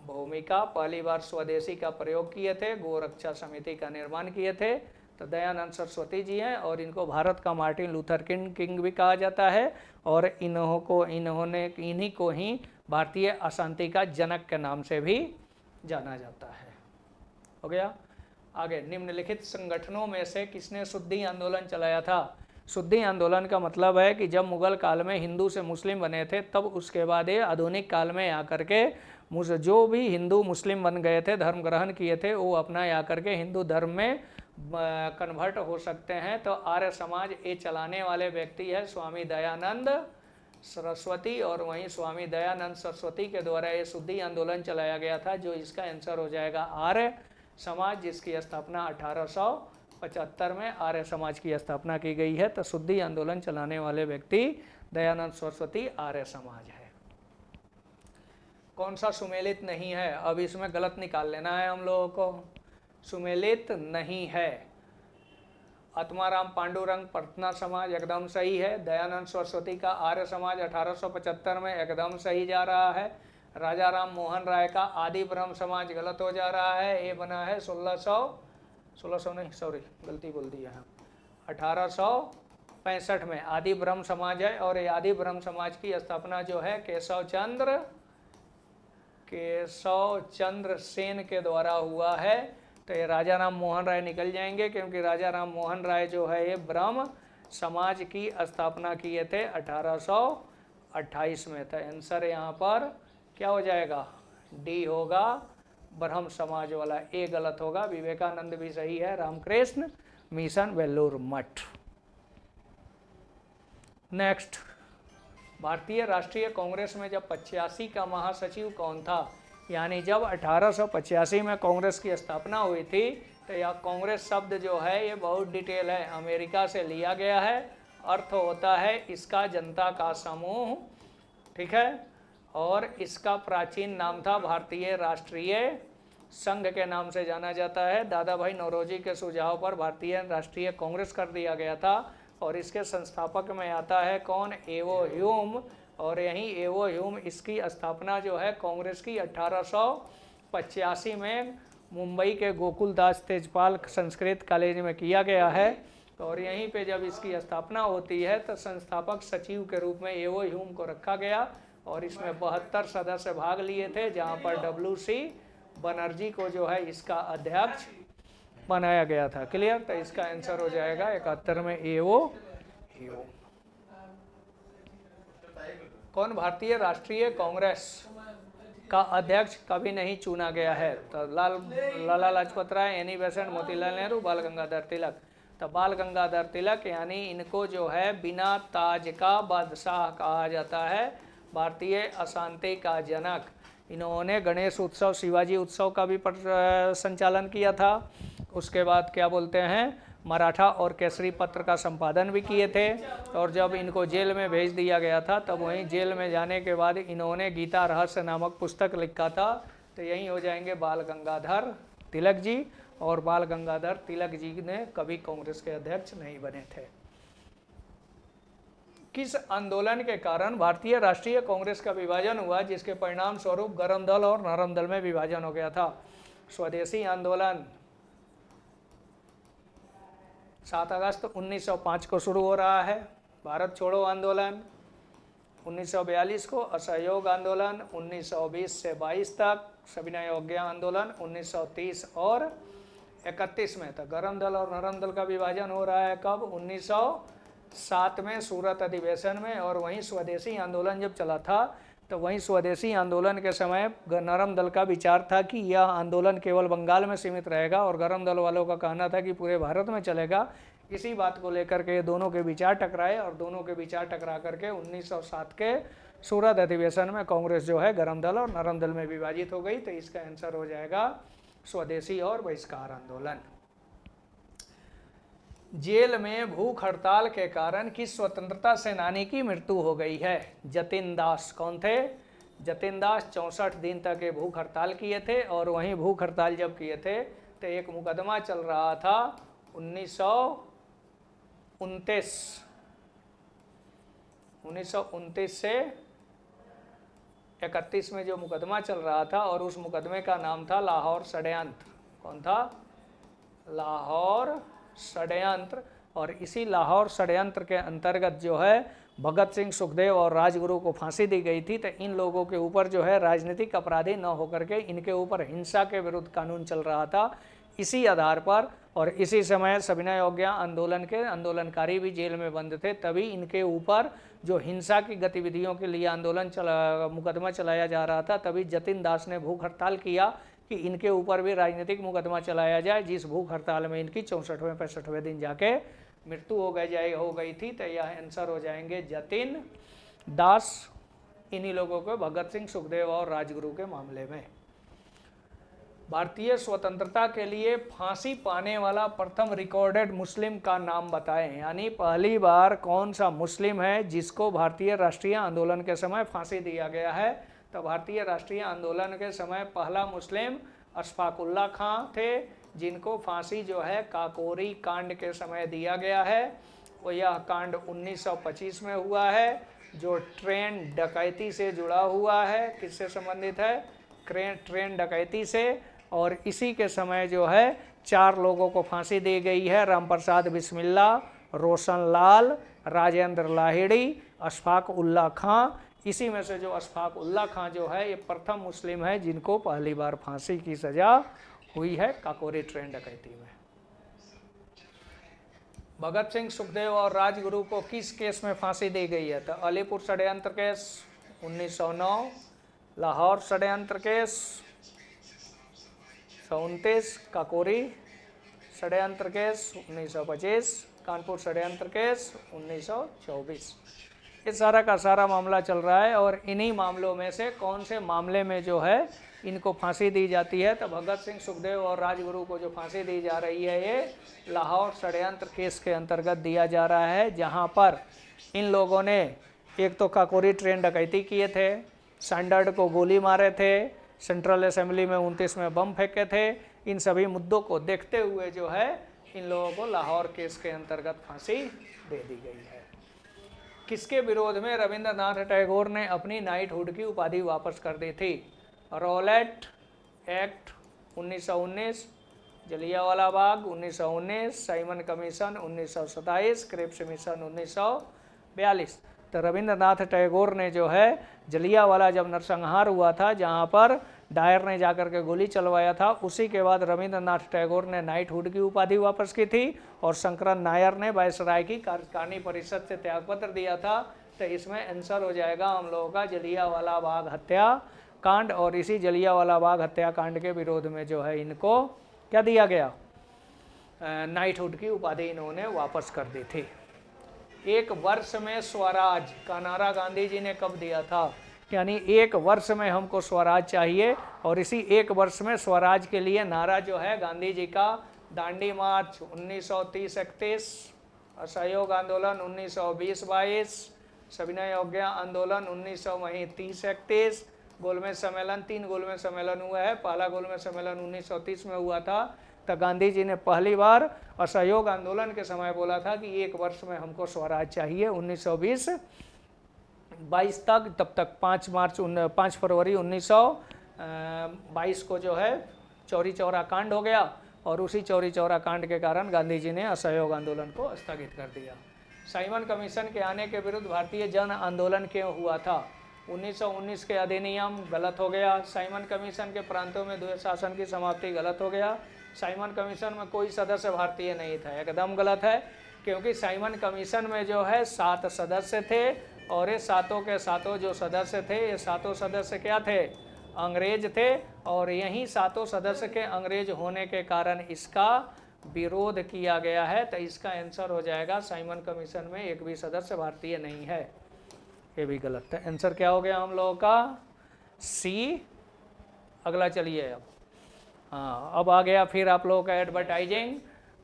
भूमिका। पहली बार स्वदेशी का प्रयोग किए थे, गोरक्षा समिति का निर्माण किए थे। तो दयानंद सरस्वती जी हैं और इनको भारत का मार्टिन लूथर किंग भी कहा जाता है। और इन्हीं को ही भारतीय अशांति का जनक के नाम से भी जाना जाता है। हो गया। आगे, निम्नलिखित संगठनों में से किसने शुद्धि आंदोलन चलाया था? शुद्धि आंदोलन का मतलब है कि जब मुगल काल में हिंदू से मुस्लिम बने थे, तब उसके बाद ये आधुनिक काल में आकर के जो भी हिंदू मुस्लिम बन गए थे, धर्म ग्रहण किए थे, वो अपना आकर के हिंदू धर्म में कन्वर्ट हो सकते हैं। तो आर्य समाज ये चलाने वाले व्यक्ति है स्वामी दयानंद सरस्वती। और वहीं स्वामी दयानंद सरस्वती के द्वारा ये शुद्धि आंदोलन चलाया गया था, जो इसका आंसर हो जाएगा आर्य समाज, जिसकी स्थापना 1875 में आर्य समाज की स्थापना की गई है। तो शुद्धि आंदोलन चलाने वाले व्यक्ति दयानंद सरस्वती, आर्य समाज है। कौन सा सुमेलित नहीं है? अब इसमें गलत निकाल लेना है हम लोगों को। सुमेलित नहीं है आत्माराम पांडुरंग प्रार्थना समाज एकदम सही है। दयानंद सरस्वती का आर्य समाज 1875 में एकदम सही जा रहा है। राजा राम मोहन राय का आदि ब्रह्म समाज गलत हो जा रहा है, ये बना है 1600 नहीं, सॉरी गलती बोल दिया है, 1865 में आदि ब्रह्म समाज है। और ये आदि ब्रह्म समाज की स्थापना जो है केशव चंद्र सेन के द्वारा हुआ है। तो ये राजा राम मोहन राय निकल जाएंगे, क्योंकि राजा राम मोहन राय जो है ये ब्रह्म समाज की स्थापना किए थे 1828 में। तो आंसर यहाँ पर क्या हो जाएगा? डी होगा, ब्रह्म समाज वाला। ए गलत होगा। विवेकानंद भी सही है, रामकृष्ण मिशन वेल्लूर मठ। नेक्स्ट, भारतीय राष्ट्रीय कांग्रेस में जब 85 का महासचिव कौन था? यानी जब 1885 में कांग्रेस की स्थापना हुई थी, तो यह कांग्रेस शब्द जो है ये बहुत डिटेल है, अमेरिका से लिया गया है। अर्थ होता है इसका जनता का समूह, ठीक है। और इसका प्राचीन नाम था भारतीय राष्ट्रीय संघ के नाम से जाना जाता है। दादा भाई नौरोजी के सुझाव पर भारतीय राष्ट्रीय कांग्रेस कर दिया गया था। और इसके संस्थापक में आता है कौन? एवो ह्यूम। और यही एवो ह्यूम इसकी स्थापना जो है कांग्रेस की 1885 में मुंबई के गोकुलदास तेजपाल संस्कृत कॉलेज में किया गया है। और यहीं पे जब इसकी स्थापना होती है तो संस्थापक सचिव के रूप में एवो ह्यूम को रखा गया। और इसमें 72 सदस्य भाग लिए थे, जहां पर WC बनर्जी को जो है इसका अध्यक्ष बनाया गया था। क्लियर? तो इसका आंसर हो जाएगा 71 में एवो ह्यूम। कौन भारतीय राष्ट्रीय कांग्रेस का अध्यक्ष कभी नहीं चुना गया है? तो लाला लाजपत राय, एनी बेसेंट, मोतीलाल नेहरू, बाल गंगाधर तिलक। तो बाल गंगाधर तिलक, यानी इनको जो है बिना ताज का बादशाह कहा जाता है, भारतीय अशांति का जनक। इन्होंने गणेश उत्सव, शिवाजी उत्सव का भी संचालन किया था। उसके बाद क्या बोलते हैं, मराठा और केसरी पत्र का संपादन भी किए थे। और जब इनको जेल में भेज दिया गया था, तब वहीं जेल में जाने के बाद इन्होंने गीता रहस्य नामक पुस्तक लिखा था। तो यही हो जाएंगे बाल गंगाधर तिलक जी। और बाल गंगाधर तिलक जी ने कभी कांग्रेस के अध्यक्ष नहीं बने थे। किस आंदोलन के कारण भारतीय राष्ट्रीय कांग्रेस का विभाजन हुआ, जिसके परिणाम स्वरूप गर्म दल और नरम दल में विभाजन हो गया था? स्वदेशी आंदोलन, 7 अगस्त 1905 को शुरू हो रहा है भारत छोड़ो आंदोलन, 1942 को असहयोग आंदोलन, 1920 से 22 तक सविनय अवज्ञा आंदोलन, 1930 और 31 में तक गरम दल और नरम दल का विभाजन हो रहा है। कब? 1907 में सूरत अधिवेशन में। और वहीं स्वदेशी आंदोलन जब चला था तो वहीं स्वदेशी आंदोलन के समय नरम दल का विचार था कि यह आंदोलन केवल बंगाल में सीमित रहेगा और गरम दल वालों का कहना था कि पूरे भारत में चलेगा। इसी बात को लेकर के दोनों के विचार टकराए और दोनों के विचार टकरा करके 1907 के सूरत अधिवेशन में कांग्रेस जो है गरम दल और नरम दल में विभाजित हो गई। तो इसका आंसर हो जाएगा स्वदेशी और बहिष्कार आंदोलन। जेल में भूख हड़ताल के कारण किस स्वतंत्रता सेनानी की मृत्यु हो गई है? जतिन दास। कौन थे? जतिन दास 64 दिन तक ये भूख हड़ताल किए थे। और वहीं भूख हड़ताल जब किए थे तो एक मुकदमा चल रहा था 1929 से 31 में जो मुकदमा चल रहा था और उस मुकदमे का नाम था लाहौर षड्यंत्र। कौन था? लाहौर षड्यंत्र। और इसी लाहौर षड्यंत्र के अंतर्गत जो है भगत सिंह, सुखदेव और राजगुरु को फांसी दी गई थी। तो इन लोगों के ऊपर जो है राजनीतिक अपराधी न होकर के इनके ऊपर हिंसा के विरुद्ध कानून चल रहा था। इसी आधार पर और इसी समय सविनय अवज्ञा आंदोलन के आंदोलनकारी भी जेल में बंद थे, तभी इनके ऊपर जो हिंसा की गतिविधियों के लिए मुकदमा चलाया जा रहा था, तभी जतिन दास ने भूख हड़ताल किया कि इनके ऊपर भी राजनीतिक मुकदमा चलाया जाए, जिस भूख हड़ताल में इनकी 64वें 65वें दिन जाके मृत्यु हो गई थी। तो यह आंसर हो जाएंगे जतिन दास। इन्हीं लोगों को भगत सिंह, सुखदेव और राजगुरु के मामले में। भारतीय स्वतंत्रता के लिए फांसी पाने वाला प्रथम रिकॉर्डेड मुस्लिम का नाम बताएं। यानी पहली बार कौन सा मुस्लिम है जिसको भारतीय राष्ट्रीय आंदोलन के समय फांसी दिया गया है? तो भारतीय राष्ट्रीय आंदोलन के समय पहला मुस्लिम अशफाक उल्लाह खां थे, जिनको फांसी जो है काकोरी कांड के समय दिया गया है। वो यह कांड 1925 में हुआ है, जो ट्रेन डकैती से जुड़ा हुआ है। किससे संबंधित है? ट्रेन डकैती से। और इसी के समय जो है 4 लोगों को फांसी दी गई है: रामप्रसाद बिस्मिल्ला, रोशन लाल, राजेंद्र लाहिड़ी, अशफाक उल्लाह खां। इसी में से जो अशफाक उल्लाह खां जो है ये प्रथम मुस्लिम है जिनको पहली बार फांसी की सजा हुई है काकोरी ट्रेन डकैती में। भगत सिंह, सुखदेव और राजगुरु को किस केस में फांसी दी गई है? तो अलीपुर षड्यंत्र केस 1909, लाहौर षड्यंत्र केस 1929, काकोरी षड्यंत्र केस 1925, कानपुर षड्यंत्र केस 1924। ये सारा का सारा मामला चल रहा है। और इन्हीं मामलों में से कौन से मामले में जो है इनको फांसी दी जाती है? तो भगत सिंह, सुखदेव और राजगुरु को जो फांसी दी जा रही है ये लाहौर षड्यंत्र केस के अंतर्गत दिया जा रहा है, जहां पर इन लोगों ने एक तो काकोरी ट्रेन डकैती किए थे, स्टैंडर्ड को गोली मारे थे, सेंट्रल असेंबली में 29 में बम फेंके थे। इन सभी मुद्दों को देखते हुए जो है इन लोगों को लाहौर केस के अंतर्गत फांसी दे दी गई है। किसके विरोध में रविंद्रनाथ टैगोर ने अपनी नाइटहुड की उपाधि वापस कर दी थी? Rowlatt act 1919, Jallianwala Bagh 1919, Simon commission 1927, Cripps mission 1942। तो रविंद्रनाथ टैगोर ने जो है जलियांवाला जब नरसंहार हुआ था, जहां पर डायर ने जाकर के गोली चलवाया था, उसी के बाद रविंद्रनाथ टैगोर ने नाइटहुड की उपाधि वापस की थी और शंकरन नायर ने वायसराय की कार्यकारिणी परिषद से त्यागपत्र दिया था। तो इसमें आंसर हो जाएगा हम लोगों का जलियांवाला बाग हत्याकांड। और इसी जलियांवाला बाग हत्याकांड के विरोध में जो है इनको क्या दिया गया? नाइटहुड की उपाधि इन्होंने वापस कर दी थी। 1 वर्ष में स्वराज का नारा गांधी जी ने कब दिया था? यानी 1 वर्ष में हमको स्वराज चाहिए। और इसी 1 वर्ष में स्वराज के लिए नारा जो है गांधी जी का दांडी मार्च 1930-31, असहयोग आंदोलन 1920-22, सविनय अवज्ञा आंदोलन 1930-31, गोलमेज सम्मेलन 3 गोलमेज सम्मेलन हुआ है। पहला गोलमेज सम्मेलन 1930 में हुआ था। तो गांधी जी ने पहली बार असहयोग आंदोलन के समय बोला था कि 1 वर्ष में हमको स्वराज चाहिए 1920-22 तक। तब तक 5 फरवरी 1922 को जो है चौरी चौरा कांड हो गया। और उसी चौरी चौरा कांड के कारण गांधी जी ने असहयोग आंदोलन को स्थगित कर दिया। साइमन कमीशन के आने के विरुद्ध भारतीय जन आंदोलन क्यों हुआ था? 1919 के अधिनियम गलत हो गया। साइमन कमीशन के प्रांतों में द्वैत शासन की समाप्ति गलत हो गया। साइमन कमीशन में कोई सदस्य भारतीय नहीं था, एकदम गलत है, क्योंकि साइमन कमीशन में जो है 7 सदस्य थे और ये सातों के सातों जो सदस्य थे, ये सातों सदस्य क्या थे? अंग्रेज थे। और यही सातों सदस्य के अंग्रेज होने के कारण इसका विरोध किया गया है। तो इसका आंसर हो जाएगा साइमन कमीशन में एक भी सदस्य भारतीय नहीं है, ये भी गलत है। आंसर क्या हो गया हम लोगों का? सी। अगला चलिए अब, हाँ अब आ गया फिर आप लोगों का एडवर्टाइजिंग।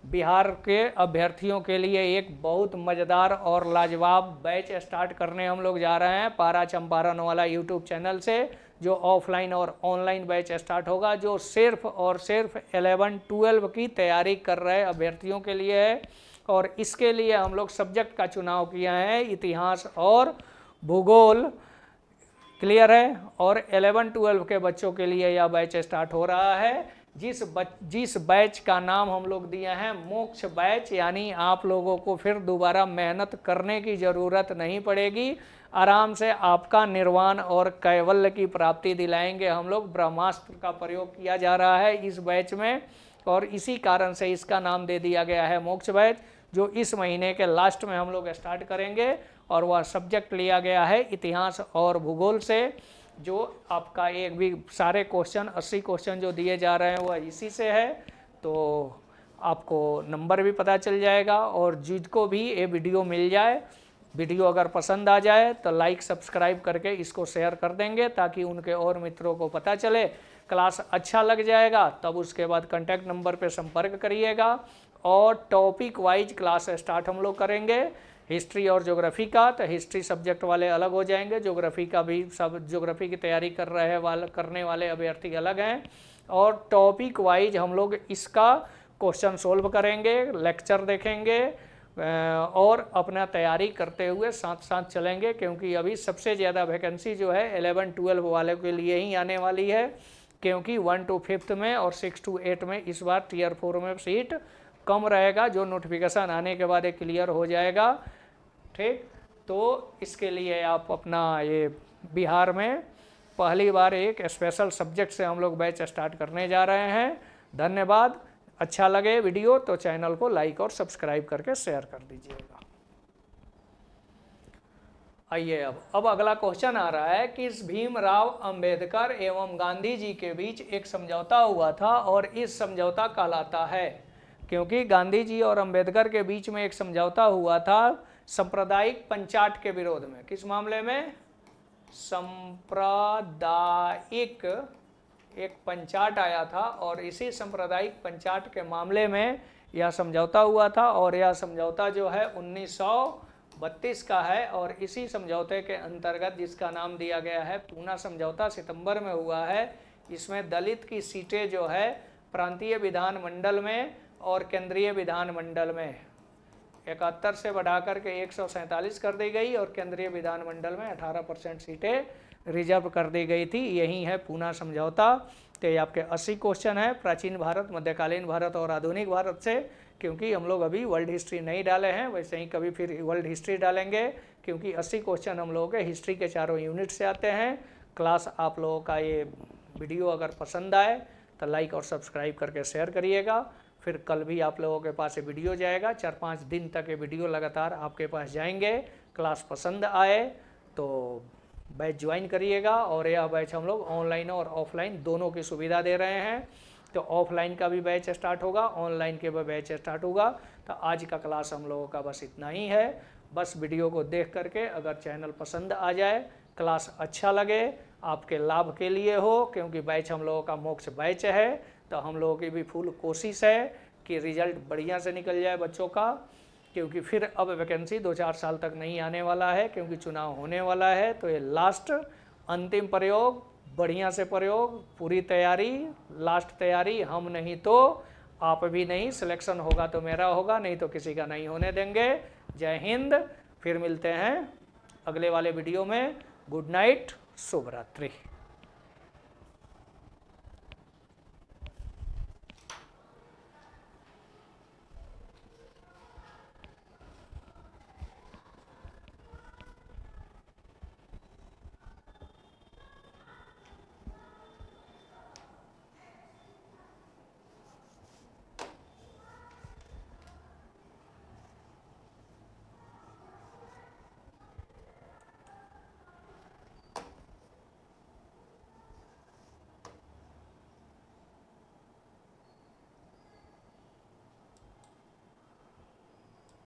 बिहार के अभ्यर्थियों के लिए एक बहुत मज़ेदार और लाजवाब बैच स्टार्ट करने हम लोग जा रहे हैं पारा चंपारण वाला यूट्यूब चैनल से, जो ऑफलाइन और ऑनलाइन बैच स्टार्ट होगा, जो सिर्फ और सिर्फ 11-12 की तैयारी कर रहे अभ्यर्थियों के लिए है। और इसके लिए हम लोग सब्जेक्ट का चुनाव किया है इतिहास और भूगोल, क्लियर है। और 11-12 के बच्चों के लिए यह बैच स्टार्ट हो रहा है, जिस बैच का नाम हम लोग दिए हैं मोक्ष बैच, यानी आप लोगों को फिर दोबारा मेहनत करने की ज़रूरत नहीं पड़ेगी, आराम से आपका निर्वाण और कैवल्य की प्राप्ति दिलाएंगे हम लोग। ब्रह्मास्त्र का प्रयोग किया जा रहा है इस बैच में और इसी कारण से इसका नाम दे दिया गया है मोक्ष बैच, जो इस महीने के लास्ट में हम लोग स्टार्ट करेंगे। और वह सब्जेक्ट लिया गया है इतिहास और भूगोल से, जो आपका एक भी सारे क्वेश्चन 80 क्वेश्चन जो दिए जा रहे हैं वह इसी से है। तो आपको नंबर भी पता चल जाएगा और जिसको भी ये वीडियो मिल जाए, वीडियो अगर पसंद आ जाए तो लाइक सब्सक्राइब करके इसको शेयर कर देंगे ताकि उनके और मित्रों को पता चले। क्लास अच्छा लग जाएगा तब उसके बाद कांटेक्ट नंबर पे संपर्क करिएगा। और टॉपिक वाइज क्लास स्टार्ट हम लोग करेंगे, हिस्ट्री और ज्योग्राफी का। तो हिस्ट्री सब्जेक्ट वाले अलग हो जाएंगे, ज्योग्राफी का भी सब ज्योग्राफी की तैयारी करने वाले अभ्यर्थी अलग हैं। और टॉपिक वाइज हम लोग इसका क्वेश्चन सोल्व करेंगे, लेक्चर देखेंगे और अपना तैयारी करते हुए साथ साथ चलेंगे, क्योंकि अभी सबसे ज़्यादा वैकेंसी जो है 11-12 वाले के लिए ही आने वाली है, क्योंकि 1 to 5th में और 6 to 8 में इस बार Tier 4 में सीट कम रहेगा, जो नोटिफिकेशन आने के बाद ये क्लियर हो जाएगा। ठीक, तो इसके लिए आप अपना ये बिहार में पहली बार एक स्पेशल सब्जेक्ट से हम लोग बैच स्टार्ट करने जा रहे हैं। धन्यवाद। अच्छा लगे वीडियो तो चैनल को लाइक और सब्सक्राइब करके शेयर कर दीजिएगा। आइए अब अगला क्वेश्चन आ रहा है कि भीमराव अंबेडकर एवं गांधी जी के बीच एक समझौता हुआ था और इस समझौता कहलाता है। क्योंकि गांधी जी और अंबेडकर के बीच में एक समझौता हुआ था सांप्रदायिक पंचाट के विरोध में। किस मामले में? सांप्रदायिक एक पंचाट आया था और इसी सांप्रदायिक पंचाट के मामले में यह समझौता हुआ था। और यह समझौता जो है 1932 का है और इसी समझौते के अंतर्गत जिसका नाम दिया गया है पूना समझौता, सितंबर में हुआ है। इसमें दलित की सीटें जो है प्रांतीय विधानमंडल में और केंद्रीय विधानमंडल में 71 से बढ़ाकर के 147 कर दी गई और केंद्रीय विधानमंडल में 18% सीटें रिजर्व कर दी गई थी। यही है पूना समझौता। तो ये आपके 80 क्वेश्चन है प्राचीन भारत, मध्यकालीन भारत और आधुनिक भारत से। क्योंकि हम लोग अभी वर्ल्ड हिस्ट्री नहीं डाले हैं, वैसे ही कभी फिर वर्ल्ड हिस्ट्री डालेंगे, क्योंकि 80 क्वेश्चन हम लोगों के हिस्ट्री के चारों यूनिट से आते हैं। क्लास आप लोगों का ये वीडियो अगर पसंद आए तो लाइक और सब्सक्राइब करके शेयर करिएगा। फिर कल भी आप लोगों के पास ये वीडियो जाएगा, 4-5 दिन तक ये वीडियो लगातार आपके पास जाएंगे। क्लास पसंद आए तो बैच ज्वाइन करिएगा। और यह बैच हम लोग ऑनलाइन और ऑफलाइन दोनों की सुविधा दे रहे हैं। तो ऑफलाइन का भी बैच स्टार्ट होगा, ऑनलाइन के भी बैच स्टार्ट होगा। तो आज का क्लास हम लोगों का बस इतना ही है। बस वीडियो को देख करके अगर चैनल पसंद आ जाए, क्लास अच्छा लगे, आपके लाभ के लिए हो, क्योंकि बैच हम लोगों का मोक्ष बैच है, तो हम लोगों की भी फुल कोशिश है कि रिजल्ट बढ़िया से निकल जाए बच्चों का। क्योंकि फिर अब वैकेंसी 2-4 साल तक नहीं आने वाला है, क्योंकि चुनाव होने वाला है। तो ये लास्ट अंतिम प्रयोग, बढ़िया से प्रयोग, पूरी तैयारी, लास्ट तैयारी। हम नहीं तो आप भी नहीं, सिलेक्शन होगा तो मेरा होगा, नहीं तो किसी का नहीं होने देंगे। जय हिंद। फिर मिलते हैं अगले वाले वीडियो में। गुड नाइट, शुभ रात्रि।